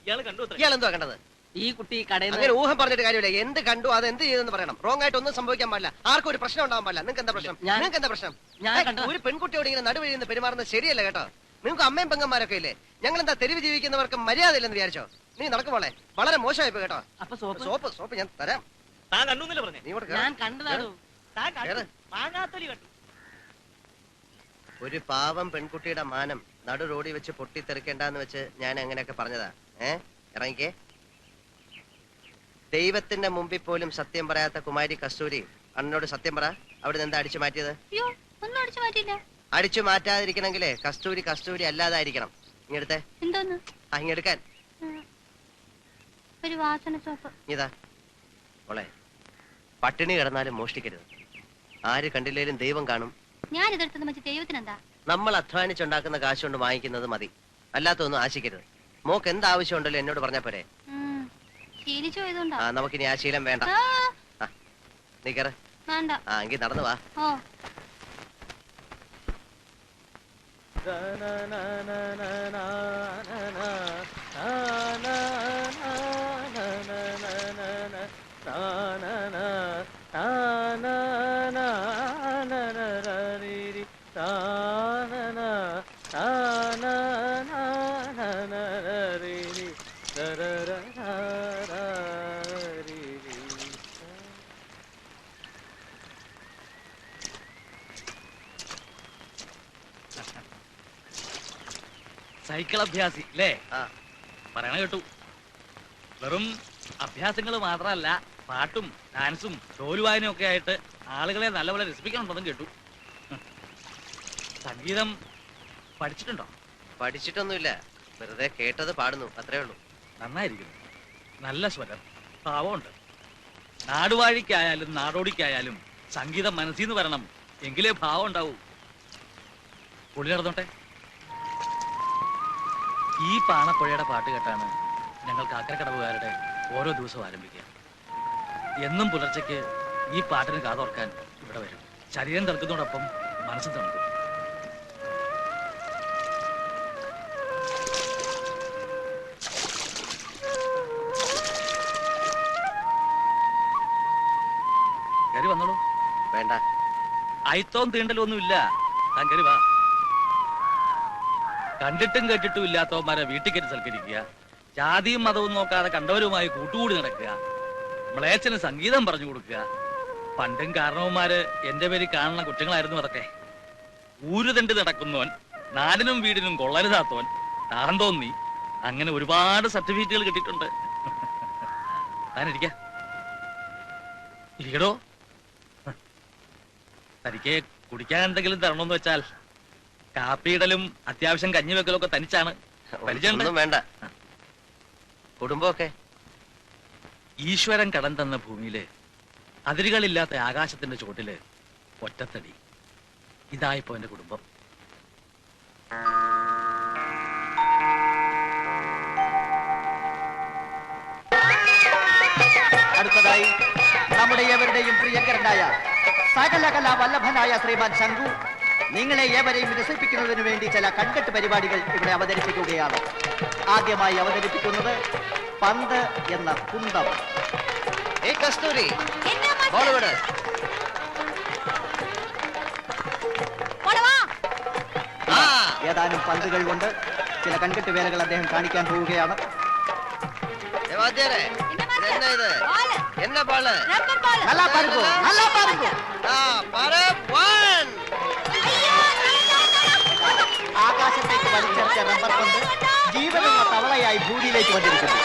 [SPEAKER 11] ഇയാള് കണ്ടു.
[SPEAKER 9] ഇയാൾ എന്തുവാ കണ്ടത്?
[SPEAKER 3] ഈ കുട്ടി കടയിൽ
[SPEAKER 9] അങ്ങനെ ഊഹം പറഞ്ഞിട്ട് കാര്യമില്ല. എന്ത് കണ്ടു അത് എന്ത് ചെയ്തെന്ന് പറയണം. റോങ് ആയിട്ട് ഒന്നും സംഭവിക്കാൻ പാടില്ല. ആർക്കും ഒരു പ്രശ്നം ഉണ്ടാവാൻ പാടില്ല. നിങ്ങൾക്ക് എന്താ പ്രശ്നം? നിങ്ങൾക്ക് എന്താ പ്രശ്നം? ഒരു പെൺകുട്ടിയോട് ഇങ്ങനെ നടുവഴിയിൽ നിന്ന് പെരുമാറുന്നത് ശരിയല്ല കേട്ടോ. നിങ്ങൾക്ക് അമ്മയും പെങ്ങന്മാരൊക്കെ ഇല്ലേ? ഞങ്ങൾ എന്താ തെരുവ് ജീവിക്കുന്നവർക്ക് മര്യാദ ഇല്ലെന്ന് വിചാരിച്ചോ? നീ നടക്കുമ്പോളെ വളരെ മോശമായിപ്പോ കേട്ടോ. സോപ്പ് ഞാൻ തരാം.
[SPEAKER 11] താൻ കണ്ടു പറഞ്ഞേ.
[SPEAKER 9] നീ
[SPEAKER 3] ഞാൻ കണ്ടതാണോ?
[SPEAKER 9] ഒരു പാവം പെൺകുട്ടിയുടെ മാനം നടു റോഡിൽ വെച്ച് പൊട്ടിത്തെറിക്കണ്ടെന്ന് വെച്ച് ഞാൻ അങ്ങനെയൊക്കെ പറഞ്ഞതാ. ഇറങ്ങിക്കേ. ദൈവത്തിന്റെ മുമ്പിൽ പോലും സത്യം പറയാത്ത കുമാരി കസ്തൂരി അണ്ണനോട് സത്യം പറ. അവിടെ നിന്ന് എന്താ അടിച്ചു മാറ്റിയത്? അടിച്ചു മാറ്റാതിരിക്കണമെങ്കിലേ കസ്തൂരി കസ്തൂരി അല്ലാതായിരിക്കണം. ഇങ്ങെടുത്തേ.
[SPEAKER 10] എന്തോന്ന്?
[SPEAKER 9] ഇങ്ങെടുക്കാൻ.
[SPEAKER 10] ഒരു വാസന സോപ്പ്.
[SPEAKER 9] ഇതാ മോളെ, പട്ടിണി കിടന്നാലും മോഷ്ടിക്കരുത്. ആര് കണ്ടില്ലേലും ദൈവം കാണും.
[SPEAKER 10] ഞാൻ ഇതെടുത്തത് മറ്റേ ദൈവത്തിനെന്താ?
[SPEAKER 9] നമ്മൾ അധ്വാനിച്ചുണ്ടാക്കുന്ന കാശ് കൊണ്ട് വാങ്ങിക്കുന്നത് മതി. അല്ലാത്തൊന്നും ആശിക്കരുത്. മോക്ക് എന്ത് ആവശ്യമുണ്ടല്ലോ എന്നോട് പറഞ്ഞാ പോരെ. നമുക്കിനി ആ ശീലം വേണ്ട. നീ കയറ. എങ്കിൽ നടന്നു വാ.
[SPEAKER 11] സൈക്കിൾ അഭ്യാസി അല്ലേ? പറയണ കേട്ടു. വെറും അഭ്യാസങ്ങൾ മാത്രമല്ല, പാട്ടും ഡാൻസും ഡോലുവായനും ഒക്കെ ആയിട്ട് ആളുകളെ നല്ലപോലെ രസിപ്പിക്കണമെന്നും കേട്ടു. സംഗീതം പഠിച്ചിട്ടുണ്ടോ?
[SPEAKER 9] പഠിച്ചിട്ടൊന്നുമില്ല, വെറുതെ കേട്ടത് പാടുന്നു, അത്രേ ഉള്ളൂ.
[SPEAKER 11] നന്നായിരിക്കുന്നു. നല്ല സ്വരം, ഭാവമുണ്ട്. നാടുവാഴിക്കായാലും നാടോടിക്കായാലും സംഗീതം മനസ്സിൽ നിന്ന് വരണം, എങ്കിലേ ഭാവം ഉണ്ടാവൂ. പുള്ളി നടന്നോട്ടെ. ഈ പാണപ്പുഴയുടെ പാട്ട് കേട്ടാണ് ഞങ്ങൾ കാക്കരക്കടവുകാരുടെ ഓരോ ദിവസവും ആരംഭിക്കുക. എന്നും പുലർച്ചയ്ക്ക് ഈ പാട്ടിന് കാതോർക്കാൻ ഇവിടെ വരും. ശരീരം തണുക്കുന്നതോടൊപ്പം മനസ്സ് തണുക്കും. കയറി വന്നോളൂ.
[SPEAKER 9] വേണ്ട,
[SPEAKER 11] അയിത്തോം തീണ്ടലൊന്നുമില്ല. താൻ കയറി വാ. കണ്ടിട്ടും കേട്ടിട്ടും ഇല്ലാത്തവന്മാരെ വീട്ടിൽ കയറ്റി സൽക്കരിക്കുക, ജാതിയും മതവും നോക്കാതെ കണ്ടവരുമായി കൂട്ടുകൂടി നടക്കുക, മ്ലേച്ഛന് സംഗീതം പറഞ്ഞു കൊടുക്കുക. പണ്ടും കാരണവന്മാര് എന്റെ പേര് കാണുന്ന കുറ്റങ്ങളായിരുന്നു അതൊക്കെ. ഊരുതണ്ട് നടക്കുന്നവൻ, നാടിനും വീടിനും കൊള്ളരുതാത്തവൻ, താളം തോന്നി, അങ്ങനെ ഒരുപാട് സർട്ടിഫിക്കറ്റുകൾ കിട്ടിയിട്ടുണ്ട്. താനിരിക്ക. ഇരിക്കടോ. തനിക്ക് കുടിക്കാൻ എന്തെങ്കിലും തരണമെന്ന് വെച്ചാൽ കാപ്പിയിടലും അത്യാവശ്യം കഞ്ഞിവെക്കലും ഒക്കെ തനിച്ചാണ്.
[SPEAKER 9] ഒന്നും വേണ്ട. കുടുംബമൊക്കെ
[SPEAKER 11] ഈശ്വരൻ കടം തന്ന ഭൂമിയില് അതിരുകളില്ലാത്ത ആകാശത്തിന്റെ ചുവട്ടില് ഒറ്റത്തടി. ഇതായിപ്പോ എന്റെ കുടുംബം.
[SPEAKER 5] അടുത്തതായി നമ്മുടെ ഏവരുടെയും പ്രിയങ്കരനായ സകലകലാ വല്ലഭനായ ശ്രീമാൻ ശംഖു നിങ്ങളെ ഏവരെയും രസിപ്പിക്കുന്നതിന് വേണ്ടി ചില കൺകെട്ട് പരിപാടികൾ ഇവിടെ അവതരിപ്പിക്കുകയാണ്. ആദ്യമായി അവതരിപ്പിക്കുന്നത് പന്ത് എന്ന കുന്തം.
[SPEAKER 9] ഏയ് കസ്തൂരി, ബോൾ വിട്.
[SPEAKER 5] ഏതാനും പന്തുകൾ കൊണ്ട് ചില കൺകെട്ട് വേലകൾ അദ്ദേഹം കാണിക്കാൻ പോവുകയാണ്.
[SPEAKER 9] എന്നാ ഇത്? എന്നാ ബാള്?
[SPEAKER 5] நல்லா பாருங்க, நல்லா பாருங்க. ആകാശത്തേക്ക് വലിച്ചെറിച്ച റബ്ബർ പന്ത് ജീവനുള്ള തവളയായി ഭൂമിയിലേക്ക് വന്നിരിക്കുന്നു.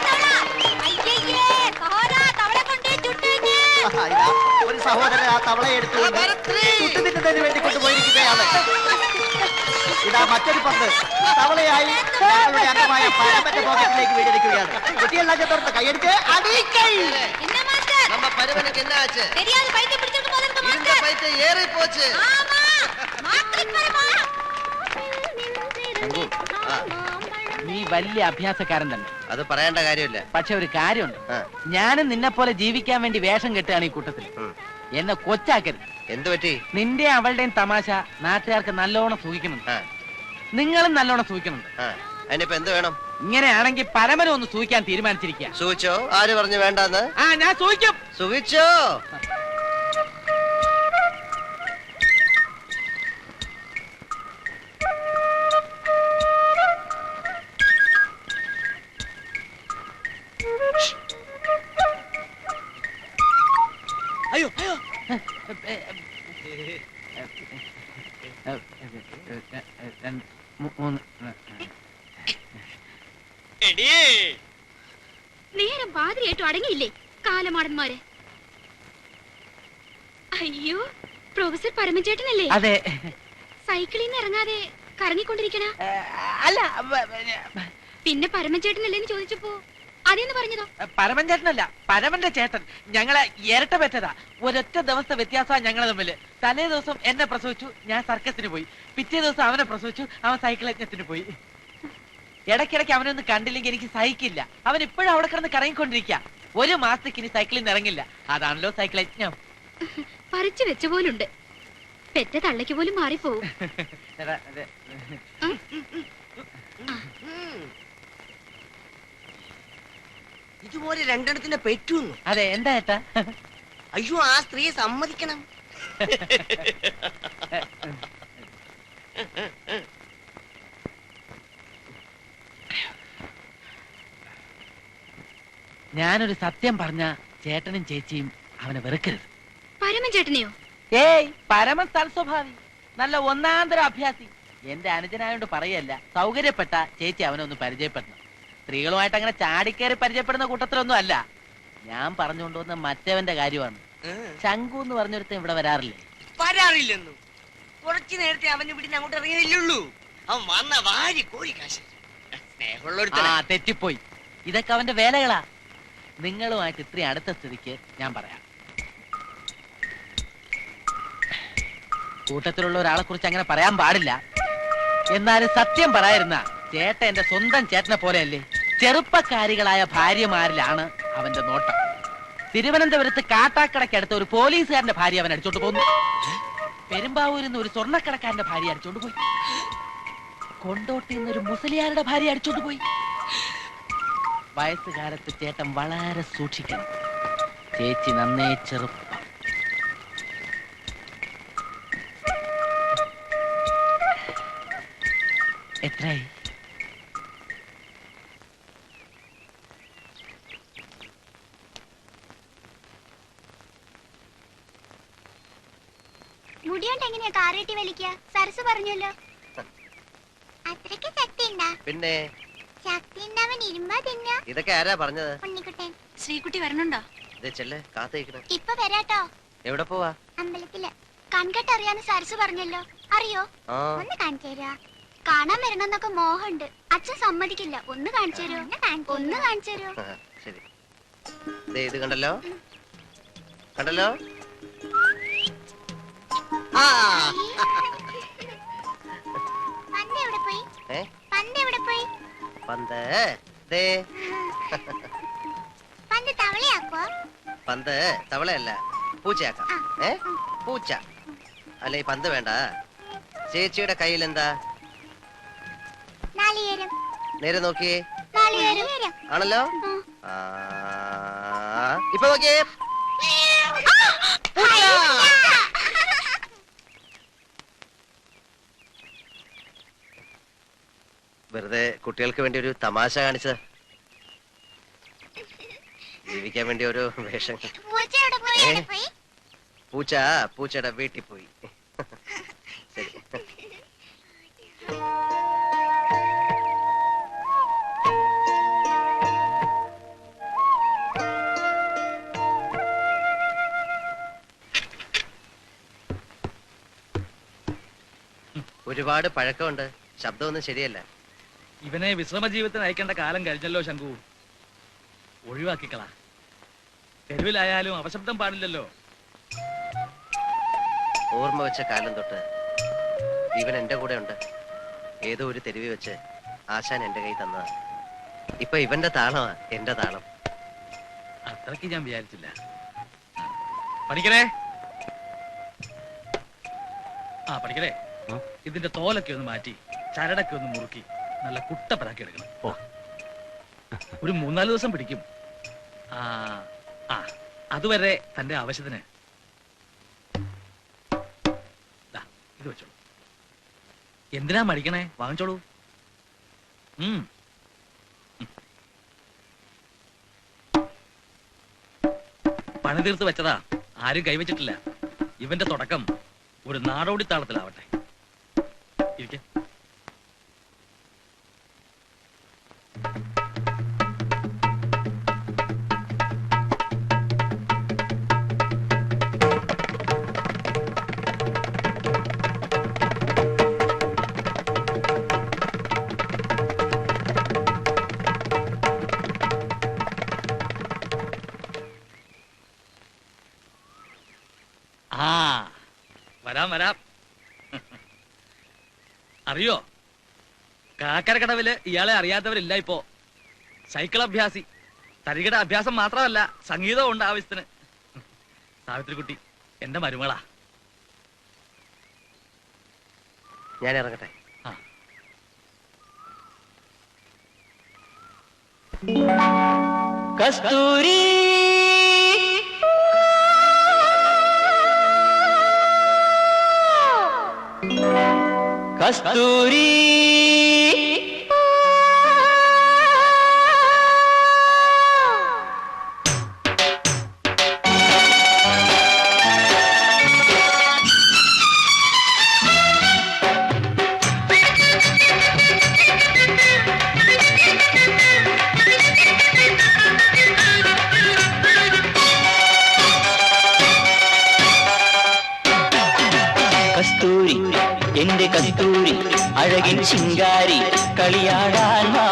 [SPEAKER 5] ഇതാ ഒരു സഹോദരൻ ആ തവളയെ എടുത്തുകൊണ്ട് ചുട്ടുതിന്നതിന് വേണ്ടി കൊണ്ടുപോയിരിക്കുകയാണ്. ഇതാ മറ്റൊരു പന്ത് തവളയായി ഞങ്ങളുടെ അംഗമായ പരമന്റെ പോക്കറ്റിലേക്ക് വീണിരിക്കുകയാണ്. കുട്ടിയെല്ലാം ചേർത്ത് കൈയടിച്ച് അടിക്കൈ.
[SPEAKER 9] நம்ம பருவனுக்கு என்ன ஆச்சு? தெரியாது, பைத்திய பிடிச்சிருக்கு போல இருக்கு. இந்த பைத்தியம் ஏறி போச்சு. ஆமா, மாத்திக் பரமா.
[SPEAKER 3] നീ വലിയ അഭ്യാസക്കാരൻ തന്നെ.
[SPEAKER 9] അത് പറയേണ്ട കാര്യമില്ല.
[SPEAKER 3] പക്ഷെ ഒരു കാര്യമുണ്ട്, ഞാനും നിന്നെ പോലെ ജീവിക്കാൻ വേണ്ടി വേഷം കെട്ടുകയാണ് ഈ കൂട്ടത്തിൽ. എന്നെ കൊച്ചാക്കരുത്.
[SPEAKER 9] എന്ത് പറ്റി?
[SPEAKER 3] നിന്റെ അവളുടെയും തമാശ നാട്ടുകാർക്ക് നല്ലോണം സൂഹിക്കുന്നുണ്ട്. നിങ്ങളും നല്ലോണം സൂഹിക്കുന്നുണ്ട്.
[SPEAKER 9] അതിനിപ്പോ എന്ത് വേണം?
[SPEAKER 3] ഇങ്ങനെയാണെങ്കിൽ പരമനും ഒന്ന് സൂഹിക്കാൻ തീരുമാനിച്ചിരിക്കുക.
[SPEAKER 9] സൂഹിച്ചോ? ആര് പറഞ്ഞു വേണ്ടെന്ന്?
[SPEAKER 3] ഞാൻ സൂഹിക്കും.
[SPEAKER 9] സൂഹിച്ചോ?
[SPEAKER 3] അയ്യോ
[SPEAKER 7] നേരം പാതിരിയായിട്ടും അടങ്ങിയില്ലേ കാലമാടന്മാരെ? അയ്യോ, പ്രൊഫസർ പരമചേട്ടനല്ലേ?
[SPEAKER 3] അതെ.
[SPEAKER 7] സൈക്കിളിൽ നിന്ന് ഇറങ്ങാതെ കറങ്ങിക്കൊണ്ടിരിക്കണ?
[SPEAKER 3] അല്ല,
[SPEAKER 7] പിന്നെ പരമചേട്ടനല്ലേന്ന് ചോദിച്ചപ്പോ അതേന്ന് പറഞ്ഞതോ?
[SPEAKER 3] പരമചേട്ടനല്ല, പരമന്റെ ചേട്ടൻ. ഞങ്ങളെ ഇരട്ട പറ്റതാ. ഒരൊറ്റ ദിവസത്തെ വ്യത്യാസമാണ് ഞങ്ങളെ തമ്മില്. തലേ ദിവസം എന്നെ പ്രസവിച്ചു, ഞാൻ സർക്കസിന് പോയി. പിറ്റേ ദിവസം അവനെ പ്രസവിച്ചു, അവൻ സൈക്കിൾ യജ്ഞത്തിന് പോയി. ഇടയ്ക്കിടയ്ക്ക് അവനൊന്നും കണ്ടില്ലെങ്കിൽ എനിക്ക് സഹിക്കില്ല. അവൻ ഇപ്പോഴും അവിടെ കിടന്ന് കറങ്ങിക്കൊണ്ടിരിക്കുക. ഒരു മാസത്തേക്ക് ഇനി സൈക്കിളിൽ നിന്ന് ഇറങ്ങില്ല. അതാണല്ലോ സൈക്കിൾ യജ്ഞം.
[SPEAKER 7] പറിച്ചു വെച്ച പോലുണ്ട്. പെറ്റ തള്ളയ്ക്ക് പോലും മാറിപ്പോവും.
[SPEAKER 6] ഇതുപോലെ രണ്ടെണ്ണത്തിന്റെ പെറ്റുന്നു.
[SPEAKER 3] അതെ, എന്താ ഏട്ടാ?
[SPEAKER 6] അയ്യോ, ആ സ്ത്രീയെ സമ്മതിക്കണം.
[SPEAKER 3] ഞാനൊരു സത്യം പറഞ്ഞ ചേട്ടനും ചേച്ചിയും അവനെ വെറുക്കരുത്.
[SPEAKER 7] പരമൻ ചേട്ടനെയോ?
[SPEAKER 3] ഏയ്, പരമൻ തൽസ്വഭാവി, നല്ല ഒന്നാന്തര അഭ്യാസി. എന്റെ അനുജനായോണ്ട് പറയല്ല, സൗകര്യപ്പെട്ട ചേച്ചി അവനെ ഒന്ന് പരിചയപ്പെടണം. സ്ത്രീകളുമായിട്ട് അങ്ങനെ ചാടിക്കേറി പരിചയപ്പെടുന്ന കൂട്ടത്തിലൊന്നും അല്ല. ഞാൻ പറഞ്ഞുകൊണ്ടുവന്ന മറ്റവന്റെ കാര്യമാണ്. ശങ്കു എന്ന് പറഞ്ഞൊരുത്തൻ ഇവിടെ വരാറില്ലേ?
[SPEAKER 6] വരാറില്ലെന്നു. കുറച്ചു നേരത്തെ അവന് ഇവിടുന്ന് അങ്ങോട്ട് ഇറങ്ങിയില്ലുള്ളൂ. അവൻ വന്ന വാരി കോരി കാശ്.
[SPEAKER 3] ആ, തെറ്റിപ്പോയി. ഇതൊക്കെ അവന്റെ വേലകളാ. നിങ്ങളുമായിട്ട് ഇത്രയും അടുത്ത സ്ഥിതിക്ക് ഞാൻ പറയാം. കൂട്ടത്തിലുള്ള ഒരാളെ കുറിച്ച് അങ്ങനെ പറയാൻ പാടില്ല. എന്നാലും സത്യം പറയാതിരുന്ന ചേട്ടൻ എന്റെ സ്വന്തം ചേട്ടനെ പോലെയല്ലേ. ചെറുപ്പക്കാരികളായ ഭാര്യമാരിലാണ് അവന്റെ നോട്ടം. തിരുവനന്തപുരത്ത് കാട്ടാക്കടയ്ക്കടുത്ത് ഒരു പോലീസുകാരന്റെ ഭാര്യ അവൻ അടിച്ചോണ്ട് പോന്നു. പെരുമ്പാവൂരിൽ നിന്ന് ഒരു സ്വർണ്ണക്കടക്കാരന്റെ ഭാര്യ അടിച്ചോണ്ട് പോയി. കൊണ്ടോട്ടിൽ നിന്ന് ഒരു മുസ്ലിയാരുടെ ഭാര്യ അടിച്ചോണ്ട് പോയി. വയസ്സുകാലത്ത് ചേട്ടൻ വളരെ സൂക്ഷിക്കണം. ചേച്ചി നന്നേ ചെറുപ്പം. എത്രയായി?
[SPEAKER 10] മുടിയോണ്ട് എങ്ങനെയാ കാറേറ്റി വലിക്കുക? സരസ് പറഞ്ഞല്ലോ. അത്രയ്ക്ക് ശക്തി ഉണ്ടാ?
[SPEAKER 9] പിന്നെ
[SPEAKER 10] ശക്തി ഉണ്ടാവൻ ഇരുമ്പാ തിന്നാ.
[SPEAKER 9] ഇതൊക്കെ ആരാ പറഞ്ഞത്?
[SPEAKER 10] ഉണ്ണിക്കുട്ടൻ.
[SPEAKER 7] ശ്രീകുട്ടി വരണുണ്ടോ?
[SPEAKER 9] കാത്തേക്കണം.
[SPEAKER 10] ഇപ്പൊ വരാട്ടോ.
[SPEAKER 9] എവിടെ പോവാ?
[SPEAKER 10] അമ്പലത്തില്. കൺകെട്ടറിയാന്ന് സരസ് പറഞ്ഞല്ലോ. അറിയോ? ഒന്ന് കാണിച്ചു തരാ. കാണാൻ വരണമെന്നൊക്കെ മോഹമുണ്ട്. അച്ഛൻ സമ്മതിക്കില്ല. ഒന്ന് കാണിച്ചു തരോ? ഒന്ന് കാണിച്ചു തരോ?
[SPEAKER 9] ശരി. ഇത് കണ്ടല്ലോ, കണ്ടല്ലോ.
[SPEAKER 10] പന്ത് എവിടെ പോയി? പന്ത് എവിടെ പോയി?
[SPEAKER 9] പന്ത്
[SPEAKER 10] പന്ത് തവളയാക്കോ?
[SPEAKER 9] പന്ത് തവളയല്ല, പൂച്ചയാക്കാം. പൂച്ച അല്ല, ഈ പന്ത് വേണ്ട. ചേച്ചിയുടെ കയ്യിൽ എന്താ?
[SPEAKER 10] നാളികേരം.
[SPEAKER 9] നേരെ നോക്കിയേ.
[SPEAKER 10] നാളികേരം
[SPEAKER 9] ആണല്ലോ. ഇപ്പൊ നോക്കിയേ. വെറുതെ കുട്ടികൾക്ക് വേണ്ടി ഒരു തമാശ കാണിച്ചത്. ജീവിക്കാൻ വേണ്ടി ഒരു വേഷം. പൂച്ച പൂച്ചയുടെ വീട്ടിൽ പോയി. ശരി. ഒരുപാട് പഴക്കമുണ്ട്, ശബ്ദമൊന്നും ശരിയല്ല.
[SPEAKER 11] ഇവനെ വിശ്രമ ജീവിതത്തിന് അയക്കേണ്ട കാലം കഴിഞ്ഞല്ലോ ശങ്കു. ഒഴിവാക്കിക്കളാ. തെരുവിലായാലും അവശബ്ദം പാടില്ലല്ലോ.
[SPEAKER 9] ഓർമ്മ വെച്ച കാലം തൊട്ട് ഇവൻ എന്റെ കൂടെ ഉണ്ട്. ഏതോ ഒരു തെരുവി വെച്ച് ആശാൻ എന്റെ കൈ തന്നതാ. ഇപ്പൊ ഇവന്റെ താളമാ എന്റെ താളം.
[SPEAKER 11] അത്രയ്ക്ക് ഞാൻ വിചാരിച്ചില്ല. പഠിക്കണേ. പഠിക്കണേ. ഇതിന്റെ തോലൊക്കെ ഒന്ന് മാറ്റി ചരടൊക്കെ ഒന്ന് മുറുക്കി നല്ല കുട്ടപ്പനാക്കി എടുക്കണം. ഒരു 3-4 ദിവസം പിടിക്കും. അതുവരെ തന്റെ ആവശ്യത്തിന് ഇത് വെച്ചോളൂ. എന്തിനാ മടിക്കണേ? വാങ്ങിച്ചോളൂ. പണി തീർത്ത് വെച്ചതാ, ആരും കൈവച്ചിട്ടില്ല. ഇവന്റെ തുടക്കം ഒരു നാടോടി താളത്തിലാവട്ടെ. ഇരിക്ക. വരാം. അറിയോ, കാക്കരക്കടവില് ഇയാളെ അറിയാത്തവരില്ല ഇപ്പോ. സൈക്കിൾ അഭ്യാസി. തരികിട അഭ്യാസം മാത്രമല്ല, സംഗീതവും ഉണ്ട് ആവശ്യത്തിന്. സാവിത്രിക്കുട്ടി എന്റെ മരുമകളാ.
[SPEAKER 9] ഞാൻ ഇറങ്ങട്ടെ.
[SPEAKER 8] കസ്തൂരി കസ്തൂരി കസ്തൂരി എന്റെ കസ്തൂരി അഴകിൻ ചിങ്കാരി കളിയാടാൻ വാ.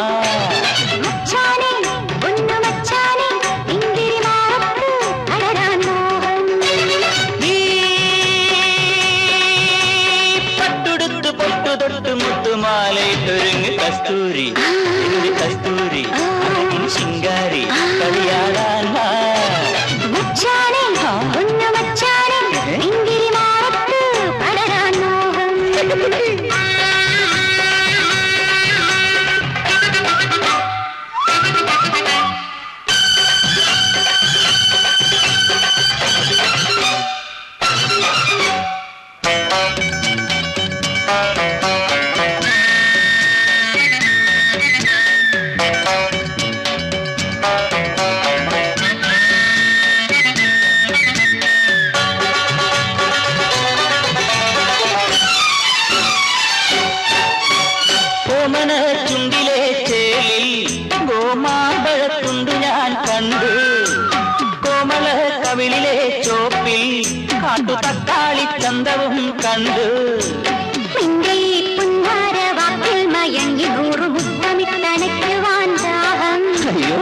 [SPEAKER 8] പട്ടുടുത്ത് പൊട്ടുതൊട്ട് മുത്തുമാലയിട്ടൊരുങ്ങ് കസ്തൂരി എന്റെ കസ്തൂരി അഴകിൻ ചിങ്കാരി കളിയാടാൻ വാ. ചുണ്ടിലെ ചേലിൽ ഗോമാമ്പഴത്തുണ്ടു ഞാൻ കണ്ടു. കോമള കവിളിലെ ചോപ്പിൽ കാട്ടു തക്കാളി ചന്തവും കണ്ടു. അയ്യോ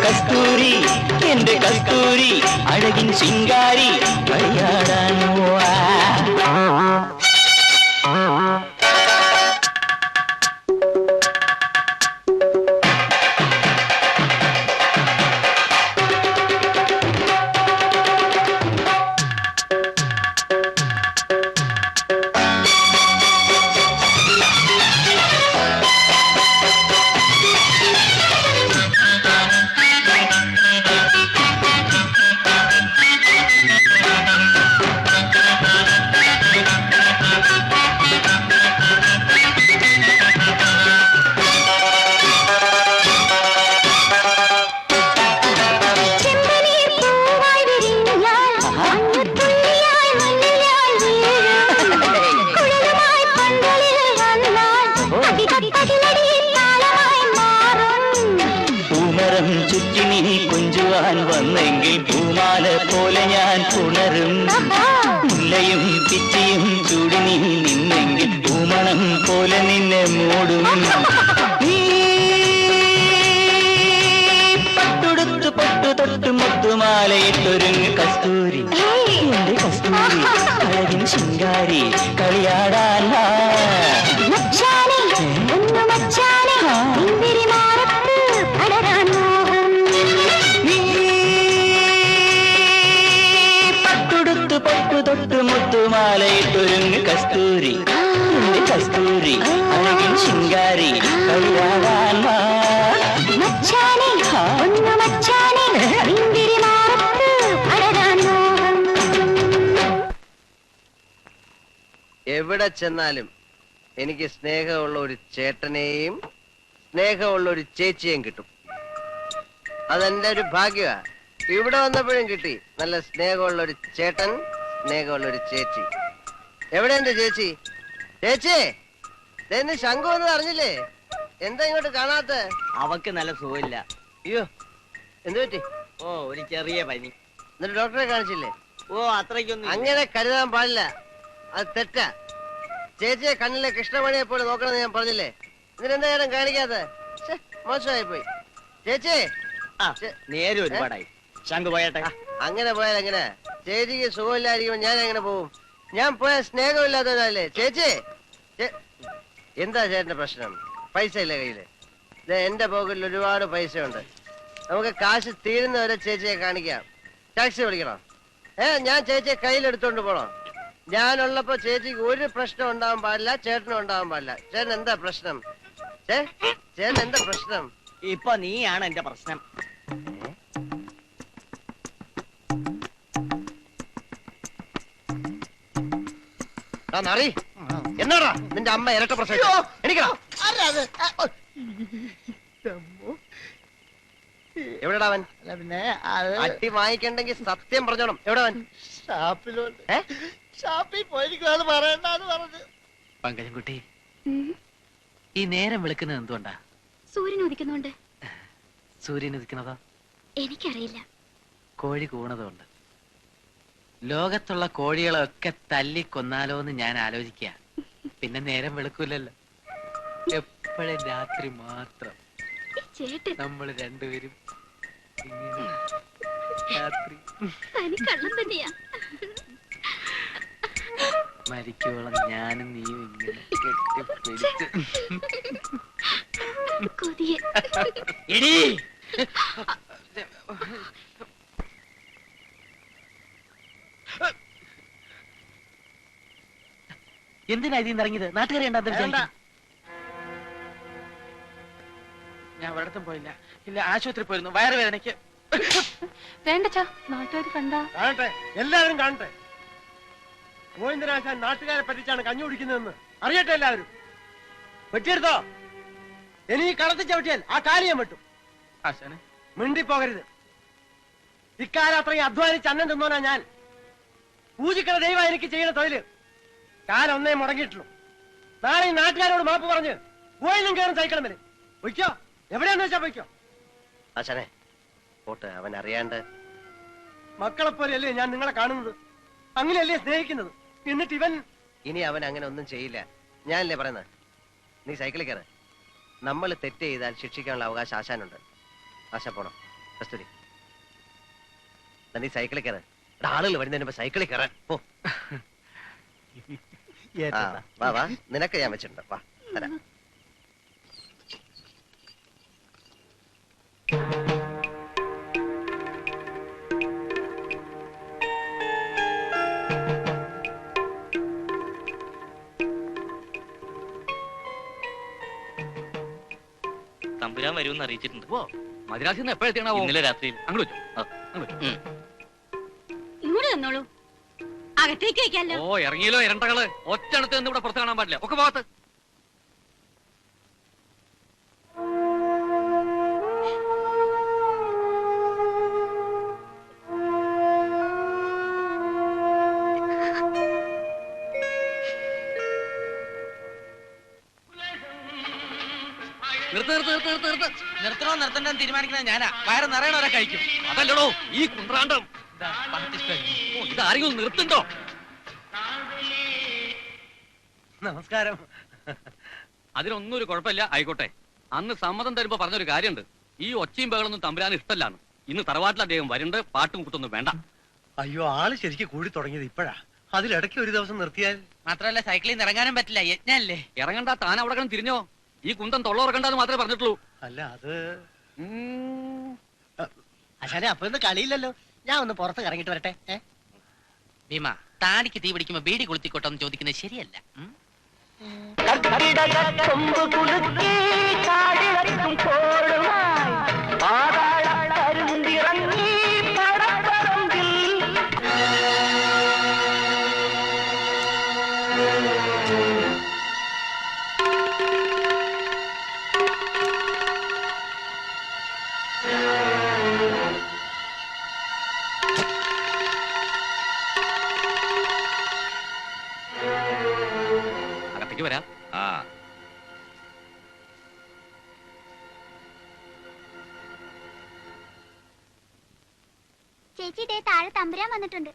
[SPEAKER 8] കസ്തൂരി എന്റെ കസ്തൂരി അഴകിൻ ശിങ്കാരി കളിയാടാൻ പോവാ. ചുറ്റി നീ കുഞ്ചുവാൻ വന്നെങ്കിൽ പൂമാല പോലെ ഞാൻ പുണരും. മുല്ലയും പിച്ചിയും ചൂടി നീ നിന്നെങ്കിൽ പൂമണം പോലെ നിന്നെ മൂടും. പട്ടുടുത്ത് പൊട്ടു തൊട്ട് മുത്തുമാലയിട്ടൊരുങ്ങ് കസ്തൂരി, എന്റെ കസ്തൂരി, അഴകിൻ ശൃംഗാരി, കളിയാടാൻ വാ. പട്ടുടുത്ത് പൊട്ടു തൊട്ട് മുത്തുമാലയിട്ടൊരുങ്ങ് കസ്തൂരി, എന്റെ കസ്തൂരി, അഴകിൻ ശൃംഗാരി, കളിയാടാൻ വാ.
[SPEAKER 9] എവിടെ ചെന്നാലും എനിക്ക് സ്നേഹമുള്ള ഒരു ചേട്ടനെയും സ്നേഹമുള്ള ഒരു ചേച്ചിയെയും കിട്ടും. അതെന്റെ ഒരു ഭാഗ്യമാ. ഇവിടെ വന്നപ്പോഴും കിട്ടി നല്ല സ്നേഹമുള്ള ഒരു ചേട്ടൻ, സ്നേഹമുള്ള ഒരു ചേച്ചി. എവിടെ എന്റെ ചേച്ചി? ചേച്ചി, എന്നെ ശംഖു എന്ന് അറിഞ്ഞില്ലേ? എന്താ ഇങ്ങോട്ട് കാണാത്ത?
[SPEAKER 5] അവക്ക് നല്ല സുഖമില്ല.
[SPEAKER 9] അയ്യോ, എന്ത് പറ്റി?
[SPEAKER 5] ഓ, ഒരു ചെറിയ പനി.
[SPEAKER 9] എന്നിട്ട് ഡോക്ടറെ കാണിച്ചില്ലേ?
[SPEAKER 5] ഓ, അത്രയ്ക്കൊന്നും
[SPEAKER 9] അങ്ങനെ കരുതാൻ പാടില്ല, അത് തെറ്റാ. ചേച്ചിയെ കണ്ണിലെ കൃഷ്ണമണിയെ പോലെ നോക്കണമെന്ന് ഞാൻ പറഞ്ഞില്ലേ? ഇതിനെന്താ നേരം കാണിക്കാത്ത? മോശമായി പോയി. ചേച്ചി,
[SPEAKER 5] നേരെ ഒരുപാടായി. ശംഖു പോയട്ടെ.
[SPEAKER 9] അങ്ങനെ പോയാൽ എങ്ങനെ? ചേച്ചിക്ക് സുഖമില്ലായിരിക്കുമ്പോ ഞാൻ എങ്ങനെ പോവും? ഞാൻ പോയ സ്നേഹമില്ലാത്തവരല്ലേ? ചേച്ചി, എന്താ ചേട്ടന്റെ പ്രശ്നം? പൈസ ഇല്ല കയ്യില്? എന്റെ പോക്കറ്റിൽ ഒരുപാട് പൈസ ഉണ്ട്. നമുക്ക് കാശ് തീരുന്നവരെ ചേച്ചിയെ കാണിക്കാം. ടാക്സി വിളിക്കണോ? ഞാൻ ചേച്ചിയെ കയ്യിലെടുത്തോണ്ട് പോണോ? ഞാനുള്ളപ്പോ ചേച്ചിക്ക് ഒരു പ്രശ്നം ഉണ്ടാവാൻ പാടില്ല, ചേട്ടനും ഉണ്ടാവാൻ പാടില്ല. ചേട്ടൻ എന്താ പ്രശ്നം? ചേട്ടൻ എന്താ പ്രശ്നം?
[SPEAKER 5] ഇപ്പൊ നീയാണ് എന്റെ പ്രശ്നം.
[SPEAKER 9] എന്നാടാ നിന്റെ അമ്മ ഇരട്ട പ്രശ്നം? എവിടെടാ അവൻ?
[SPEAKER 5] പിന്നെ
[SPEAKER 9] അട്ടി വാങ്ങിക്കണ്ടെങ്കിൽ സത്യം പറഞ്ഞോണം. എവിടെ അവൻ?
[SPEAKER 5] ഷാപ്പിൽ പോയിരിക്കുന്നത് പറയണ്ടെന്ന് പറഞ്ഞു.
[SPEAKER 3] പങ്കജൻകുട്ടി, ഈ നേരം വിളിക്കുന്നത് എന്തുകൊണ്ടാ?
[SPEAKER 10] സൂര്യൻ ഉദിക്കുന്നുണ്ട്.
[SPEAKER 3] സൂര്യൻ ഉദിക്കുന്നതോ?
[SPEAKER 10] എനിക്കറിയില്ല.
[SPEAKER 3] കോഴി കൂണതുകൊണ്ട്. ലോകത്തുള്ള കോഴികളൊക്കെ തല്ലിക്കൊന്നാലോ എന്ന് ഞാൻ ആലോചിക്കുക. പിന്നെ നേരം വെളുക്കൂലല്ലോ, എപ്പോഴും രാത്രി മാത്രം. നമ്മൾ രണ്ടുപേരും ഇങ്ങനെ രാത്രി മരിക്കോളം ഞാനും നീയും ഇങ്ങനെ കെട്ടിപ്പിടിച്ച്. എന്തിനാ ഇതിന്ന് ഇറങ്ങിയത്? നാട്ടുകാരെ ഞാൻ ഒരിടത്തും പോയില്ല. ഇല്ല, ആശുപത്രി പോയിരുന്നു, വയറുവേദനയ്ക്ക്.
[SPEAKER 12] വേണ്ടച്ചാ, നാട്ടുകാർ കണ്ടാ?
[SPEAKER 1] കാണട്ടെ, എല്ലാവരും കാണട്ടെ. ഗോവിന്ദനാശാൻ നാട്ടുകാരെ പറ്റിച്ചാണ് കഞ്ഞി കുടിക്കുന്നതെന്ന് അറിയട്ടെ എല്ലാവരും. വെട്ടിയെടുത്തോ? ഇനി ഈ കളത്തി ചവിട്ടിയാൽ ആ കാലിയം വെട്ടും.
[SPEAKER 3] ആശാനെ,
[SPEAKER 1] മിണ്ടിപ്പോകരുത്. ഇക്കാലം അത്രയും അധ്വാനിച്ച് അന്നം തിന്നോനാ ഞാൻ. പൂജിക്കണ ദൈവം എനിക്ക് ചെയ്യുന്ന തൊഴില്. കാലം ഒന്നേ മുടങ്ങിയിട്ടുള്ളൂ. നാളെ ഈ നാട്ടുകാരോട് മാപ്പ് പറഞ്ഞ് പോയിന്നും കയറും സൈക്കിളും വരും. പൊയ്ക്കോ, എവിടെയാന്ന് വെച്ചാ പൊയ്ക്കോ.
[SPEAKER 9] ആശാനെ പോട്ടെ, അവൻ അറിയാണ്ട്.
[SPEAKER 1] മക്കളെ പോലെയല്ലേ ഞാൻ നിങ്ങളെ കാണുന്നത്, അങ്ങനെയല്ലേ സ്നേഹിക്കുന്നത്. എന്നിട്ട് ഇവൻ
[SPEAKER 9] ഇനി അവൻ അങ്ങനെ ഒന്നും ചെയ്യില്ല. ഞാനല്ലേ പറയുന്നത്. നീ സൈക്കിളിൽ കയറ്. നമ്മൾ തെറ്റ് ചെയ്താൽ ശിക്ഷിക്കാനുള്ള അവകാശം ആശാനുണ്ട്. ആശ പോണം. കസ്തൂരി, നീ സൈക്കിളിൽ കയറ്. ആളുകൾ വരുന്നതിന് മുമ്പ് സൈക്കിളിൽ കയറാൻ പോ. വാ വാ, നിനക്ക് ഞാൻ വെച്ചിട്ടുണ്ട്. വാ തരാം.
[SPEAKER 11] തമ്പുരാൻ വരുമെന്ന് അറിയിച്ചിട്ടുണ്ട്.
[SPEAKER 2] മദ്രാസിൽ നിന്ന് എപ്പോഴെത്തിയാണോ?
[SPEAKER 11] ഇന്നലെ രാത്രിയിൽ.
[SPEAKER 2] അങ്ങോട്ട്
[SPEAKER 7] ഇങ്ങോട്ട് തന്നോളൂ, അകത്തേക്ക് വെക്കാലോ.
[SPEAKER 2] ഓ, ഇറങ്ങിയല്ലോ ഇരണ്ടകള്. ഒറ്റണത്ത് നിന്ന് ഇവിടെ പുറത്ത് കാണാൻ പാടില്ല. ഒക്കെ ഭാഗത്ത്.
[SPEAKER 3] നിർത്തണോ നിർത്തണ്ടെന്ന് തീരുമാനിക്കുന്നത് ഞാനാ. വയറ് നിറയണവരെ കഴിക്കും.
[SPEAKER 2] അതല്ലടോ ഈ കുന്ത്രാണ്ടം. ഇതാരെങ്കിലും നിർത്തുണ്ടോ?
[SPEAKER 1] നമസ്കാരം.
[SPEAKER 2] അതിനൊന്നും ഒരു കുഴപ്പമില്ല, ആയിക്കോട്ടെ. അന്ന് സമ്മതം തരുമ്പോ പറഞ്ഞൊരു കാര്യമുണ്ട്. ഈ ഒച്ചയും ബഹളൊന്നും തമ്പുരാൻ ഇഷ്ടല്ലാണ്. ഇന്ന് തറവാട്ടിൽ അദ്ദേഹം വരുന്നുണ്ട്. പാട്ടും കുത്തൊന്നും വേണ്ട.
[SPEAKER 1] അയ്യോ, ആള് ശരിക്കും കൂടി തുടങ്ങിയത് ഇപ്പോഴാ. അതിലിടയ്ക്ക് ഒരു ദിവസം നിർത്തിയാൽ.
[SPEAKER 3] മാത്രമല്ല സൈക്കിളിൽ നിന്ന് ഇറങ്ങാനും പറ്റില്ല, യജ്ഞല്ലേ.
[SPEAKER 2] ഇറങ്ങണ്ട, താൻ അവിടെ കിടന്ന് തിരിഞ്ഞോ. ഈ കുന്തം തൊള്ളോറക്കണ്ടെന്ന് മാത്രമേ പറഞ്ഞിട്ടുള്ളൂ.
[SPEAKER 1] അല്ല അത് അച്ഛനെ അപ്പൊ ഇന്ന് കളിയില്ലല്ലോ. ഞാൻ ഒന്ന് പുറത്ത് ഇറങ്ങിട്ട് വരട്ടെ.
[SPEAKER 3] ഭീമ, താടിക്ക് തീ പിടിക്കുമ്പോ ബീഡി കൊളുത്തിക്കോട്ടോ എന്ന് ചോദിക്കുന്നത് ശരിയല്ല.
[SPEAKER 2] അകത്തേക്ക് വരാം. ആ
[SPEAKER 10] ചേച്ചി ദേ താഴെ തമ്പുരാൻ വന്നിട്ടുണ്ട്.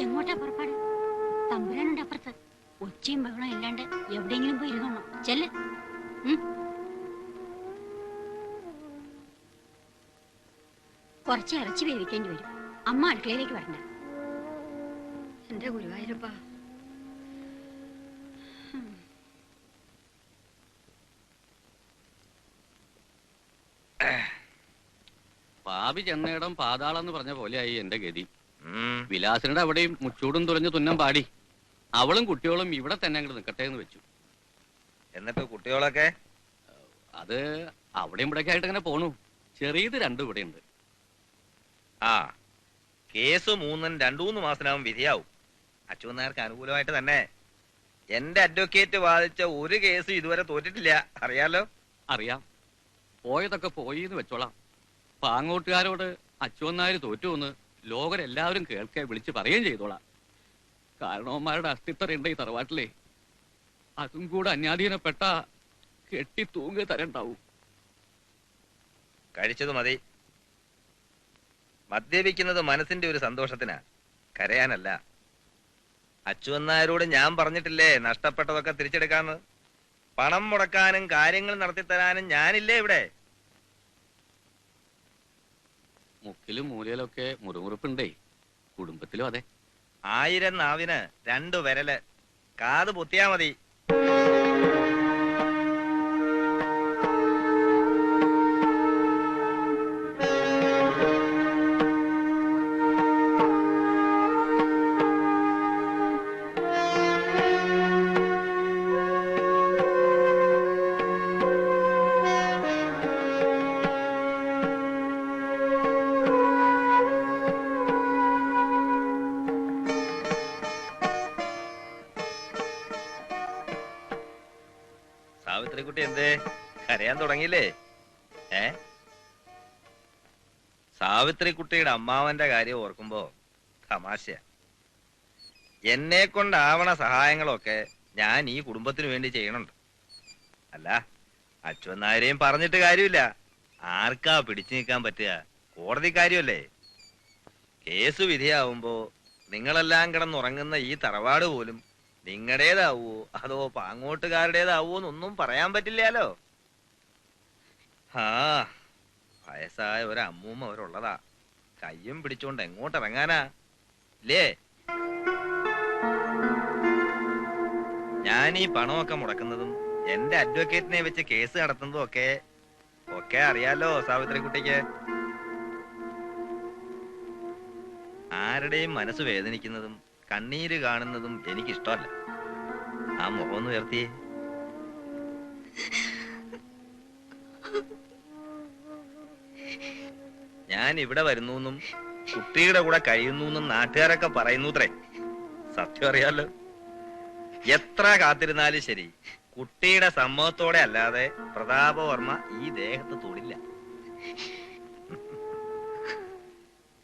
[SPEAKER 7] എങ്ങോട്ടാ പുറപ്പാട്? തമ്പുരാനുണ്ട് അപ്പുറത്ത്. ഒച്ചയും ബഹളം ഇല്ലാണ്ട് എവിടെയെങ്കിലും പോയി ഇരുന്നോണം. ചെല്ല്. കുറച്ച് ഇറച്ചി വേവിക്കേണ്ടി വരും. അമ്മ അടുക്കളയിലേക്ക് വരണ്ട. എന്റെ ഗുരുവായൂരപ്പാ.
[SPEAKER 2] പാവി ചെന്നയിടം പാതാളെന്ന് പറഞ്ഞ പോലെയായി എന്റെ ഗതി. വിലാസിനുടെ അവിടെയും മുച്ചൂടും തുറഞ്ഞു തുന്നം പാടി. അവളും കുട്ടികളും ഇവിടെ തന്നെ അങ്ങോട്ട് നിൽക്കട്ടെ എന്ന് വെച്ചു.
[SPEAKER 4] എന്നിട്ട് കുട്ടികളൊക്കെ
[SPEAKER 2] അത് അവിടെയും ഇവിടെയൊക്കെ ആയിട്ട് അങ്ങനെ പോണു. ചെറിയത് രണ്ടും ഇവിടെ ഉണ്ട്.
[SPEAKER 4] ആ കേസ് 2-3 മാസത്തിനാവും വിധിയാവും. അച്യുതനായർക്ക് അനുകൂലമായിട്ട് തന്നെ. എന്റെ അഡ്വക്കേറ്റ് വാദിച്ച ഒരു കേസ് ഇതുവരെ തോറ്റിട്ടില്ല. അറിയാലോ?
[SPEAKER 2] അറിയാം. പോയതൊക്കെ പോയി എന്ന് വെച്ചോളാം. പാങ്ങോട്ടുകാരോട് അച്യുതനായർ തോറ്റുവെന്ന് ലോകരെല്ലാവരും കേൾക്കെ വിളിച്ച് പറയുകയും ചെയ്തോളാം. കാരണവന്മാരുടെ അസ്തിത്വമുണ്ട് ഈ തറവാട്ടിലെ. അതും കൂടെ അന്യാധീനപ്പെട്ട കെട്ടി തൂങ്ങി തരണ്ടാവും.
[SPEAKER 4] കഴിച്ചത് മതി. മദ്യപിക്കുന്നത് മനസ്സിന്റെ ഒരു സന്തോഷത്തിനാ, കരയാനല്ല. അച്യുതനായരോട് ഞാൻ പറഞ്ഞിട്ടില്ലേ നഷ്ടപ്പെട്ടതൊക്കെ തിരിച്ചെടുക്കാന്ന്. പണം മുടക്കാനും കാര്യങ്ങൾ നടത്തിത്തരാനും ഞാനില്ലേ ഇവിടെ.
[SPEAKER 2] മുക്കിലും മൂലയിലൊക്കെ മുറിമുറിപ്പുണ്ടേ. കുടുംബത്തിലും അതെ.
[SPEAKER 4] 1000 നാവിന് 2 വിരല്. കാത് പൊത്തിയാ മതി. സാവിത്രിക്കുട്ടി എന്തേ കരയാൻ തുടങ്ങിയില്ലേ? സാവിത്രിക്കുട്ടിയുടെ അമ്മാവന്റെ കാര്യം ഓർക്കുമ്പോ തമാശ. എന്നെ കൊണ്ടാവണ സഹായങ്ങളൊക്കെ ഞാൻ ഈ കുടുംബത്തിന് വേണ്ടി ചെയ്യണുണ്ട്. അല്ല, അച്യുതനായരെയും പറഞ്ഞിട്ട് കാര്യമില്ല. ആർക്കാ പിടിച്ചു നിൽക്കാൻ പറ്റുക? കോടതി കാര്യമല്ലേ. കേസ് വിധിയാവുമ്പോ നിങ്ങളെല്ലാം കിടന്നുറങ്ങുന്ന ഈ തറവാട് പോലും നിങ്ങളുടേതാവോ അതോ പാങ്ങോട്ടുകാരുടേതാവോ എന്നൊന്നും പറയാൻ പറ്റില്ലല്ലോ. ആ വയസ്സായ ഒരമ്മൂമ്മ അവരുള്ളതാ. കയ്യും പിടിച്ചോണ്ട് എങ്ങോട്ടിറങ്ങാനാ ഇല്ലേ? ഞാൻ ഈ പണമൊക്കെ മുടക്കുന്നതും എന്റെ അഡ്വക്കേറ്റിനെ വെച്ച് കേസ് നടത്തുന്നതും ഒക്കെ അറിയാലോ സാവിത്രിക്കുട്ടിക്ക്. ആരുടെയും മനസ്സ് വേദനിക്കുന്നതും കണ്ണീര് കാണുന്നതും എനിക്കിഷ്ടമല്ല. ആ മുഖം ഒന്ന് ഉയർത്തിയേ. ഞാൻ ഇവിടെ വരുന്നു കുട്ടിയുടെ കൂടെ കഴിയുന്നു നാട്ടുകാരൊക്കെ പറയുന്നൂത്രേ. സത്യം അറിയാലോ. എത്ര കാത്തിരുന്നാലും ശരി, കുട്ടിയുടെ സമ്മതത്തോടെ അല്ലാതെ പ്രതാപവർമ്മ ഈ ദേഹത്ത് തൊടില്ല.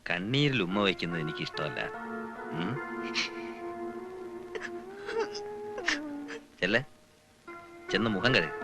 [SPEAKER 4] കണ്ണീരിൽ ഉമ്മ വയ്ക്കുന്നത് എനിക്ക് ഇഷ്ടമല്ല. ചെല്ലേ, ചെന്ന് മുഖം കഴുകു.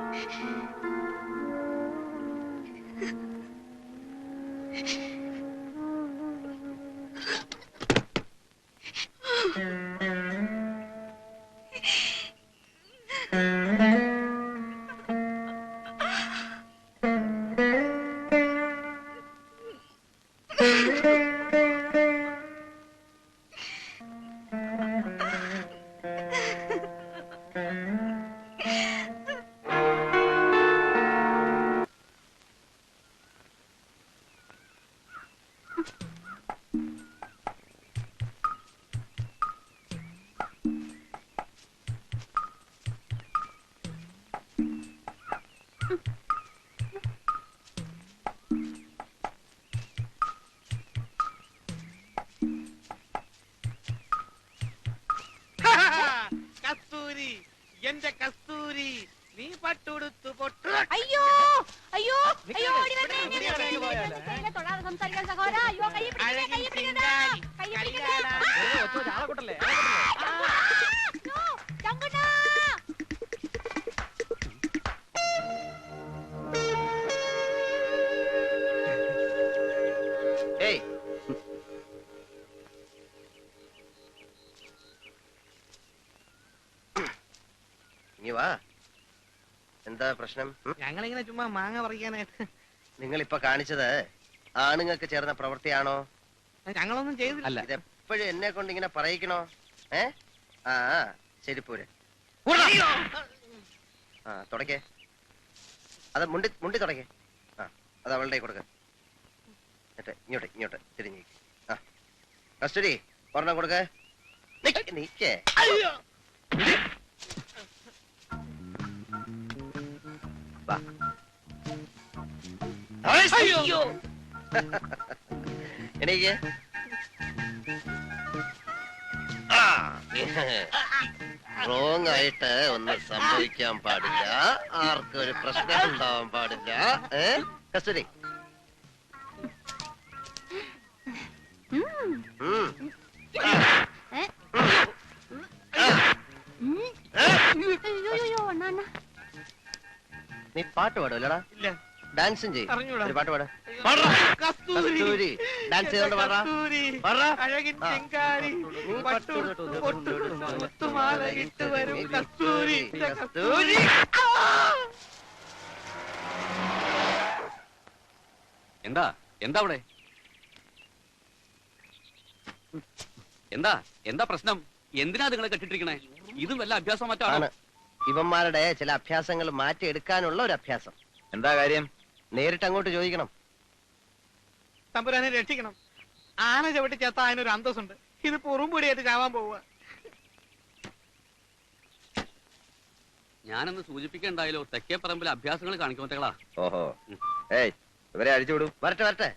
[SPEAKER 6] കസ്തൂരി, എന്റെ കസ്തൂരി, നീ പട്ടുടുത്തു പൊട്ടു.
[SPEAKER 7] അയ്യോ അയ്യോ അയ്യോ ഓടി വരണേ. എന്നെ തൊടാതെ സംസാരിക്കാൻ സഹോദരാ. അയ്യോ കൈ പിടിക്കണേ, കൈ പിടിക്കണേ, കൈ പിടിക്കണേ. ചങ്കുണ്ണാ.
[SPEAKER 9] ഏയ്, ഇനി വാ. എന്താ പ്രശ്നം?
[SPEAKER 6] ഞങ്ങളിങ്ങനെ ചുമ്മാ മാങ്ങ പറിക്കാനായിട്ട്.
[SPEAKER 9] നിങ്ങൾ ഇപ്പൊ കാണിച്ചത് ആണുങ്ങൾക്ക് ചേർന്ന പ്രവൃത്തിയാണോ?
[SPEAKER 6] ഞങ്ങളൊന്നും ചെയ്തില്ല.
[SPEAKER 9] ഇതെപ്പോഴും എന്നെ കൊണ്ട് ഇങ്ങനെ പറയിക്കണോ? ആ ശരി, പോരെ. ആ തുടക്കേ, അത് മുണ്ടി മുണ്ടി തുടക്കേ. ആ അത് അവളുടെ കൊടുക്ക. എന്നിട്ട് ഇങ്ങോട്ട് ഇങ്ങോട്ട് തിരിഞ്ഞു. ആ കസ്തൂരി, ഒരെണ്ണം കൊടുക്ക. നീക്കേ. വാ. എനിക്ക് റോങ് ആയിട്ട് ഒന്നും സംഭവിക്കാൻ പാടില്ല, ആർക്കും ഒരു പ്രശ്നം ഉണ്ടാവാൻ പാടില്ല. കസ്തൂരി, നീ പാട്ട് പാടുമല്ലോടാ?
[SPEAKER 6] ഇല്ല.
[SPEAKER 9] ഡാൻസും ചെയ്യും.
[SPEAKER 6] അറിഞ്ഞൂടാ.
[SPEAKER 9] ഒരു പാട്ട് പാടാ.
[SPEAKER 6] കസ്തൂരി,
[SPEAKER 9] കസ്തൂരി, ഡാൻസ് ചെയ്തോണ്ട് പാടാ. പാടാ.
[SPEAKER 6] അഴകിൻ
[SPEAKER 9] ആ.
[SPEAKER 6] ചെങ്കാരി,
[SPEAKER 9] നീ
[SPEAKER 6] മുത്തുമാല ഇട്ട് വരും കസ്തൂരി,
[SPEAKER 9] കസ്തൂരി.
[SPEAKER 2] എന്താ എന്താ അവിടെ എന്താ എന്താ പ്രശ്നം? എന്തിനാ നിങ്ങളെ കെട്ടിട്ടിരിക്കണേ? ഇതും വല്ല അഭ്യാസം മറ്റാണ്.
[SPEAKER 9] ഇവന്മാരുടെ ചില അഭ്യാസങ്ങൾ മാറ്റിയെടുക്കാനുള്ള ഒരു അഭ്യാസം.
[SPEAKER 4] എന്താ കാര്യം?
[SPEAKER 9] നേരിട്ട് അങ്ങോട്ട് ചോദിക്കണം.
[SPEAKER 6] തമ്പുരാനെ രക്ഷിക്കണം. ആന ചവിട്ടി ചത്ത അതിനൊരു അന്തസ്സുണ്ട്. ഇത് പുറുംപൊടിയായിട്ട് ചാവാൻ പോവുക.
[SPEAKER 2] ഞാനൊന്ന് സൂചിപ്പിക്കണ്ടായാലോ, തെക്കേ പറമ്പിൽ അഭ്യാസങ്ങൾ കാണിക്കുമറ്റകളാ.
[SPEAKER 4] ഓഹോ, ഏയ് ഇവരെ അഴിച്ചുവിടും.
[SPEAKER 9] വരട്ടെ വരട്ടെ,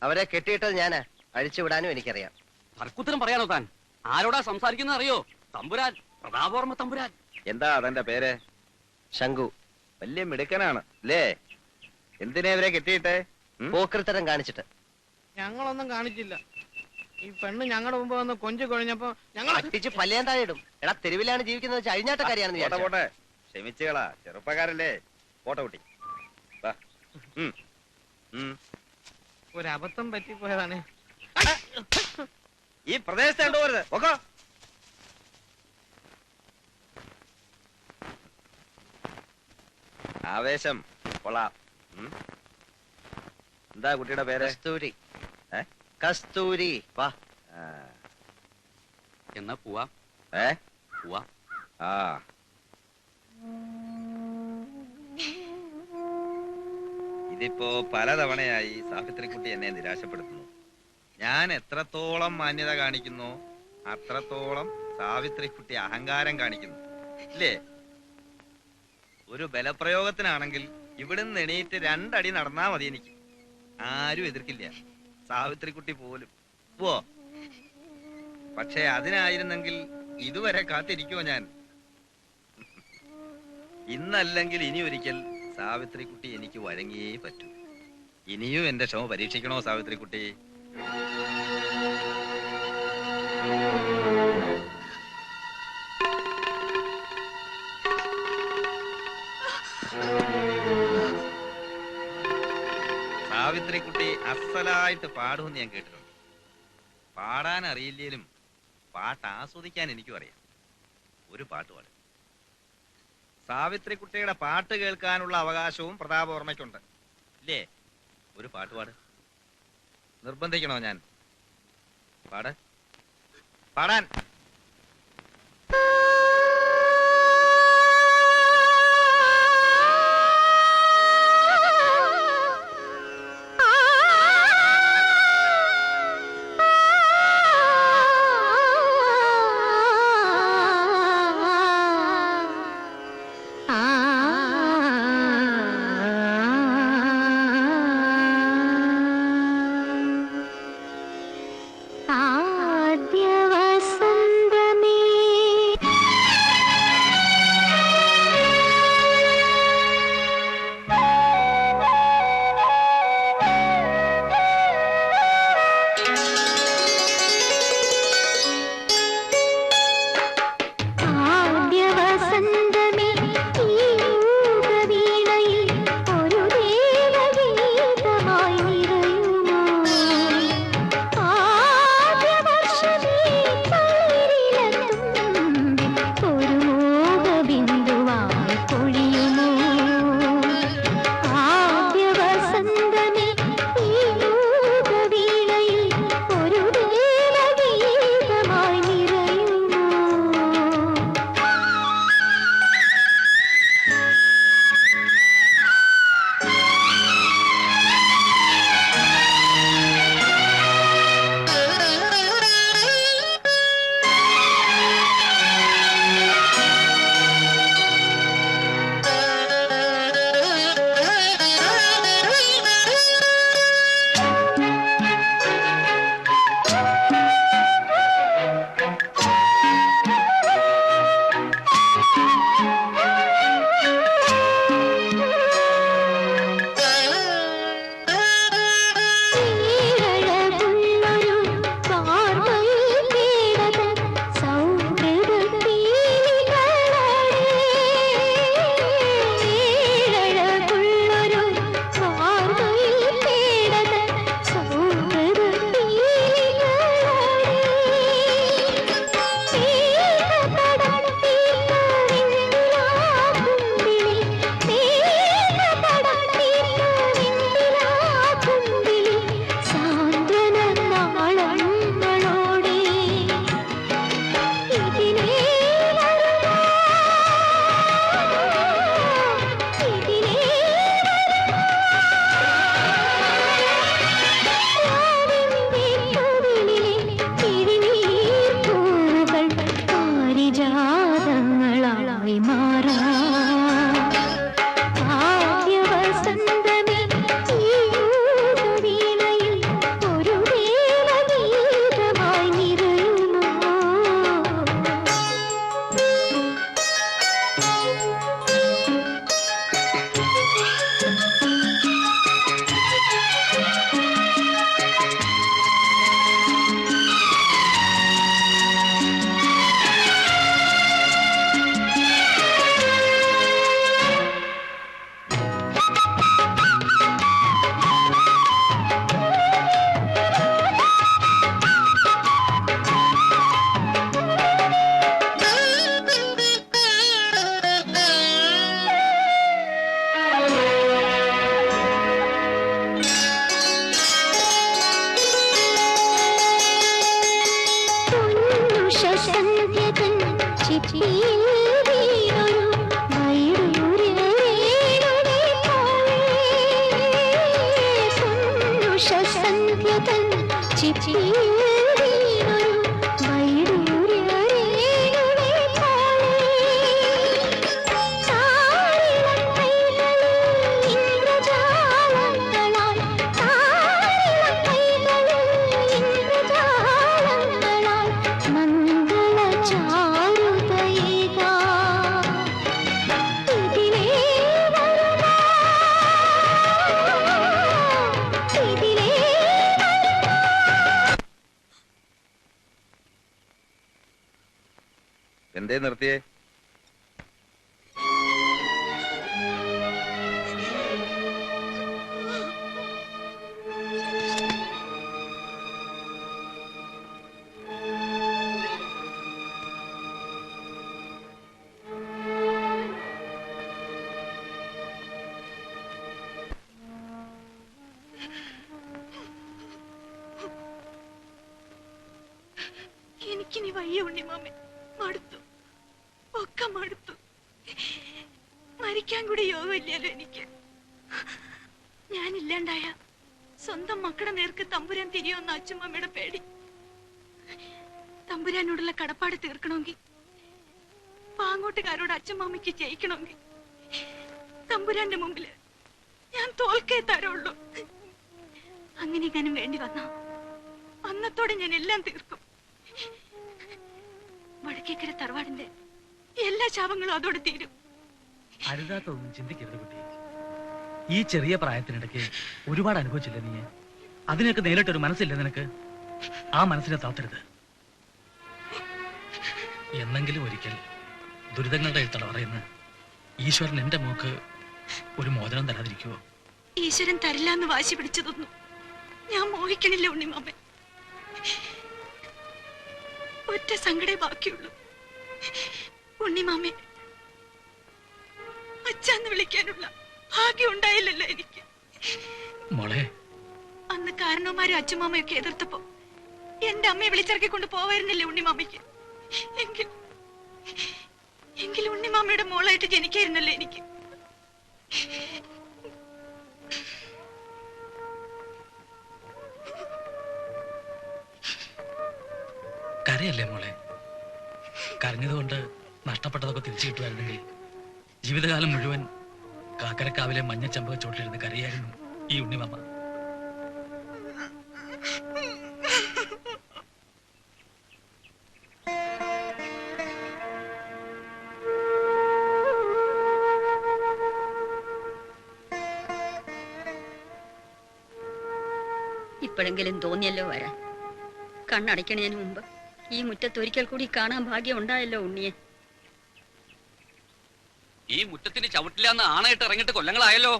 [SPEAKER 9] അവരെ കെട്ടിയിട്ടത് ഞാനാ. അഴിച്ചുവിടാനും എനിക്കറിയാം.
[SPEAKER 2] തർക്കുത്തരം പറയാനോ താൻ? ആരോടാ സംസാരിക്കുന്നത് അറിയോ? തമ്പുരാൻ, പ്രതാപവർമ്മ തമ്പുരാൻ.
[SPEAKER 4] എന്താ അതെന്റെ പേര്?
[SPEAKER 9] ശംഖു.
[SPEAKER 4] വലിയ മിടുക്കനാണ് അല്ലേ? എന്തിനാ ഇവരെ കെട്ടിയിട്ടെ?
[SPEAKER 9] പോക്കൃത്തരം കാണിച്ചിട്ട്.
[SPEAKER 6] ഞങ്ങളൊന്നും കാണിച്ചില്ല. ഈ പെണ്ണ് ഞങ്ങളുടെ മുമ്പ് വന്ന് കൊഞ്ചു കൊഴിഞ്ഞപ്പോ ഞങ്ങൾ
[SPEAKER 9] അടിച്ച് പല്ലേൻ താഴെ ഇടും. എടാ, തെരുവിലാണ് ജീവിക്കുന്നത് വെച്ചാൽ അഴിഞ്ഞാട്ടക്കാരിയാണെന്ന് വിചാരിച്ചോ?
[SPEAKER 4] പോട്ടെ, ക്ഷമിച്ചുകളാ, ചെറുപ്പക്കാരല്ലേ. പോട്ടെ കുട്ടി.
[SPEAKER 6] ഒരബദ്ധം പറ്റിപ്പോയതാണ്.
[SPEAKER 4] ഈ പ്രദേശത്ത് കണ്ടുപോരുത്. ഓക്കോ, ആവേശം കൊള്ളാം. എന്താ കുട്ടിയുടെ പേര്?
[SPEAKER 9] കസ്തൂരി. കസ്തൂരി. വാ.
[SPEAKER 2] എന്നാ പോവാ. പോവാ.
[SPEAKER 4] ആ ഇതിപ്പോ പലതവണയായി സാവിത്രിക്കുട്ടി എന്നെ നിരാശപ്പെടുത്തുന്നു. ഞാൻ എത്രത്തോളം മാന്യത കാണിക്കുന്നു അത്രത്തോളം സാവിത്രിക്കുട്ടി അഹങ്കാരം കാണിക്കുന്നു ഇല്ലേ? ഒരു ബലപ്രയോഗത്തിനാണെങ്കിൽ ഇവിടുന്ന് എണീറ്റ് 2 അടി നടന്നാ മതി, എനിക്ക് ആരും എതിർക്കില്ല, സാവിത്രിക്കുട്ടി പോലും. പോ. പക്ഷെ അതിനായിരുന്നെങ്കിൽ ഇതുവരെ കാത്തിരിക്കുമോ ഞാൻ? ഇന്നല്ലെങ്കിൽ ഇനി ഒരിക്കൽ സാവിത്രിക്കുട്ടി എനിക്ക് വഴങ്ങിയേ പറ്റൂ. ഇനിയും എന്റെ ക്ഷമ പരീക്ഷിക്കണോ സാവിത്രിക്കുട്ടി? സാവിത്രിക്കുട്ടി അസലായിട്ട് പാടുമെന്ന് ഞാൻ കേട്ടിട്ടുണ്ട്. പാടാൻ അറിയില്ലേലും പാട്ട് ആസ്വദിക്കാൻ എനിക്കും അറിയാം. ഒരു പാട്ട് പാടും. സാവിത്രിക്കുട്ടിയുടെ പാട്ട് കേൾക്കാനുള്ള അവകാശവും പ്രതാപവർമ്മയ്ക്കുണ്ട് ഇല്ലേ? ഒരു പാട്ട് പാട്. നിർബന്ധിക്കണോ ഞാൻ? പാട്, പാടാൻ. എന്തേ നിർത്തിയേ?
[SPEAKER 12] വയ്യ ഉണ്ണിമാമേ, മടുത്തു, ഒക്കെ മടുത്തു. മരിക്കാൻ കൂടി യോഗമില്ലല്ലോ എനിക്ക്. ഞാനില്ലാണ്ടായ സ്വന്തം മക്കളുടെ നേർക്ക് തമ്പുരാൻ തിരിയുമെന്ന അച്ഛമ്മയുടെ പേടി. തമ്പുരാനോടുള്ള കടപ്പാട് തീർക്കണമെങ്കിൽ, പാങ്ങോട്ടുകാരോട് അച്ഛമ്മയ്ക്ക് ജയിക്കണമെങ്കിൽ തമ്പുരാന്റെ മുമ്പില് ഞാൻ തോൽക്കേ തരുള്ളൂ. അങ്ങനെ ഞാനും വേണ്ടി വന്ന അന്നത്തോടെ ഞാൻ എല്ലാം തീർക്കും. വടക്കേക്കര തറവാടിന്റെ എല്ലാ ശാപങ്ങളും അതോടെ തീരും.
[SPEAKER 11] അരുതാത്തൊന്നും ചിന്തിക്കരുത് കുട്ടി. ഈ ചെറിയ പ്രായത്തിനിടയ്ക്ക് ഒരുപാട് അനുഭവിച്ചില്ല നീ. അതിനൊക്കെ നേരിട്ടൊരു മനസ്സില്ല നിനക്ക്. ആ മനസ്സിനെ താത്തരുത്. എന്നെങ്കിലും ഒരിക്കൽ ദുരിതങ്ങളുടെ തടവറയെന്ന് ഈശ്വരൻ എന്റെ മോക്ക് ഒരു മോചനം തരാതിരിക്കുവോ?
[SPEAKER 12] ഈശ്വരൻ തരില്ല എന്ന് വാശി പിടിച്ചതൊന്നും ഞാൻ മോഹിക്കണില്ല ഉണ്ണിമാമൻ. ഒറ്റ സങ്കടേ ബാക്കിയുള്ളൂ. ഉണ്ണിമാമെ അച്ഛന്ന് വിളിക്കാനുള്ള ഭാഗ്യം ഉണ്ടായില്ലല്ലോ എനിക്ക്.
[SPEAKER 11] മോളെ,
[SPEAKER 12] അന്ന് കാരണവന്മാരും അച്ഛമാമയൊക്കെ എതിർത്തപ്പോ എന്റെ അമ്മയെ വിളിച്ചിറക്കി കൊണ്ട് പോവായിരുന്നില്ലേ ഉണ്ണിമാമയ്ക്ക്? എങ്കിൽ ഉണ്ണിമാമയുടെ മോളായിട്ട് ജനിക്കായിരുന്നല്ലോ എനിക്ക്.
[SPEAKER 11] കരയല്ലേ മോളെ? കരഞ്ഞതുകൊണ്ട് നഷ്ടപ്പെട്ടതൊക്കെ തിരിച്ചു കിട്ടുമായിരുന്നെങ്കിൽ ജീവിതകാലം മുഴുവൻ കാക്കരക്കാവിലെ മഞ്ഞച്ചമ്പക ചോട്ടിലിരുന്ന് കരയായിരുന്നു ഈ ഉണ്ണിമാമ.
[SPEAKER 13] ഇപ്പോഴെങ്കിലും തോന്നിയല്ലോ വരാൻ. കണ്ണടയ്ക്കണതിന് മുമ്പ് ഈ മുറ്റത്തൊരിക്കൽ കൂടി കാണാൻ ഭാഗ്യം ഉണ്ടായല്ലോ ഉണ്ണിയെ.
[SPEAKER 2] ഈ മുറ്റത്തിന് ചവിട്ടില്ലാന്ന് ആണായിട്ട് ഇറങ്ങിയിട്ട് കൊല്ലങ്ങളായല്ലോ.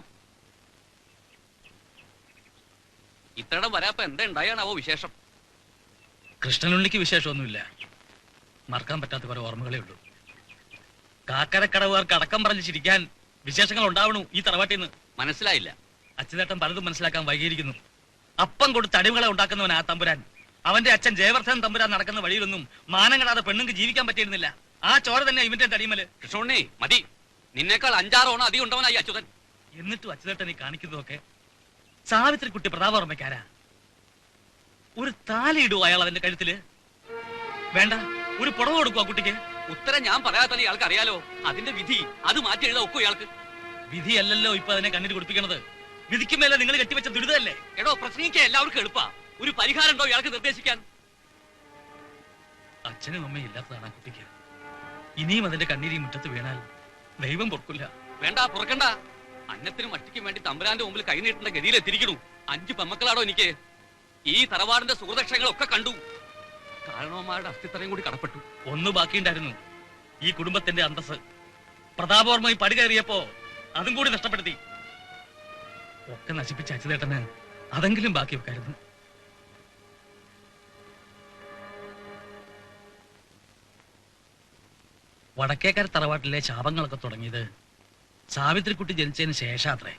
[SPEAKER 2] ഇത്രയിടം വരാപ്പ എന്താ ഉണ്ടായാണാവോ വിശേഷം?
[SPEAKER 11] കൃഷ്ണനുണ്ണിക്ക് വിശേഷമൊന്നുമില്ല. മറക്കാൻ പറ്റാത്ത കുറെ ഓർമ്മകളേ ഉള്ളൂ. കാക്കരക്കടവുകാർക്ക് അടക്കം പറഞ്ഞ് ചിരിക്കാൻ വിശേഷങ്ങൾ ഉണ്ടാവണു ഈ തറവാട്ടിൽ നിന്ന്.
[SPEAKER 2] മനസ്സിലായില്ല.
[SPEAKER 11] അച്യുതേട്ടൻ പലതും മനസ്സിലാക്കാൻ വൈകിയിരിക്കുന്നു. അപ്പം കൊടുത്ത് അടിമകളെ ഉണ്ടാക്കുന്നവൻ ആ തമ്പുരാൻ. അവന്റെ അച്ഛൻ ജയവർദ്ധൻ തമ്പുരാൻ നടക്കുന്ന വഴിയിലൊന്നും മാനം കെടാതെ പെണ്ണുങ്ങൾക്ക് ജീവിക്കാൻ പറ്റിയിരുന്നില്ല. ആ ചോര തന്നെ ഇവന്റെ തടിമല്.
[SPEAKER 2] കൃഷ്ണുണ്ണി മതി, നിന്നേക്കാൾ 5-6 ഓണം അധികം ഉണ്ടവനായി അച്യുതൻ.
[SPEAKER 11] എന്നിട്ടും അച്യുതേട്ടൻ ഈ കാണിക്കുന്നതൊക്കെ സാവിത്രിക്കുട്ടി പ്രതാപവർമ്മയ്ക്കാരാ? ഒരു താലിയിടുവോ അയാൾ അവന്റെ കഴുത്തില്? വേണ്ട, ഒരു പുടവ കൊടുക്കുവോ കുട്ടിക്ക്?
[SPEAKER 2] ഉത്തരം ഞാൻ പറയാത്ത ഇയാൾക്ക് അറിയാലോ. അതിന്റെ വിധി അത് മാറ്റി എഴുതാ ഒക്കും ഇയാൾക്ക്.
[SPEAKER 11] വിധിയല്ലല്ലോ ഇപ്പൊ അതിനെ കണ്ണിട്ട് കുടിപ്പിക്കണത്. വിധിക്കുമേലെ നിങ്ങൾ കെട്ടിവെച്ച ദുരിതമല്ലേ?
[SPEAKER 2] എടോ, പ്രസംഗിക്കാൻ എല്ലാവർക്കും എളുപ്പാ. ഒരു പരിഹാരം ഉണ്ടോ ഇയാൾക്ക് നിർദ്ദേശിക്കാൻ?
[SPEAKER 11] അച്ഛനും അമ്മയും ഇല്ലാത്തതാണ് ആ കുട്ടിക്ക്. ഇനിയും അതിന്റെ കണ്ണീരി മുറ്റത്ത് വീണാൽ ദൈവം പൊറുക്കില്ല.
[SPEAKER 2] വേണ്ട, പുറക്കണ്ട. അന്നത്തിനും അട്ടിക്കും വേണ്ടി തമ്പുരാന്റെ മുമ്പിൽ കൈ നീട്ടേണ്ട ഗതിയിൽ എത്തിരിക്കണു. 5 പെമ്മക്കളാടോ എനിക്ക്. ഈ തറവാടിന്റെ സുഹൃദക്ഷങ്ങളൊക്കെ കണ്ടു. കാരണവന്മാരുടെ അസ്ഥിത്തറയും കൂടി കടപ്പെട്ടു.
[SPEAKER 11] ഒന്ന് ബാക്കിയുണ്ടായിരുന്നു, ഈ കുടുംബത്തിന്റെ അന്തസ്. പ്രതാപവർമ്മ പടി കയറിയപ്പോ അതും കൂടി നഷ്ടപ്പെടുത്തി. ഒക്കെ നശിപ്പിച്ച അച്യുതേട്ടന് അതെങ്കിലും ബാക്കി വെക്കായിരുന്നു. വടക്കേക്കര തറവാട്ടിലെ ശാപങ്ങളൊക്കെ തുടങ്ങിയത് സാവിത്രിക്കുട്ടി ജനിച്ചതിന് ശേഷാത്രേ.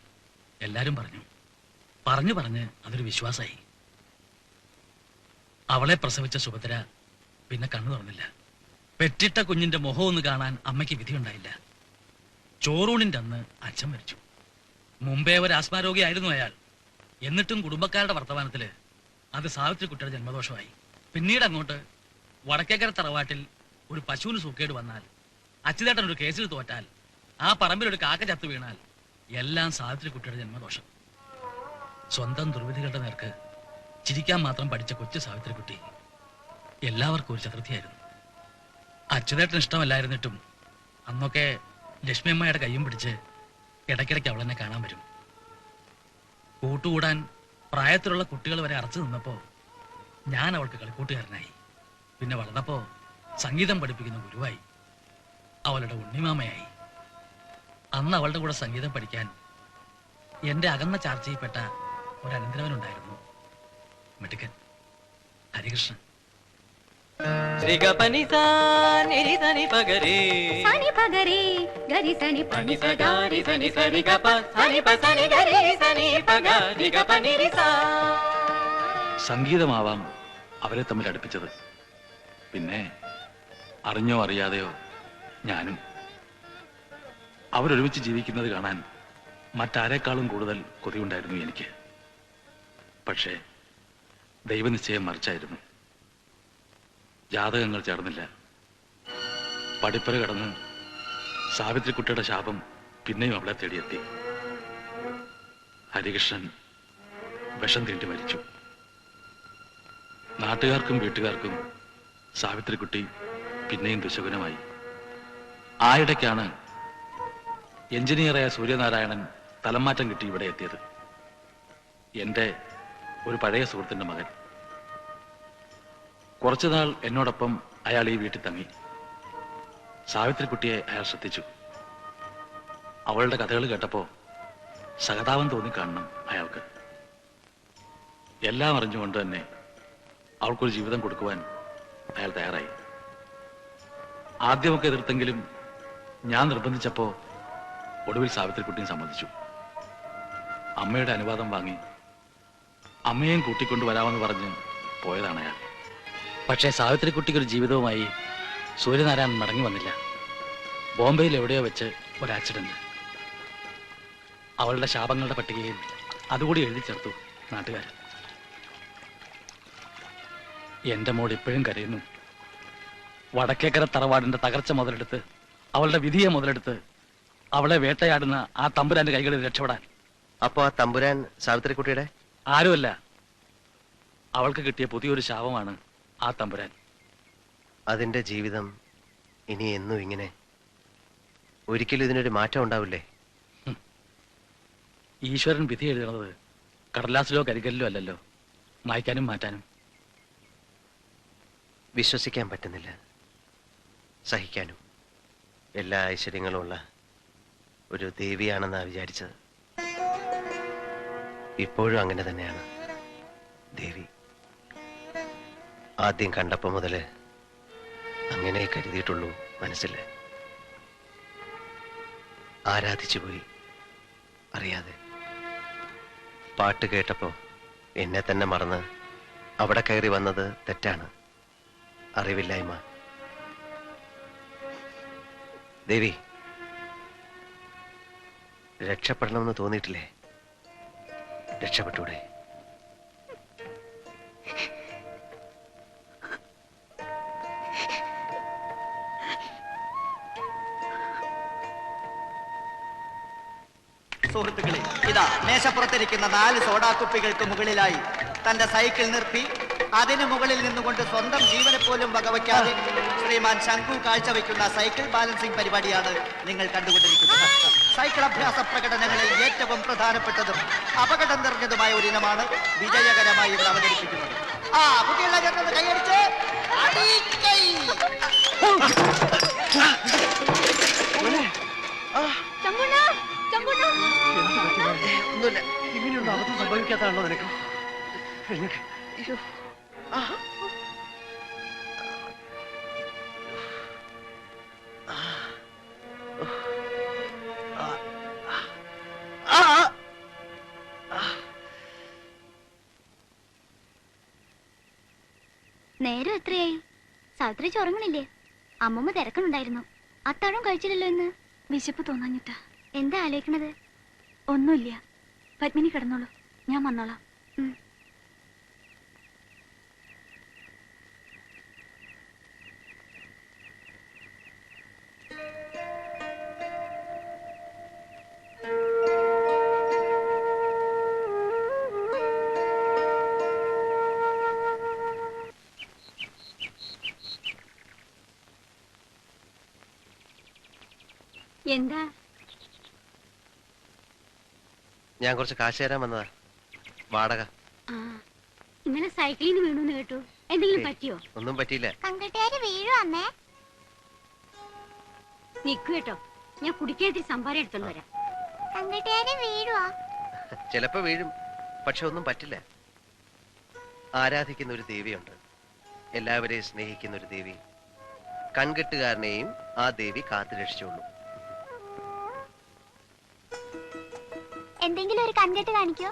[SPEAKER 11] എല്ലാരും പറഞ്ഞു പറഞ്ഞ് അതൊരു വിശ്വാസമായി. അവളെ പ്രസവിച്ച സുഭദ്ര പിന്നെ കണ്ണു തുറന്നില്ല. പെറ്റിട്ട കുഞ്ഞിന്റെ മുഖം ഒന്ന് കാണാൻ അമ്മയ്ക്ക് വിധിയുണ്ടായില്ല. ചോറൂണിന്റെ അന്ന് അച്ഛൻ മരിച്ചു. മുമ്പേ ഒരു ആസ്മാരോഗിയായിരുന്നു അയാൾ. എന്നിട്ടും കുടുംബക്കാരുടെ വർത്തമാനത്തില് അത് സാവിത്രിക്കുട്ടിയുടെ ജന്മദോഷമായി. പിന്നീട് അങ്ങോട്ട് വടക്കേക്കര തറവാട്ടിൽ ഒരു പശുവിന് സൂക്കേട് വന്നാൽ, അച്യുതേട്ടൻ ഒരു കേസിൽ തോറ്റാൽ, ആ പറമ്പിലൊരു കാക്ക ചത്തു വീണാൽ എല്ലാം സാവിത്രിക്കുട്ടിയുടെ ജന്മദോഷം. സ്വന്തം ദുർവിധികളുടെ നേർക്ക് ചിരിക്കാൻ മാത്രം പഠിച്ച കൊച്ചു സാവിത്രിക്കുട്ടി എല്ലാവർക്കും ഒരു ചതുർത്ഥിയായിരുന്നു. അച്യുതേട്ടൻ ഇഷ്ടമല്ലായിരുന്നിട്ടും അന്നൊക്കെ ലക്ഷ്മിയമ്മയുടെ കയ്യും പിടിച്ച് ഇടയ്ക്കിടയ്ക്ക് അവളെന്നെ കാണാൻ വരും. കൂട്ടുകൂടാൻ പ്രായത്തിലുള്ള കുട്ടികൾ വരെ അറച്ചു നിന്നപ്പോ ഞാൻ അവൾക്ക് കളിക്കൂട്ടുകാരനായി. പിന്നെ വളർന്നപ്പോ സംഗീതം പഠിപ്പിക്കുന്ന ഗുരുവായി. അവളുടെ ഉണ്ണിമാമയായി. അന്ന് അവളുടെ കൂടെ സംഗീതം പഠിക്കാൻ എന്റെ അകന്ന ചാർച്ചയിൽപ്പെട്ട ഒരു അനന്തരവനുണ്ടായിരുന്നു, മിടുക്കൻ ഹരികൃഷ്ണൻ.
[SPEAKER 14] സംഗീതമാവാം അവരെ തമ്മിൽ അടുപ്പിച്ചത്. പിന്നെ
[SPEAKER 11] അറിഞ്ഞോ അറിയാതെയോ ഞാനും. അവരൊരുമിച്ച് ജീവിക്കുന്നത് കാണാൻ മറ്റാരേക്കാളും കൂടുതൽ കൊതിയുണ്ടായിരുന്നു എനിക്ക്. പക്ഷേ ദൈവനിശ്ചയം മറിച്ചായിരുന്നു. ജാതകങ്ങൾ ചേർന്നില്ല. പടിപ്പര കടന്ന് സാവിത്രിക്കുട്ടിയുടെ ശാപം പിന്നെയും അവളെ തേടിയെത്തി. ഹരികൃഷ്ണൻ വിഷം തീണ്ടി മരിച്ചു. നാട്ടുകാർക്കും വീട്ടുകാർക്കും സാവിത്രിക്കുട്ടി പിന്നെയും ദുശകുനമായി. ആയിടയ്ക്കാണ് എഞ്ചിനീയറായ സൂര്യനാരായണൻ തലമാറ്റം കിട്ടി ഇവിടെ എത്തിയത്. എൻ്റെ ഒരു പഴയ സുഹൃത്തിന്റെ മകൻ. കുറച്ചുനാൾ എന്നോടൊപ്പം അയാൾ ഈ വീട്ടിൽ തങ്ങി. സാവിത്രിക്കുട്ടിയെ അയാൾ ശ്രദ്ധിച്ചു. അവളുടെ കഥകൾ കേട്ടപ്പോ സഹതാപം തോന്നിക്കാണണം അയാൾക്ക്. എല്ലാം അറിഞ്ഞുകൊണ്ട് തന്നെ അവൾക്കൊരു ജീവിതം കൊടുക്കുവാൻ അയാൾ തയ്യാറായി. ആദ്യമൊക്കെ എതിർത്തെങ്കിലും ഞാൻ നിർബന്ധിച്ചപ്പോ ഒടുവിൽ സാവിത്രിക്കുട്ടിയും സമ്മതിച്ചു. അമ്മയുടെ അനുവാദം വാങ്ങി അമ്മയെയും കൂട്ടിക്കൊണ്ടു വരാമെന്ന് പറഞ്ഞ് പോയതാണ് അയാൾ. പക്ഷേ സാവിത്രിക്കുട്ടിക്കൊരു ജീവിതവുമായി സൂര്യനാരായണൻ മടങ്ങി വന്നില്ല. ബോംബെയിൽ എവിടെയോ വെച്ച് ഒരു ആക്സിഡന്റ്. അവളുടെ ശാപങ്ങളുടെ പട്ടികയിൽ അതുകൂടി എഴുതി ചേർത്തു നാട്ടുകാർ. എന്റെ മോൾ ഇപ്പോഴും കരയുന്നു. വടക്കേക്കര തറവാടിന്റെ തകർച്ച മുതലെടുത്ത്, അവളുടെ വിധിയെ മുതലെടുത്ത്, അവളെ വേട്ടയാടുന്ന ആ തമ്പുരാന്റെ കൈകളിൽ രക്ഷപ്പെടാൻ.
[SPEAKER 9] അപ്പൊ ആ തമ്പുരാൻ സാവിത്രിക്കുട്ടിയുടെ
[SPEAKER 11] ആരുമല്ല, അവൾക്ക് കിട്ടിയ പുതിയൊരു ശാപമാണ് ആ തമ്പുരാൻ.
[SPEAKER 9] അതിന്റെ ജീവിതം ഇനി എന്നും ഇങ്ങനെ? ഒരിക്കലും ഇതിനൊരു മാറ്റം ഉണ്ടാവില്ലേ?
[SPEAKER 11] ഈശ്വരൻ വിധി എഴുതുന്നത് കടലാസിലോ കരികല്ലിലോ അല്ലല്ലോ, മായ്ക്കാനും മാറ്റാനും.
[SPEAKER 9] വിശ്വസിക്കാൻ പറ്റുന്നില്ല, സഹിക്കാനും. എല്ലാ ഐശ്വര്യങ്ങളുമുള്ള ഒരു ദേവിയാണെന്നാ വിചാരിച്ചത്. ഇപ്പോഴും അങ്ങനെ തന്നെയാണ് ദേവി. ആദ്യം കണ്ടപ്പോ മുതല് അങ്ങനെ കരുതിയിട്ടുള്ളൂ മനസ്സിൽ. ആരാധിച്ചു പോയി അറിയാതെ. പാട്ട് കേട്ടപ്പോ എന്നെ തന്നെ മറന്ന് അവിടെ കയറി വന്നത് തെറ്റാണ്, അറിവില്ലായ്മ. ദേവി, രക്ഷപ്പെടണമെന്ന് തോന്നിയിട്ടില്ലേ? രക്ഷപ്പെട്ടൂടെ?
[SPEAKER 5] സുഹൃത്തുക്കളെ, ഇതാ മേശപ്പുറത്തിരിക്കുന്ന 4 സോഡാ കുപ്പികൾക്ക് മുകളിലായി തന്റെ സൈക്കിൾ നിർത്തി അതിനു മുകളിൽ നിന്നുകൊണ്ട് സ്വന്തം ജീവനെ പോലും വകവയ്ക്കാതെ ശ്രീമാൻ ശംഖു കാഴ്ചവെക്കുന്ന സൈക്കിൾ ബാലൻസിംഗ് പരിപാടിയാണ് നിങ്ങൾ കണ്ടുകൊണ്ടിരിക്കുന്നത്. സൈക്കിൾ അഭ്യാസ പ്രകടനങ്ങളിൽ ഏറ്റവും പ്രധാനപ്പെട്ടതും അപകടം നിറഞ്ഞതുമായ ഒരു ഇനമാണ് വിജയകരമായി ഇവിടെ അവതരിപ്പിക്കുന്നത്. ആ കുട്ടികളെ ചേർന്നത് കൈയടിച്ച് അടിക്കൈ.
[SPEAKER 9] ഒന്നുമില്ല. ഇങ്ങനെയൊന്നും അബദ്ധം സംഭവിക്കാത്താണോ നിനക്ക്?
[SPEAKER 10] നേരം എത്രയായി? സാവിത്രി ചുറങ്ങണില്ലേ? അമ്മമ്മ തിരക്കണുണ്ടായിരുന്നു. അത്താഴം കഴിച്ചില്ലല്ലോ ഇന്ന്.
[SPEAKER 12] വിശപ്പ് തോന്നാഞ്ഞിട്ടാ.
[SPEAKER 10] എന്താ ആലോചിക്കണത്?
[SPEAKER 12] ഒന്നുമില്ല. പത്മിനി കിടന്നോളൂ, ഞാൻ വന്നോളാം.
[SPEAKER 7] എന്താ?
[SPEAKER 9] ഞാൻ കുറച്ച് കാശ് തരാൻ വന്നതാ, വാടക.
[SPEAKER 7] ഇന്നലെ സൈക്കിളിൽ നിന്ന് വീണു കേട്ടു. എന്തെങ്കിലും പറ്റിയോ?
[SPEAKER 9] ഒന്നും പറ്റിയില്ല.
[SPEAKER 10] കങ്കട്ടുകാര് വീഴുവന്നേ.
[SPEAKER 7] നിക്കു കേട്ടോ, ഞാൻ കുടിക്കാതിരി സംഭാരം എടുത്തോണ്ട് വരാം.
[SPEAKER 10] കങ്കട്ടുകാര് വീഴുവാ?
[SPEAKER 9] ചിലപ്പോ വീഴും, പക്ഷെ ഒന്നും പറ്റില്ല. ആരാധിക്കുന്ന ഒരു ദേവിയുണ്ട്, എല്ലാവരെയും സ്നേഹിക്കുന്ന ഒരു ദേവി. കൺകെട്ടുകാരനെയും ആ ദേവി കാത്തു രക്ഷിച്ചോളൂ.
[SPEAKER 10] എന്തെങ്കിലും ഒരു കൺകെട്ട് കാണിക്കോ?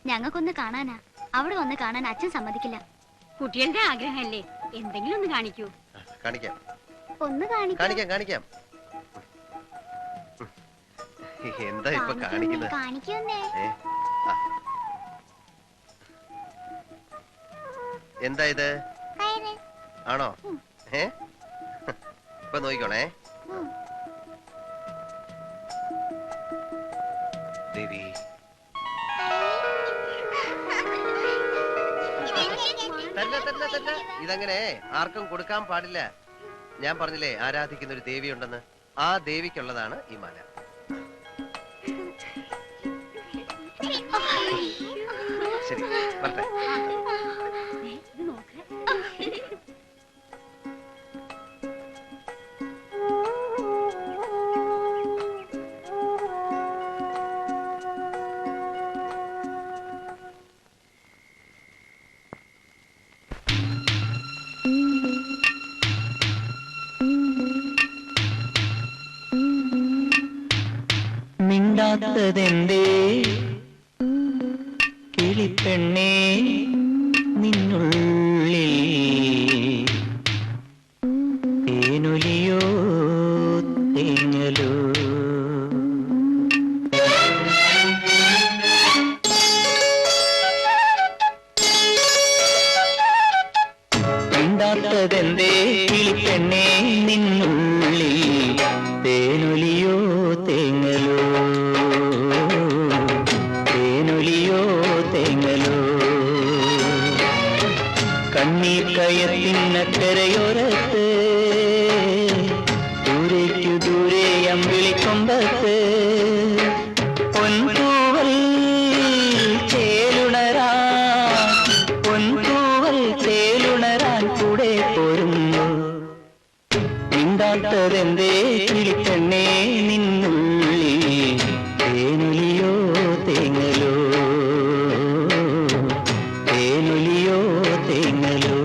[SPEAKER 10] ഞങ്ങൾക്കൊന്ന് കാണാനാ. അവിടെ വന്ന് കാണാൻ അച്ഛൻ സമ്മതിക്കില്ല.
[SPEAKER 7] കുട്ടികളുടെ ആഗ്രഹമല്ലേ, എന്തെങ്കിലും ഒന്ന് കാണിക്കൂ.
[SPEAKER 9] കാണിക്കാം
[SPEAKER 10] ഒന്ന്
[SPEAKER 9] കാണിക്കാം കാണിക്കാം. എന്താ ഇപ്പൊ കാണിക്കുന്നത്?
[SPEAKER 10] കാണിക്കുന്നേ.
[SPEAKER 9] എന്താ ഇത്? ആണോ? ഇപ്പൊ നോക്കിക്കോണേ. ദേവി തല്ല ഇതങ്ങനെ ആർക്കും കൊടുക്കാൻ പാടില്ല. ഞാൻ പറഞ്ഞില്ലേ ആരാധിക്കുന്ന ഒരു ദേവി ഉണ്ടെന്ന്. ആ ദേവിക്കുള്ളതാണ് ഈ മാല. ശരി വരട്ടെ.
[SPEAKER 8] മിണ്ടാത്തതെന്തേ കിളിപ്പെണ്ണേ നിന്നുള്ളിൽ തേനൊലിയോ തേങ്ങലോ മിണ്ടാത്തതെന്തേ കിളിപ്പെണ്ണേ നിന്നുള്ളിൽ തേനൊലിയോ തേങ്ങലോ തേനൊലിയോ തേങ്ങലോ കണ്ണീർ കയത്തിനക്കരയോരത്ത് ദൂരേക്കു ദൂരെ അമ്പിളിക്കൊമ്പത്ത് പൊൻതൂവൽ ചേലുണരാൻ പൊൻതൂവൽ ചേലുണരാൻ കൂടെ പോരുന്നു. മിണ്ടാത്തതെന്തേ കിളിപ്പെണ്ണേ നിന്നുള്ളിൽ തേനൊലിയോ തേങ്ങലോ തേനൊലിയോ തേങ്ങലോ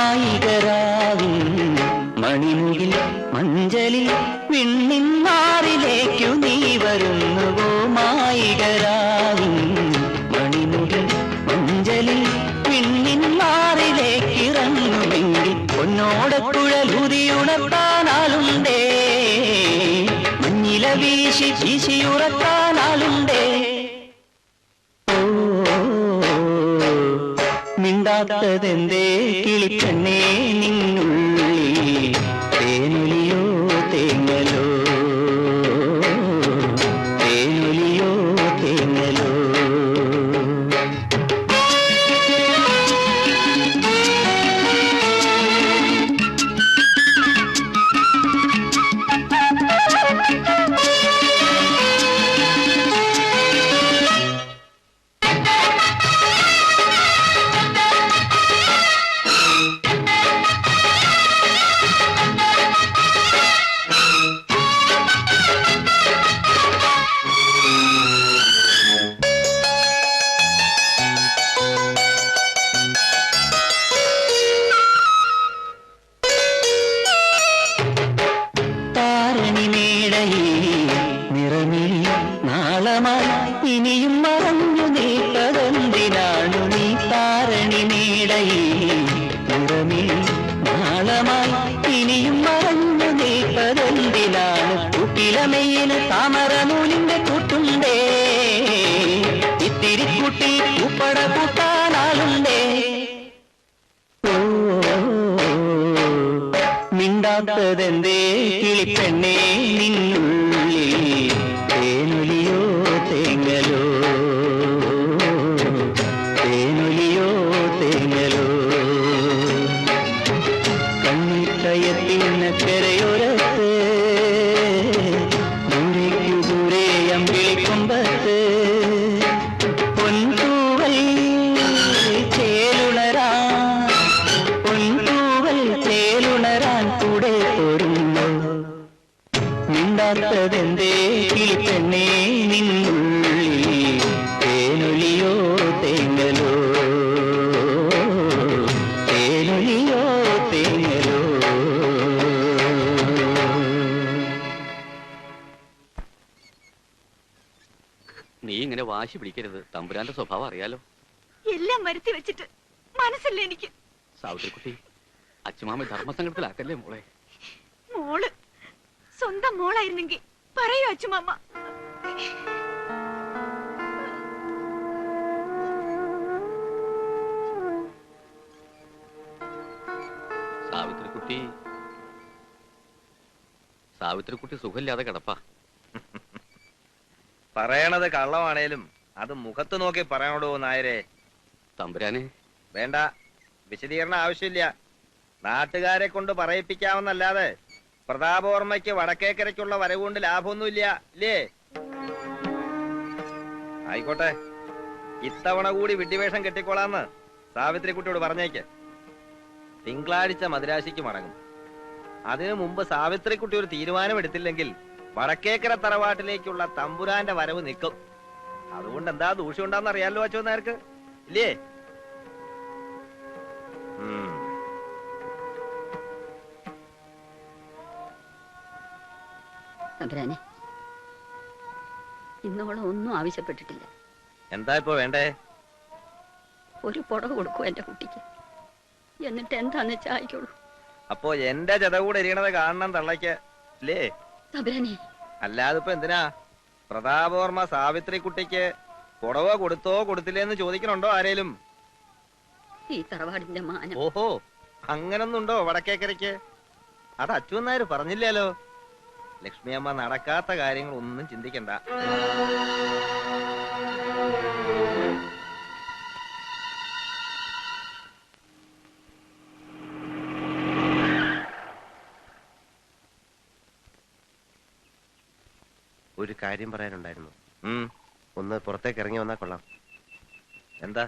[SPEAKER 8] മായികരാവിൻ മണിമുകിൽ മഞ്ചലിൽ വിണ്ണിന്മാറിലേക്കു നീ വരുന്നുവോ. മായികരാവിൻ മണിമുകിൽ മഞ്ചലിൽ വിണ്ണിന്മാറിലേക്കിറങ്ങുമെങ്കിൽ പൊന്നോടക്കുഴലുതിയുണർത്താനാലുണ്ടേ മഞ്ഞില വീശി വീശിയുറക്കാനാലുണ്ടേ. മിണ്ടാത്തതെന്തേ കിളിപ്പെണ്ണേ നിന്നുള്ളിൽ തേനൊലിയോ തേങ്ങലോ തേനൊലിയോ തേങ്ങലോ ഇനിയും മറഞ്ഞു നീട്ടതെന്തിനാണു നീ താരണി മേടയിൽ നിറമിൽ നാളമായി ഇനിയും മറഞ്ഞു നീട്ടതെന്തിനാണ് കുട്ടിലമയിന് താമരനൂലിന്റെ കൂട്ടുണ്ടേ ഇത്തിരി കുട്ടിൽ ഉപ്പട കൂട്ടാനാളുണ്ടേ മിണ്ടാത്തതെന്തേ കിളിപ്പെണ്ണേ നിന്നുള്ളിൽ തേനൊലിയോ തേങ്ങലോ തേനൊലിയോ തേങ്ങലോ കണ്ണിക്കയത്തിനക്കരയൊരത്ത് ദൂരേക്കു ദൂരെ അമ്പിളി
[SPEAKER 2] വാശി പിടിക്കരുത്. തമ്പുരാന്റെ സ്വഭാവം അറിയാലോ.
[SPEAKER 12] എല്ലാം വരുത്തി വെച്ചിട്ട് മനസ്സല്ലേ എനിക്ക്.
[SPEAKER 2] സാവിത്രിക്കുട്ടി, അച്ഛമാമ ധർമ്മസങ്കടത്തിലാക്കല്ലേ മോളെ.
[SPEAKER 12] മോള് സ്വന്തം മോളായിരുന്നെങ്കിൽ പറയൂ അച്ഛമാമ.
[SPEAKER 2] സാവിത്രിക്കുട്ടി സുഖമില്ലാതെ കിടപ്പാ.
[SPEAKER 4] പറയണത് കള്ളമാണേലും അത് മുഖത്ത് നോക്കി പറയണോടോ നായരെ.
[SPEAKER 2] തമ്പുരാനെ
[SPEAKER 4] വേണ്ട, വിശദീകരണം ആവശ്യമില്ല. നാട്ടുകാരെ കൊണ്ട് പറയിപ്പിക്കാമെന്നല്ലാതെ പ്രതാപവർമ്മയ്ക്ക് വടക്കേക്കരയ്ക്കുള്ള വരവുകൊണ്ട് ലാഭമൊന്നുമില്ല, ഇല്ലേ? ആയിക്കോട്ടെ, ഇത്തവണ കൂടി വിഡ്ഢിവേഷം കെട്ടിക്കോളാന്ന് സാവിത്രിക്കുട്ടിയോട് പറഞ്ഞേക്ക്. തിങ്കളാഴ്ച മദ്രാശിക്ക് മടങ്ങും. അതിനു മുമ്പ് സാവിത്രിക്കുട്ടി ഒരു തീരുമാനമെടുത്തില്ലെങ്കിൽ വടക്കേക്കര തറവാട്ടിലേക്കുള്ള തമ്പുരാന്റെ വരവ് നിൽക്കും. അതുകൊണ്ട് എന്താ ദൂഷ്യം ഉണ്ടാന്ന് അറിയാലോ അച്ഛോ നേർക്ക്, ഇല്ലേ?
[SPEAKER 13] തമ്പുരാനെ, ഇന്നോളം ഒന്നും ആവശ്യപ്പെട്ടിട്ടില്ല.
[SPEAKER 4] എന്താ ഇപ്പൊ വേണ്ടേ?
[SPEAKER 13] ഒരു പുടവ കൊടുക്കൂ എന്റെ കുട്ടിക്ക്, എന്നിട്ട് എന്താന്ന് വെച്ചാ ആയിക്കോളൂ.
[SPEAKER 4] അപ്പോ എന്റെ ജത കൂടെ എരിയണത് കാണണം തള്ളയ്ക്ക്, അല്ലേ?
[SPEAKER 13] തമ്പുരാനെ,
[SPEAKER 4] അല്ലാതെ ഇപ്പൊ എന്തിനാ പ്രതാപവർമ്മ സാവിത്രി കുട്ടിക്ക് പുടവ കൊടുത്തോ കൊടുത്തില്ലേന്ന് ചോദിക്കണുണ്ടോ ആരേലും?
[SPEAKER 13] ഈ തറവാടിന്റെ മാനം.
[SPEAKER 4] ഓഹോ, അങ്ങനൊന്നുണ്ടോ വടക്കേക്കരയ്ക്ക്? അത് അച്ഛൻ നായർ പറഞ്ഞില്ലല്ലോ. ലക്ഷ്മി അമ്മ നടക്കാത്ത കാര്യങ്ങൾ ഒന്നും ചിന്തിക്കണ്ട.
[SPEAKER 9] ഒരു കാര്യം പറയാനുണ്ടായിരുന്നു. ഒന്ന് പുറത്തേക്ക് ഇറങ്ങി വന്നാ കൊള്ളാം.
[SPEAKER 4] എന്താ?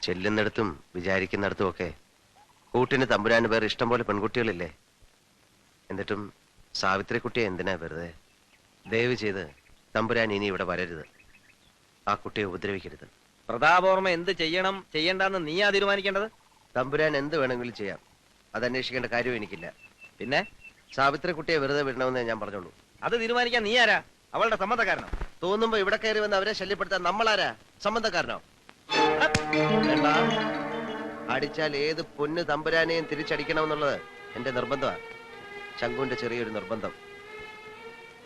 [SPEAKER 9] ചെല്ലുന്നിടത്തും വിചാരിക്കുന്നിടത്തും ഒക്കെ കൂട്ടിന് തമ്പുരാന് പേർ ഇഷ്ടം പോലെ പെൺകുട്ടികളില്ലേ? എന്നിട്ടും സാവിത്രിക്കുട്ടിയെ എന്തിനാ വെറുതെ? ദയവ് ചെയ്ത് തമ്പുരാൻ ഇനി ഇവിടെ വരരുത്. ആ കുട്ടിയെ ഉപദ്രവിക്കരുത്.
[SPEAKER 4] പ്രതാപവർമ്മ എന്ത് ചെയ്യണം ചെയ്യണ്ടെന്ന് നീയാ തീരുമാനിക്കേണ്ടത്.
[SPEAKER 9] തമ്പുരാൻ എന്ത് വേണമെങ്കിലും ചെയ്യാം, അത് അന്വേഷിക്കേണ്ട കാര്യവും എനിക്കില്ല.
[SPEAKER 4] പിന്നെ
[SPEAKER 9] സാവിത്രിക്കുട്ടിയെ വെറുതെ വിടണമെന്നേ ഞാൻ പറഞ്ഞോളൂ.
[SPEAKER 4] അത് തീരുമാനിക്കാൻ നീ ആരാ? അവളുടെ സമ്മതക്കാരനോ?
[SPEAKER 9] തോന്നുമ്പോ ഇവിടെ കയറി വന്ന് അവരെ ശല്യപ്പെടുത്താൻ നമ്മളാരാ? സമ്മതക്കാരനോ? വേണ്ട, അടിച്ചാൽ ഏത് പൊന്ന് തമ്പുരാനെയും തിരിച്ചടിക്കണമെന്നുള്ളത് എന്റെ നിർബന്ധമാണ്. ശങ്കുവിന്റെ ചെറിയൊരു നിർബന്ധം.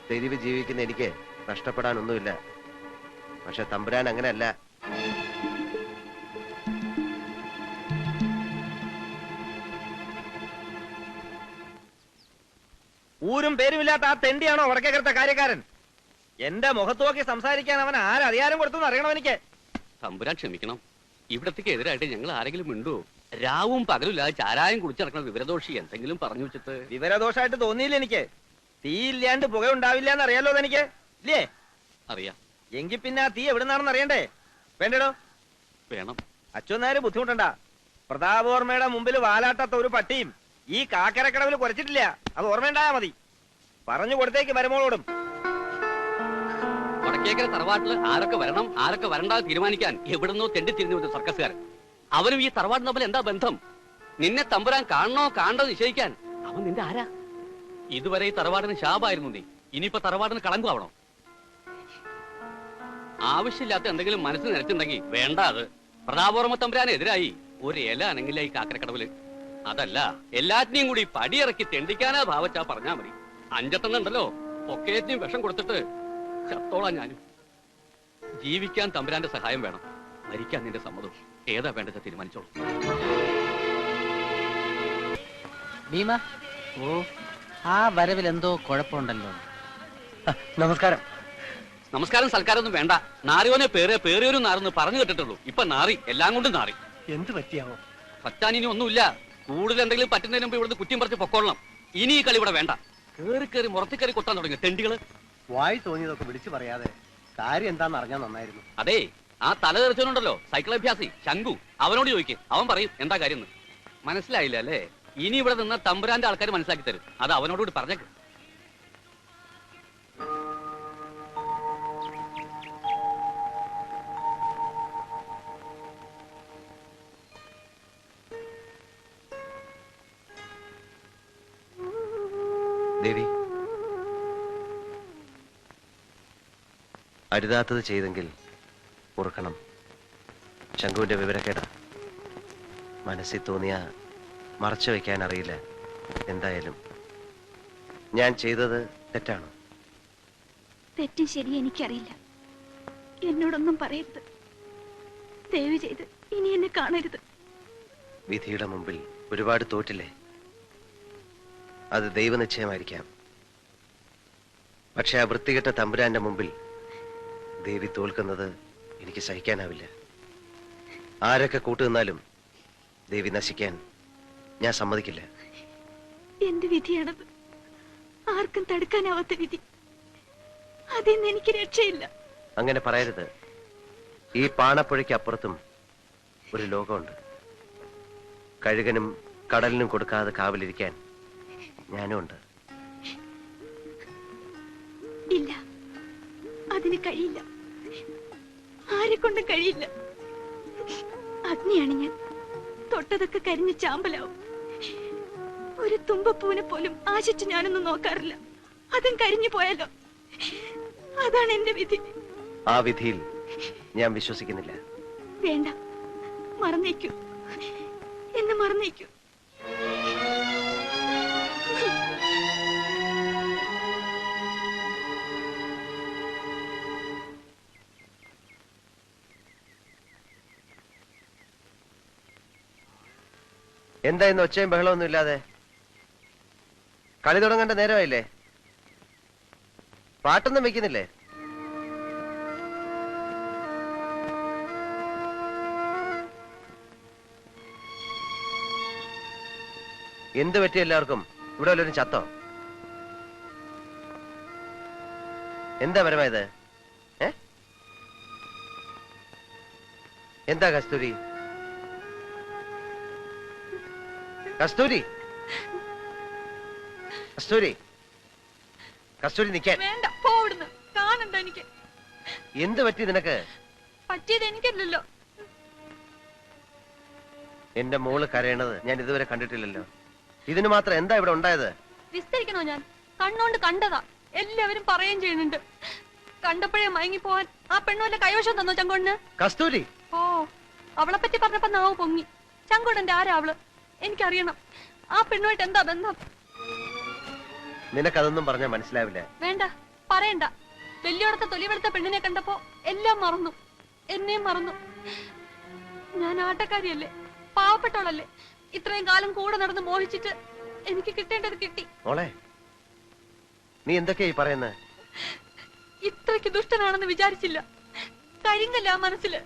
[SPEAKER 9] തെരുവ് ജീവിക്കുന്ന എനിക്ക് നഷ്ടപ്പെടാനൊന്നുമില്ല. പക്ഷെ തമ്പുരാൻ അങ്ങനെയല്ല.
[SPEAKER 4] ഊരും പേരുമില്ലാത്ത ആ തെണ്ടിയാണോ വടക്കേക്കരത്തെ കാര്യക്കാരൻ? എന്റെ മുഖത്ത് നോക്കി സംസാരിക്കാൻ അവൻ ആരധികാരം കൊടുത്തു അറിയണം എനിക്ക്.
[SPEAKER 2] തമ്പുരാൻ ക്ഷമിക്കണം, ഇവിടത്തേക്ക് എതിരായിട്ട് ഞങ്ങൾ ആരെങ്കിലും മിണ്ടുവോ? രാവും പകലുമില്ലാതെ ചാരായം കുടിച്ചിറക്കുന്ന വിവരദോഷി എന്തെങ്കിലും പറഞ്ഞു വെച്ചിട്ട്.
[SPEAKER 4] വിവരദോഷമായിട്ട് തോന്നിയില്ല എനിക്ക്. തീയില്ലാണ്ട് പുക ഉണ്ടാവില്ല എന്ന് അറിയാലോ എനിക്ക്, ഇല്ലേ?
[SPEAKER 2] അറിയാം.
[SPEAKER 4] എങ്കിൽ പിന്നെ ആ തീ എവിടുന്നാണെന്ന് അറിയണ്ടേ? വേണ്ടടോ?
[SPEAKER 2] വേണം.
[SPEAKER 4] അച്ഛൻ നേരെ ബുദ്ധിമുട്ടണ്ട. പ്രതാപവർമ്മയുടെ മുമ്പിൽ വാലാട്ടാത്ത ഒരു പട്ടിയും ഈ കാക്കരക്കടവിൽ കുറച്ചിട്ടില്ല. അത് ഓർമ്മയുണ്ടായാ മതി. പറഞ്ഞു കൊടുത്തേക്ക് മരുമോളോടും.
[SPEAKER 2] വടക്കേക്കര തറവാട്ടിൽ ആരൊക്കെ വരണം ആരൊക്കെ വരണ്ടാതെ തീരുമാനിക്കാൻ എവിടുന്നോ തെണ്ടി തിരിഞ്ഞു വന്ന സർക്കസുകാരൻ. അവനും ഈ തറവാട് തമ്മിൽ എന്താ ബന്ധം? നിന്നെ തമ്പുരാൻ കാണണോ കാണണ്ടോ നിശ്ചയിക്കാൻ അവൻ നിന്റെ ആരാ? ഇതുവരെ ഈ തറവാടിന് ശാപായിരുന്നു നീ, ഇനിയിപ്പോ തറവാടിന് കളങ്കാവണോ? ആവശ്യമില്ലാത്ത എന്തെങ്കിലും മനസ്സിൽ നിരച്ചുണ്ടെങ്കിൽ വേണ്ട. അത് പ്രതാപവർമ്മ തമ്പുരാനെതിരായി ഒരു ഇല അനങ്ങില്ല ഈ കാക്കരക്കടവില്. അതല്ല, എല്ലാറ്റിനെയും കൂടി പടിയിറക്കി തെണ്ടിക്കാനാ ഭാവച്ചാ പറഞ്ഞാ മതി. അഞ്ചെട്ടെണ്ണുണ്ടല്ലോ, ഒക്കേറ്റിനും വിഷം കൊടുത്തിട്ട് ചത്തോളാം ഞാനും. ജീവിക്കാൻ തമ്പുരാന്റെ സഹായം വേണം, മരിക്കാൻ നിന്റെ സമ്മതം. ഏതാ വേണ്ടത് തീരുമാനിച്ചോളൂ.
[SPEAKER 3] ഭീമ, ഓ ആ വരവിൽ എന്തോ കുഴപ്പമുണ്ടല്ലോ.
[SPEAKER 9] നമസ്കാരം.
[SPEAKER 2] നമസ്കാരം സൽക്കാരം ഒന്നും വേണ്ട. നാറിയോനെ പേറിയോരും നാറെന്ന് പറഞ്ഞു കേട്ടിട്ടുള്ളൂ. ഇപ്പൊ നാറി, എല്ലാം കൊണ്ടും നാറി.
[SPEAKER 1] എന്ത് പറ്റിയാവോ?
[SPEAKER 2] പറ്റാൻ ഇനി ഒന്നുമില്ല. കൂടുതൽ എന്തെങ്കിലും പറ്റുന്നതിന് മുമ്പ് ഇവിടുന്ന് കുറ്റിയും പറിച്ച് പൊക്കോളണം. ഇനി ഈ കളി ഇവിടെ വേണ്ട. കേറി മുറത്തിക്കറി കൊട്ടാൻ തുടങ്ങി തെണ്ടികള്.
[SPEAKER 1] വായി തോന്നിയതൊക്കെ വിളിച്ചു പറയാതെ കാര്യം എന്താന്ന് അറിഞ്ഞാൽ നന്നായിരുന്നു.
[SPEAKER 2] അതെ, ആ തല തെറിച്ചോണ്ടല്ലോ സൈക്കിൾ അഭ്യാസി ശങ്കു, അവനോട് ചോദിക്കും, അവൻ പറയും എന്താ കാര്യം. മനസ്സിലായില്ല അല്ലേ? ഇനി ഇവിടെ നിന്ന് തമ്പുരാന്റെ ആൾക്കാർ മനസ്സിലാക്കി തരും. അത് അവനോടുകൂടി പറഞ്ഞേക്ക്.
[SPEAKER 14] ദേവി, അരുതാത്തത് ചെയ്തെങ്കിൽ ഓർക്കണം. ശംഖുവിന്റെ വിവരക്കേടാ. മനസ്സിൽ തോന്നിയ മറച്ചു വയ്ക്കാൻ അറിയില്ല. എന്തായാലും ഞാൻ ചെയ്തത് തെറ്റാണ്.
[SPEAKER 12] തെറ്റും ശരി എനിക്കറിയില്ല. എന്നോടൊന്നും പറയരുത്. ദയവ് ചെയ്ത് ഇനി എന്നെ കാണരുത്.
[SPEAKER 14] വിധിയുടെ മുമ്പിൽ ഒരുപാട് തോറ്റില്ലേ? അത് ദൈവനിശ്ചയമായിരിക്കാം. പക്ഷെ ആ വൃത്തികെട്ട തമ്പുരാന്റെ മുമ്പിൽ ദേവി തോൽക്കുന്നത് എനിക്ക് സഹിക്കാനാവില്ല. ആരൊക്കെ കൂട്ടുനിന്നാലും ദേവി നശിക്കാൻ ഞാൻ സമ്മതിക്കില്ല.
[SPEAKER 12] എന്റെ വിധിയാണത്. ആർക്കും തടുക്കാനാവാത്ത വിധി. അതിൽ നിന്ന് എനിക്ക് രക്ഷയില്ല.
[SPEAKER 14] അങ്ങനെ പറയരുത്. ഈ പാണപ്പുഴയ്ക്ക് അപ്പുറത്തും ഒരു ലോകമുണ്ട്. കഴുകനും കടലിനും കൊടുക്കാതെ കാവലിരിക്കാൻ ഞാനും ഉണ്ട്.
[SPEAKER 12] ഇല്ല, അതിന് കഴിയില്ല. ആരെ കൊണ്ടും കഴിയില്ല. അഗ്നിയാണ് ഞാൻ. തൊട്ടതൊക്കെ കരിഞ്ഞ് ചാമ്പലാവും. ഒരു തുമ്പപ്പൂവിനെ പോലും ആശിച്ച് ഞാനൊന്നും നോക്കാറില്ല. അതും കരിഞ്ഞു പോയാലോ? അതാണ് എന്റെ വിധി.
[SPEAKER 14] ആ വിധിയിൽ ഞാൻ വിശ്വസിക്കുന്നില്ല.
[SPEAKER 12] വേണ്ട, മറന്നേക്കൂ. എന്നെ മറന്നേക്കൂ.
[SPEAKER 14] എന്താ ഇന്ന് ഒച്ചയും ബഹളമൊന്നും ഇല്ലാതെ? കളി തുടങ്ങേണ്ട നേരമായില്ലേ? പാട്ടൊന്നും വെക്കുന്നില്ലേ? എന്ത് പറ്റി എല്ലാവർക്കും? ഇവിടെ വല്ലവരും ചത്തോ? എന്താ പരമായത്? എന്താ കസ്തൂരി? കസ്തൂരി, കസ്തൂരി, കസ്തൂരി നിൽക്കാൻ.
[SPEAKER 12] വേണ്ട, പോവിടുന്ന്. കാണണ്ട എനിക്ക്.
[SPEAKER 14] എന്ത് പറ്റി നിനക്ക്?
[SPEAKER 12] പറ്റിയത് എനിക്കല്ലല്ലോ.
[SPEAKER 14] എന്റെ മോള് കരയണത് ഞാൻ ഇതുവരെ കണ്ടിട്ടില്ലല്ലോ. ഇതിന് മാത്രം എന്താ ഇവിടെ ഉണ്ടായത്?
[SPEAKER 12] വിസ്തരിക്കണോ ഞാൻ? കണ്ണോണ്ട് കണ്ടതാ. എല്ലാവരും പറയുകയും ചെയ്യുന്നുണ്ട്. കണ്ടപ്പോഴേ മയങ്ങിപ്പോവാൻ ആ പെണ്ണുവല്ല കൈവശം തന്നോ ചങ്കോടിന്?
[SPEAKER 14] കസ്തൂരി,
[SPEAKER 12] ഓ, അവളെ പറ്റി പറഞ്ഞപ്പോ നാവ് പൊങ്ങി. ചങ്കോടന്റെ ആരാ അവള്? എനിക്കറിയണം. ആ പെണ്ണുമായിട്ട് എന്താ ബന്ധം?
[SPEAKER 14] നിനക്കതൊന്നും പറഞ്ഞാൽ മനസ്സിലാവില്ല.
[SPEAKER 12] വേണ്ട, പറയണ്ട. വലിയോടത്തെ തൊലിവെടുത്ത പെണ്ണിനെ കണ്ടപ്പോ എല്ലാം മറന്നു. എന്നെയും മറന്നു. ഞാൻ ആട്ടക്കാരിയല്ലേ, പാവപ്പെട്ടവളല്ലേ. ഇത്രയും കാലം കൂടെ നടന്ന് മോഹിച്ചിട്ട് എനിക്ക് കിട്ടേണ്ടത് കിട്ടി.
[SPEAKER 14] മോളെ, നീ എന്തൊക്കെയാ ഈ പറയുന്നത്?
[SPEAKER 12] ഇത്രയ്ക്ക് ദുഷ്ടനാണെന്ന് വിചാരിച്ചില്ല. കരിങ്കല്ല മനസ്സില്.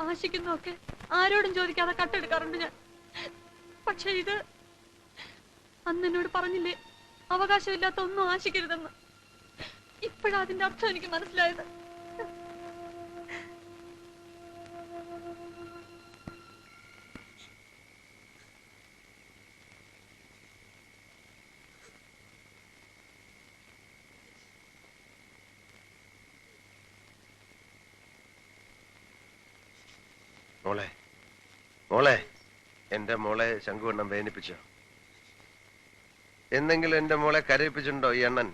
[SPEAKER 12] ആശിക്കുന്നൊക്കെ ആരോടും ചോദിക്കാതെ കട്ടെടുക്കാറുണ്ട് ഞാൻ. പക്ഷെ ഇത് അന്ന് എന്നോട് പറഞ്ഞില്ലേ, അവകാശമില്ലാത്ത ഒന്നും ആശിക്കരുതെന്ന്. ഇപ്പോഴാ അതിന്റെ അർത്ഥം എനിക്ക് മനസ്സിലായത്.
[SPEAKER 14] മോളെ, മോളെ, എന്റെ മോളെ ശംഖുവണ്ണം വേദനിപ്പിച്ചോ? എന്തെങ്കിലും എന്റെ മോളെ കരയിപ്പിച്ചിട്ടുണ്ടോ ഈ അണ്ണൻ?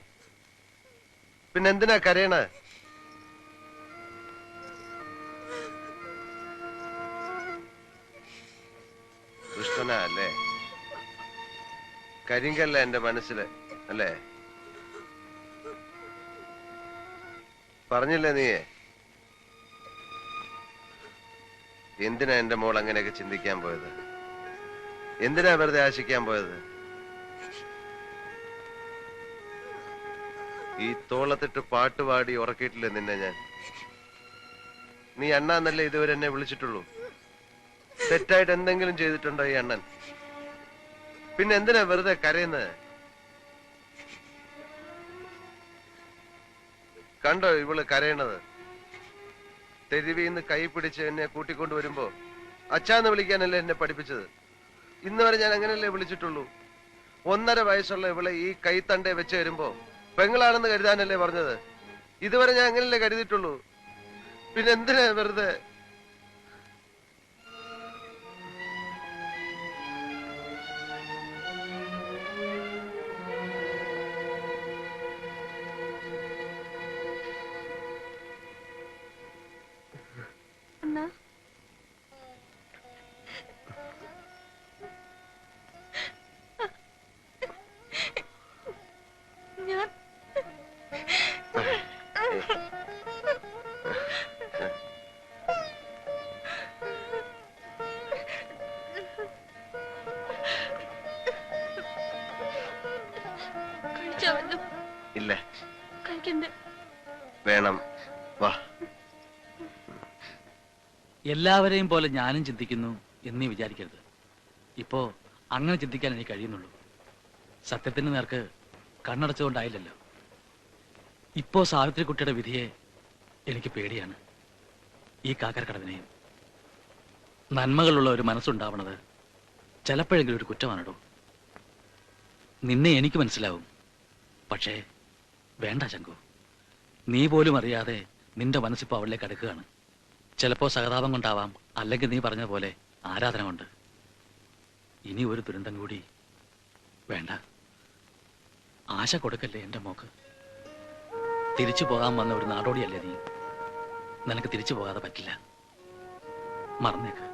[SPEAKER 14] പിന്നെ എന്തിനാ കരയണ? ദുഷ്ടനാ അല്ലേ? കരിങ്കല്ല എന്റെ മനസ്സില് അല്ലേ? പറഞ്ഞില്ലേ നീയെ? എന്തിനാ എന്റെ മോൾ അങ്ങനെയൊക്കെ ചിന്തിക്കാൻ പോയത്? എന്തിനാ വെറുതെ ആശിക്കാൻ പോയത്? ഈ തോളത്തിട്ട് പാട്ടുപാടി ഉറക്കിയിട്ടില്ലേ നിന്നെ ഞാൻ? നീ അണ്ണാന്നല്ലേ ഇതുവരെ എന്നെ വിളിച്ചിട്ടുള്ളൂ. തെറ്റായിട്ട് എന്തെങ്കിലും ചെയ്തിട്ടുണ്ടോ ഈ അണ്ണൻ? പിന്നെ എന്തിനാ വെറുതെ കരയുന്നത്? കണ്ടോ ഇവള് കരയണത്? തെരുവിന്ന് കൈ പിടിച്ച് എന്നെ കൂട്ടിക്കൊണ്ട് വരുമ്പോ അച്ഛാന്ന് വിളിക്കാനല്ലേ എന്നെ പഠിപ്പിച്ചത്. ഇന്ന് വരെ ഞാൻ അങ്ങനെയല്ലേ വിളിച്ചിട്ടുള്ളൂ. 1.5 വയസ്സുള്ള ഇവളെ ഈ കൈത്തണ്ടേ വെച്ച് വരുമ്പോ പെങ്ങളാണെന്ന് കരുതാനല്ലേ പറഞ്ഞത്. ഇതുവരെ ഞാൻ അങ്ങനെയല്ലേ കരുതിയിട്ടുള്ളൂ. പിന്നെ എന്തിനാ വെറുതെ? ഇല്ല.
[SPEAKER 12] കഴിക്കണ്ടേ?
[SPEAKER 14] വേണം, വാ.
[SPEAKER 11] എല്ലാവരെയും പോലെ ഞാനും ചിന്തിക്കുന്നു എന്നീ വിചാരിക്കരുത്. ഇപ്പോ അങ്ങനെ ചിന്തിക്കാൻ എനിക്ക് കഴിയുന്നുള്ളൂ. സത്യത്തിന് നേർക്ക് കണ്ണടച്ചുകൊണ്ടായില്ലല്ലോ. ഇപ്പോ സാവിത്രിക്കുട്ടിയുടെ വിധിയെ എനിക്ക് പേടിയാണ്. ഈ കാക്കരക്കടവിനെയും. നന്മകളുള്ള ഒരു മനസ്സുണ്ടാവണത് ചിലപ്പോഴെങ്കിലും ഒരു കുറ്റമാണോ? നിന്നെ എനിക്ക് മനസ്സിലാവും. പക്ഷേ വേണ്ട ശങ്കു, നീ പോലും അറിയാതെ നിന്റെ മനസ്സിപ്പോ അവളിലേക്ക് അടുക്കുകയാണ്. ചിലപ്പോ സഹതാപം കൊണ്ടാവാം, അല്ലെങ്കിൽ നീ പറഞ്ഞ പോലെ ആരാധന കൊണ്ട്. ഇനി ഒരു ദുരന്തം കൂടി വേണ്ട. ആശ കൊടുക്കല്ലേ എന്റെ മോക്ക്. തിരിച്ചു പോകാൻ വന്ന ഒരു നാടോടിയല്ലേ നീ. നിനക്ക് തിരിച്ചു പോകാതെ പറ്റില്ല. മറന്നേക്ക്.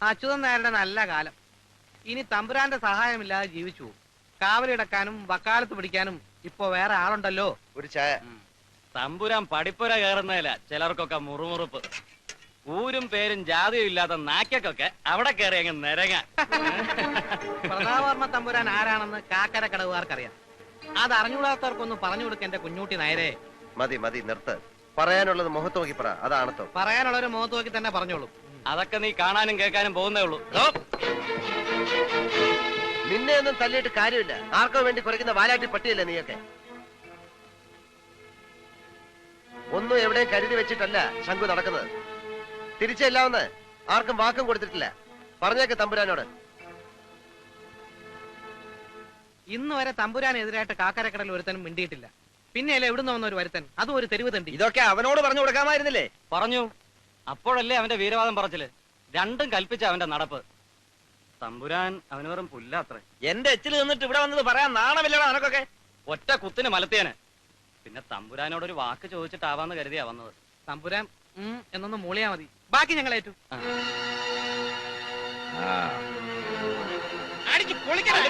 [SPEAKER 6] അച്യുതൻ നായരുടെ നല്ല കാലം. ഇനി തമ്പുരാന്റെ സഹായമില്ലാതെ ജീവിച്ചു പോകും. കാവലിടക്കാനും വക്കാലത്ത് പിടിക്കാനും ഇപ്പൊ വേറെ ആളുണ്ടല്ലോ.
[SPEAKER 14] ഒരു ചായ.
[SPEAKER 2] തമ്പുരാൻ പഠിപ്പുര കയറുന്നതില ചിലർക്കൊക്കെ മുറുമുറുപ്പ്. ഊരും പേരും ജാതിയും ഇല്ലാത്ത നാക്കൊക്കെ അവിടെ കയറി അങ്ങ് നിരങ്ങ.
[SPEAKER 6] പ്രതാപവർമ്മ തമ്പുരാൻ ആരാണെന്ന് കാക്കര കടവുകാർക്കറിയാം. അത് അറിഞ്ഞുകൂടാത്തവർക്കൊന്നും പറഞ്ഞു കൊടുക്ക എന്റെ കുഞ്ഞൂട്ടി നായരെ.
[SPEAKER 14] മതി മതി, നിർത്ത്. പറയാനുള്ളത് മുഖത്ത് നോക്കി പറ. അതാണത്തോ.
[SPEAKER 6] പറയാനുള്ളവര് മുഖത്ത് നോക്കി തന്നെ പറഞ്ഞോളൂ.
[SPEAKER 2] അതൊക്കെ നീ കാണാനും കേൾക്കാനും പോകുന്നേ ഉള്ളൂ.
[SPEAKER 14] നിന്നെ ഒന്നും തല്ലിയിട്ട് കാര്യമില്ല. ആർക്കോ വേണ്ടി കുറയ്ക്കുന്ന വാലാട്ടി പട്ടിയല്ലേ നീയൊക്കെ. ഒന്നും എവിടെയും കരുതി വെച്ചിട്ടല്ല ശംഖു നടക്കുന്നത്. തിരിച്ചെല്ലാവുന്ന ആർക്കും വാക്കും കൊടുത്തിട്ടില്ല. പറഞ്ഞേക്ക് തമ്പുരാനോട്.
[SPEAKER 6] ഇന്ന് വരെ തമ്പുരാനെതിരായിട്ട് കാക്കരക്കടൽ ഒരുത്തനും മിണ്ടിയിട്ടില്ല. പിന്നെയല്ലേ എവിടുന്ന് വന്ന ഒരു വരുത്തൻ, അതും ഒരു തെരുവ് തണ്ടി.
[SPEAKER 4] ഇതൊക്കെ അവനോട് പറഞ്ഞു കൊടുക്കാമായിരുന്നില്ലേ?
[SPEAKER 2] പറഞ്ഞു. അപ്പോഴല്ലേ അവന്റെ വീരവാദം പറച്ചില്. രണ്ടും കൽപ്പിച്ച അവന്റെ നടപ്പ്. തമ്പുരാൻ അവന് വെറും പുല്ലാത്രേ.
[SPEAKER 4] എന്റെ എച്ചിൽ നിന്നിട്ട് ഇവിടെ വന്നത് പറയാൻ നാണമില്ലടാ നിനക്കൊക്കെ.
[SPEAKER 2] ഒറ്റ കുത്തിന് മലത്തിയാന്. പിന്നെ തമ്പുരാനോടൊരു വാക്ക് ചോദിച്ചിട്ടാവാന്ന് കരുതിയാ വന്നത്.
[SPEAKER 6] തമ്പുരാൻ എന്നൊന്ന് മൂളിയാ മതി, ബാക്കി ഞങ്ങൾ ഏറ്റു.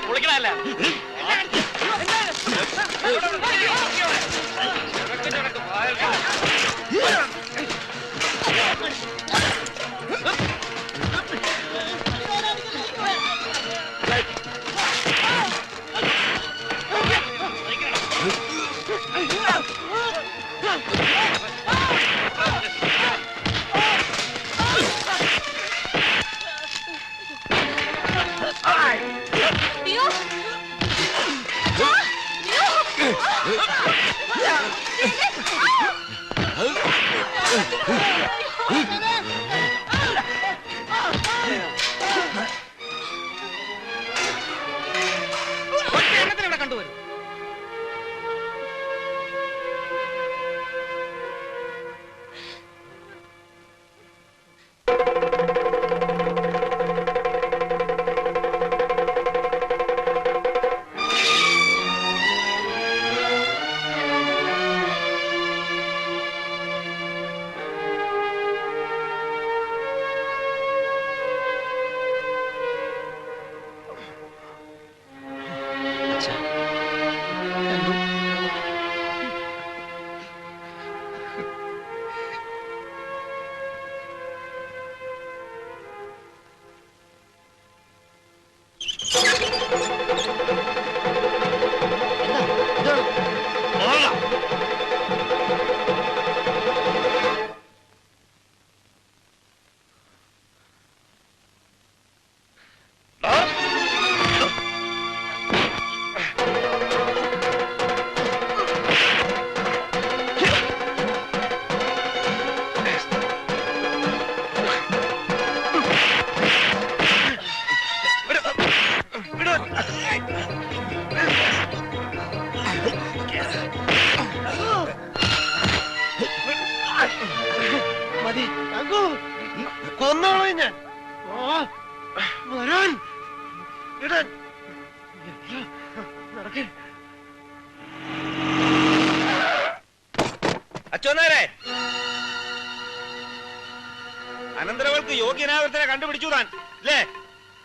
[SPEAKER 2] പൊളിക്കണല്ല.
[SPEAKER 6] ഇവിടെ കണ്ടുവരും.
[SPEAKER 14] കൊന്നോളൂ ഞാൻ. വരാൻ
[SPEAKER 4] അച്ഛനേരെ അനന്തരവൾക്ക് യോഗ്യനാവൃത്തിനെ കണ്ടുപിടിച്ചു താൻ അല്ലേ?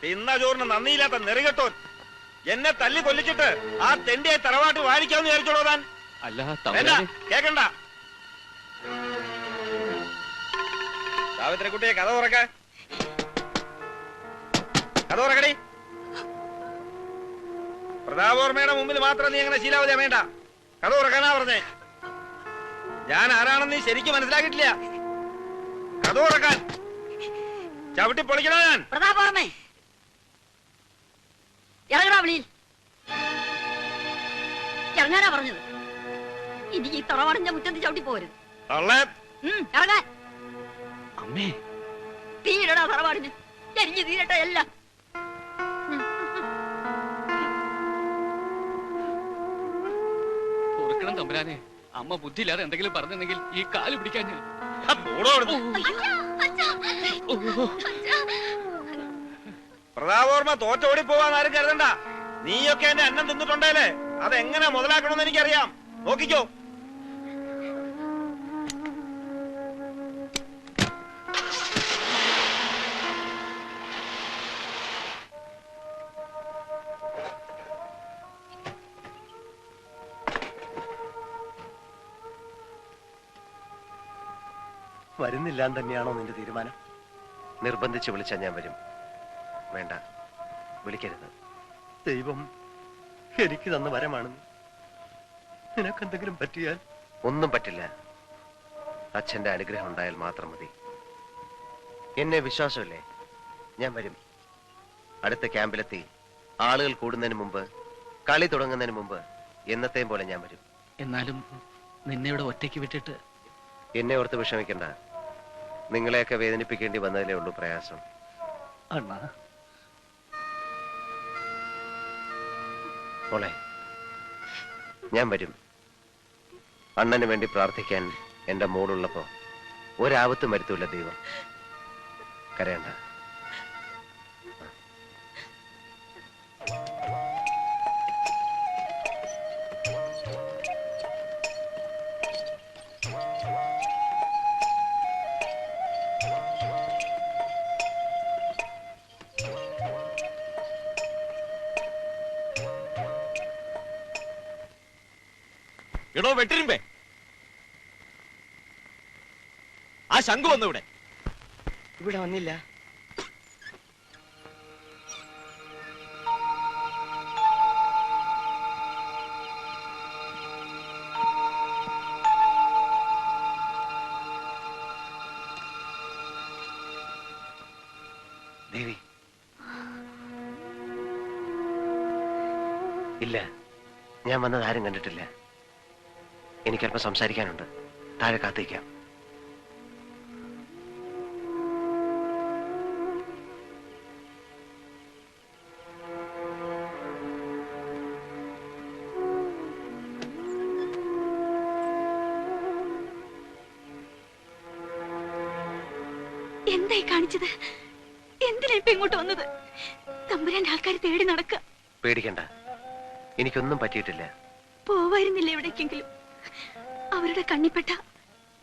[SPEAKER 4] തിന്ന ചോറിന് നന്ദിയില്ലാത്ത നെറികെട്ടോൻ. എന്നെ തല്ലി കൊല്ലിച്ചിട്ട് ആ തെണ്ടിയെ തറവാട്ട് വാഴിക്കാന്ന് വിചാരിച്ചോളൂ താൻ.
[SPEAKER 2] അല്ല
[SPEAKER 4] കേക്കണ്ട. സാവിത്രിക്കുട്ടിയെ കഥ തുറക്ക. കഥ തുറക്കടി. പ്രതാപോർമ്മയുടെ മുമ്പിൽ മാത്രം നീ അങ്ങനെ ശീലാവതിയാ വേണ്ട. കഥ തുറക്കാനാ പറഞ്ഞേ. ഞാൻ ആരാണെന്ന് നീ ശരിക്കും മനസ്സിലാക്കിയിട്ടില്ല. കഥ തുറക്കാൻ ചവിട്ടി പൊളിക്കണോ ഞാൻ?
[SPEAKER 13] പ്രതാപോർമ്മേ ഇറങ്ങടാ വിളിയിൽ. ഇറങ്ങാനാ പറഞ്ഞത്. ഇനി ഈ തറവാടിന്റെ മുറ്റത്ത് ചവിട്ടി പോരുത്. ഇറങ്ങാൻ.
[SPEAKER 2] അമ്മേ
[SPEAKER 13] തീരടാ തറവാടിന്. എരിഞ്ഞു തീരട്ടെ എല്ലാം.
[SPEAKER 2] ഓർക്കണം തമ്പുരാനെ, അമ്മ ബുദ്ധിയില്ലാതെ എന്തെങ്കിലും പറഞ്ഞെങ്കിൽ ഈ കാല് പിടിക്കാൻ ഞാൻ.
[SPEAKER 4] പ്രതാപോർമ്മ തോറ്റോടി പോവാൻ ആരും കരുതണ്ട. നീയൊക്കെ എന്റെ അന്നം തിന്നിട്ടുണ്ടേലേ, അതെങ്ങനെ മുതലാക്കണമെന്ന് എനിക്കറിയാം. നോക്കിക്കോ.
[SPEAKER 1] വരുന്നില്ലാൻ തന്നെയാണോ നിന്റെ തീരുമാനം?
[SPEAKER 14] നിർബന്ധിച്ച് വിളിച്ചാൽ ഞാൻ വരും. വേണ്ട, വിളിക്കരുത്.
[SPEAKER 1] ദൈവം എനിക്ക് തന്ന വരമാണെന്ന് നിനക്കെന്തെങ്കിലും പറ്റിയാൽ?
[SPEAKER 14] ഒന്നും പറ്റില്ല. അച്ഛന്റെ അനുഗ്രഹം ഉണ്ടായാൽ മാത്രം മതി. എന്നെ വിശ്വാസമില്ലേ? ഞാൻ വരും. അടുത്ത ക്യാമ്പിലെത്തി ആളുകൾ കൂടുന്നതിന് മുമ്പ്, കളി തുടങ്ങുന്നതിന് മുമ്പ് എന്നത്തെയും പോലെ ഞാൻ വരും.
[SPEAKER 3] എന്നാലും നിന്നെ ഇവിടെ ഒറ്റയ്ക്ക് വിട്ടിട്ട്
[SPEAKER 14] എന്നെ ഓർത്ത് വിഷമിക്കണ്ട. നിങ്ങളെയൊക്കെ വേദനിപ്പിക്കേണ്ടി വന്നതിലേ ഉള്ളൂ പ്രയാസം.
[SPEAKER 3] അണ്ണാ
[SPEAKER 14] മോളെ, ഞാൻ വരും. അണ്ണന് വേണ്ടി പ്രാർത്ഥിക്കാൻ എന്റെ മോളുള്ളപ്പോ ഒരാപത്തും വരുത്തൂല ദൈവം. കരയണ്ട.
[SPEAKER 4] എടോ വെട്ടിരുമ്പേ, ആ ശംഖു വന്നു ഇവിടെ.
[SPEAKER 9] ഇവിടെ വന്നില്ല.
[SPEAKER 14] ദേവി ഇല്ല, ഞാൻ വന്നത് ആരും കണ്ടിട്ടില്ല. എനിക്കല്പം സംസാരിക്കാനുണ്ട്. താഴെ കാത്തിരിക്കാം.
[SPEAKER 12] എന്തായി കാണിച്ചത്? എന്തിനാ ഇപ്പൊ ഇങ്ങോട്ട് വന്നത്? തമ്പുരാന്റെ ആൾക്കാർ തേടി നടക്കുക.
[SPEAKER 14] പേടിക്കണ്ട, എനിക്കൊന്നും പറ്റിയിട്ടില്ല.
[SPEAKER 12] പോവായിരുന്നില്ല എവിടേക്കെങ്കിലും. അവരുടെ കണ്ണിപ്പെട്ട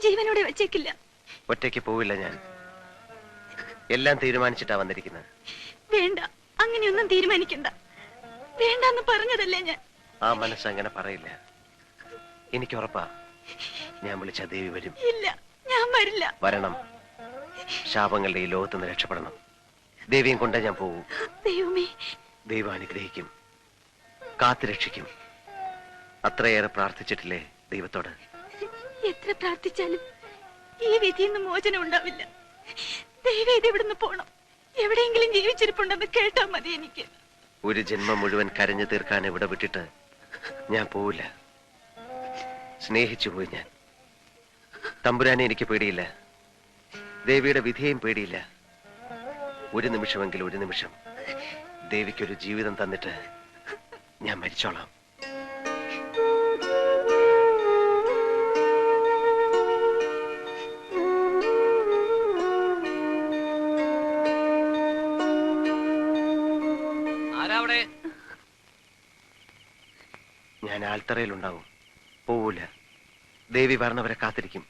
[SPEAKER 12] ജീവനോടെ വെച്ചേക്കില്ല.
[SPEAKER 14] ഒറ്റയ്ക്ക് പോവില്ല ഞാൻ. എല്ലാം തീരുമാനിച്ചിട്ടാ വന്നിരിക്കുന്നത്.
[SPEAKER 12] വേണ്ട, അങ്ങനെയൊന്നും തീരുമാനിക്കണ്ട. വേണ്ടെന്ന് പറഞ്ഞതല്ലേ ഞാൻ.
[SPEAKER 14] ആ മനസ്സ് അങ്ങനെ പറയില്ല. എനിക്ക് ഉറപ്പാ, ഞാൻ വിളിച്ച ദേവി വരും.
[SPEAKER 12] ഇല്ല, ഞാൻ വരില്ല.
[SPEAKER 14] വരണം. ശാപങ്ങളുടെ ഈ ലോകത്തുനിന്ന് രക്ഷപ്പെടണം. ദേവിയും കൊണ്ടേ ഞാൻ പോകൂ.
[SPEAKER 12] ദൈവമേ,
[SPEAKER 14] ദൈവം അനുഗ്രഹിക്കും, കാത്തു രക്ഷിക്കും. അത്രയേറെ പ്രാർത്ഥിച്ചിട്ടില്ലേ ദൈവത്തോട്?
[SPEAKER 12] എത്ര പ്രാർത്ഥിച്ചാലും ഈ വിധിയിൽ നിന്ന് മോചനം ഉണ്ടാവില്ല. ദൈവം ഇത് ഇവിടുന്ന് പോണം. എവിടെയെങ്കിലും ജീവിച്ചിരിപ്പുണ്ടെന്ന് കേട്ടാ മതി എനിക്ക്.
[SPEAKER 14] ഒരു ജന്മം മുഴുവൻ കരഞ്ഞു തീർക്കാൻ ഇവിടെ വിട്ടിട്ട് ഞാൻ പോവില്ല. സ്നേഹിച്ചു പോയി ഞാൻ. തമ്പുരാനെ എനിക്ക് പേടിയില്ല, ദേവിയുടെ വിധിയെയും പേടിയില്ല. ഒരു നിമിഷമെങ്കിലും, ഒരു നിമിഷം ദേവിക്കൊരു ജീവിതം തന്നിട്ട് ഞാൻ മരിച്ചോളാം.
[SPEAKER 2] ആരാവിടെ?
[SPEAKER 14] ഞാൻ ആൽത്തറയിലുണ്ടാവും, പോവൂല. ദേവി വരണവരെ കാത്തിരിക്കും.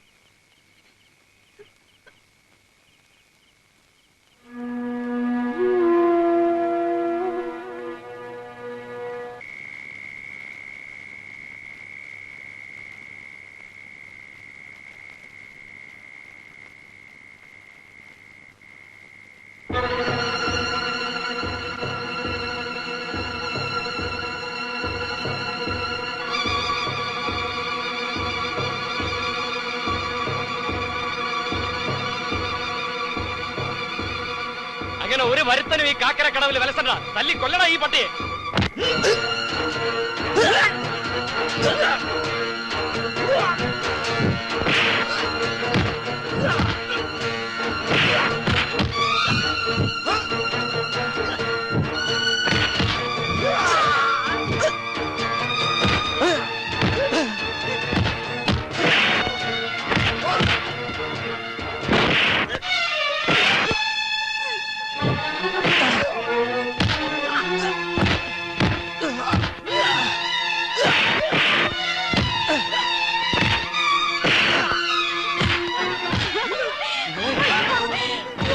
[SPEAKER 15] അങ്ങനെ ഒരു വരുത്തനും ഈ കാക്കര കടവിൽ വിലസണ്ട. തല്ലി കൊല്ലണ ഈ പട്ടിയെ.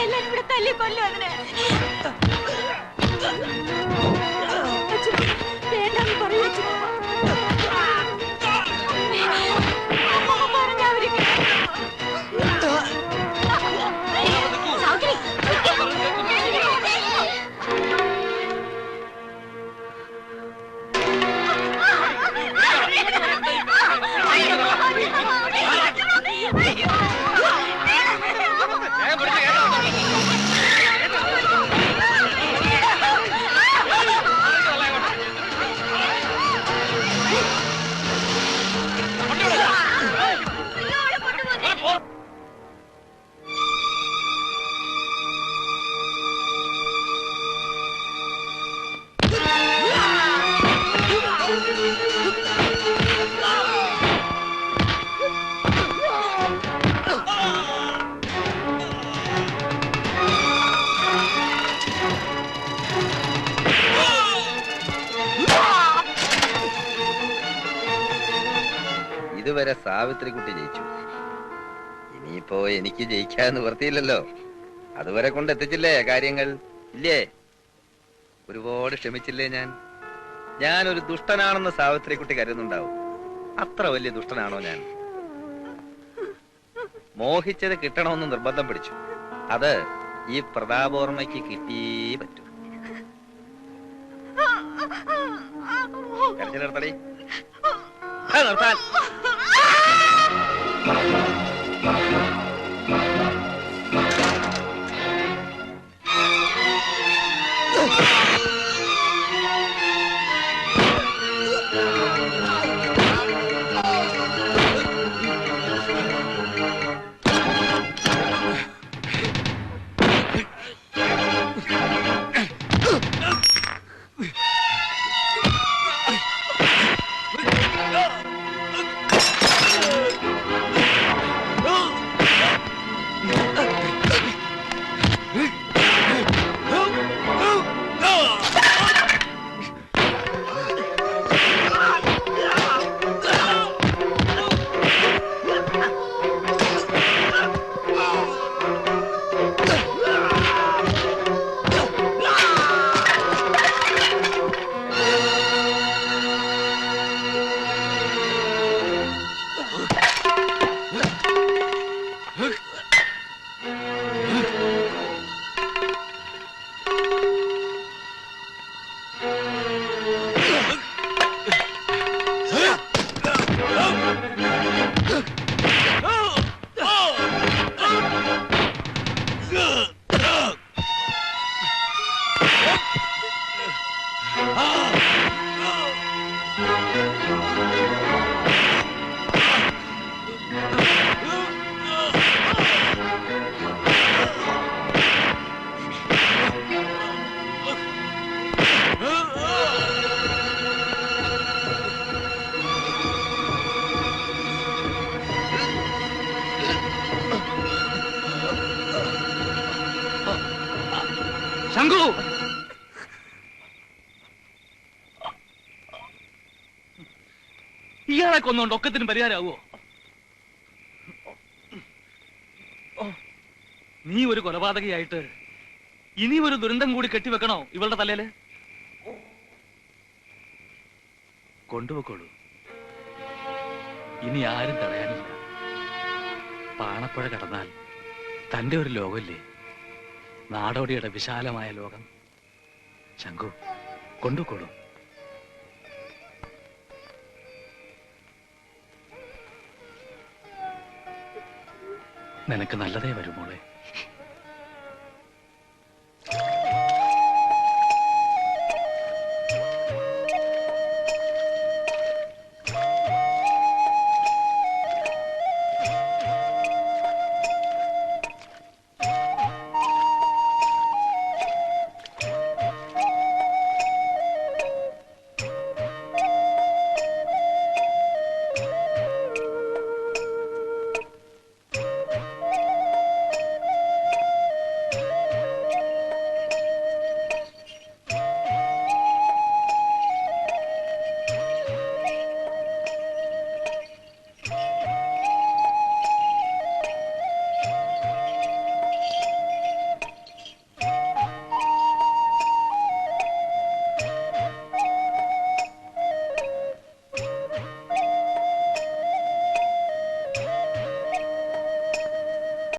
[SPEAKER 12] എല്ലാരും ഇവിടെ തല്ലി കൊല്ലും അതിനെ. വേണ്ടെന്ന് പറയൂ
[SPEAKER 4] ഇതുവരെ സാവിത്രിക്കുട്ടി ജയിച്ചു. ഇനിയിപ്പോ എനിക്ക് ജയിക്കാൻ നിവർത്തിയില്ലല്ലോ. അതുവരെ കൊണ്ട് എത്തിച്ചില്ലേ കാര്യങ്ങൾ? ഇല്ലേ? ഒരുപാട് ക്ഷമിച്ചില്ലേ ഞാനൊരു ദുഷ്ടനാണെന്ന് സാവിത്രിക്കുട്ടി കരുതുന്നുണ്ടാവും. അത്ര വലിയ ദുഷ്ടനാണോ ഞാൻ? മോഹിച്ചത് കിട്ടണമെന്ന് നിർബന്ധം പിടിച്ചു. അത് ഈ പ്രതാപവർമ്മയ്ക്ക് കിട്ടിയേ പറ്റൂ. കരച്ചിൽ നിർത്തടി. നിർത്താൻ.
[SPEAKER 11] ശങ്കു, ഇയാളെ കൊന്നുകൊണ്ട് ഒക്കത്തിനും പരിഹാരമാവോ? നീ ഒരു കൊലപാതകയായിട്ട് ഇനി ഒരു ദുരന്തം കൂടി കെട്ടിവെക്കണോ ഇവളുടെ തലയില്? കൊണ്ടുപോയിക്കോളൂ. ഇനി ആരും തടയാനില്ല. പാണപ്പുഴ കടന്നാൽ തന്റെ ഒരു ലോകമില്ലേ, നാടോടിയുടെ വിശാലമായ ലോകം. ശങ്കു, കൊണ്ടുപോയിക്കോളൂ. നിനക്ക് നല്ലതേ വരുമോളെ.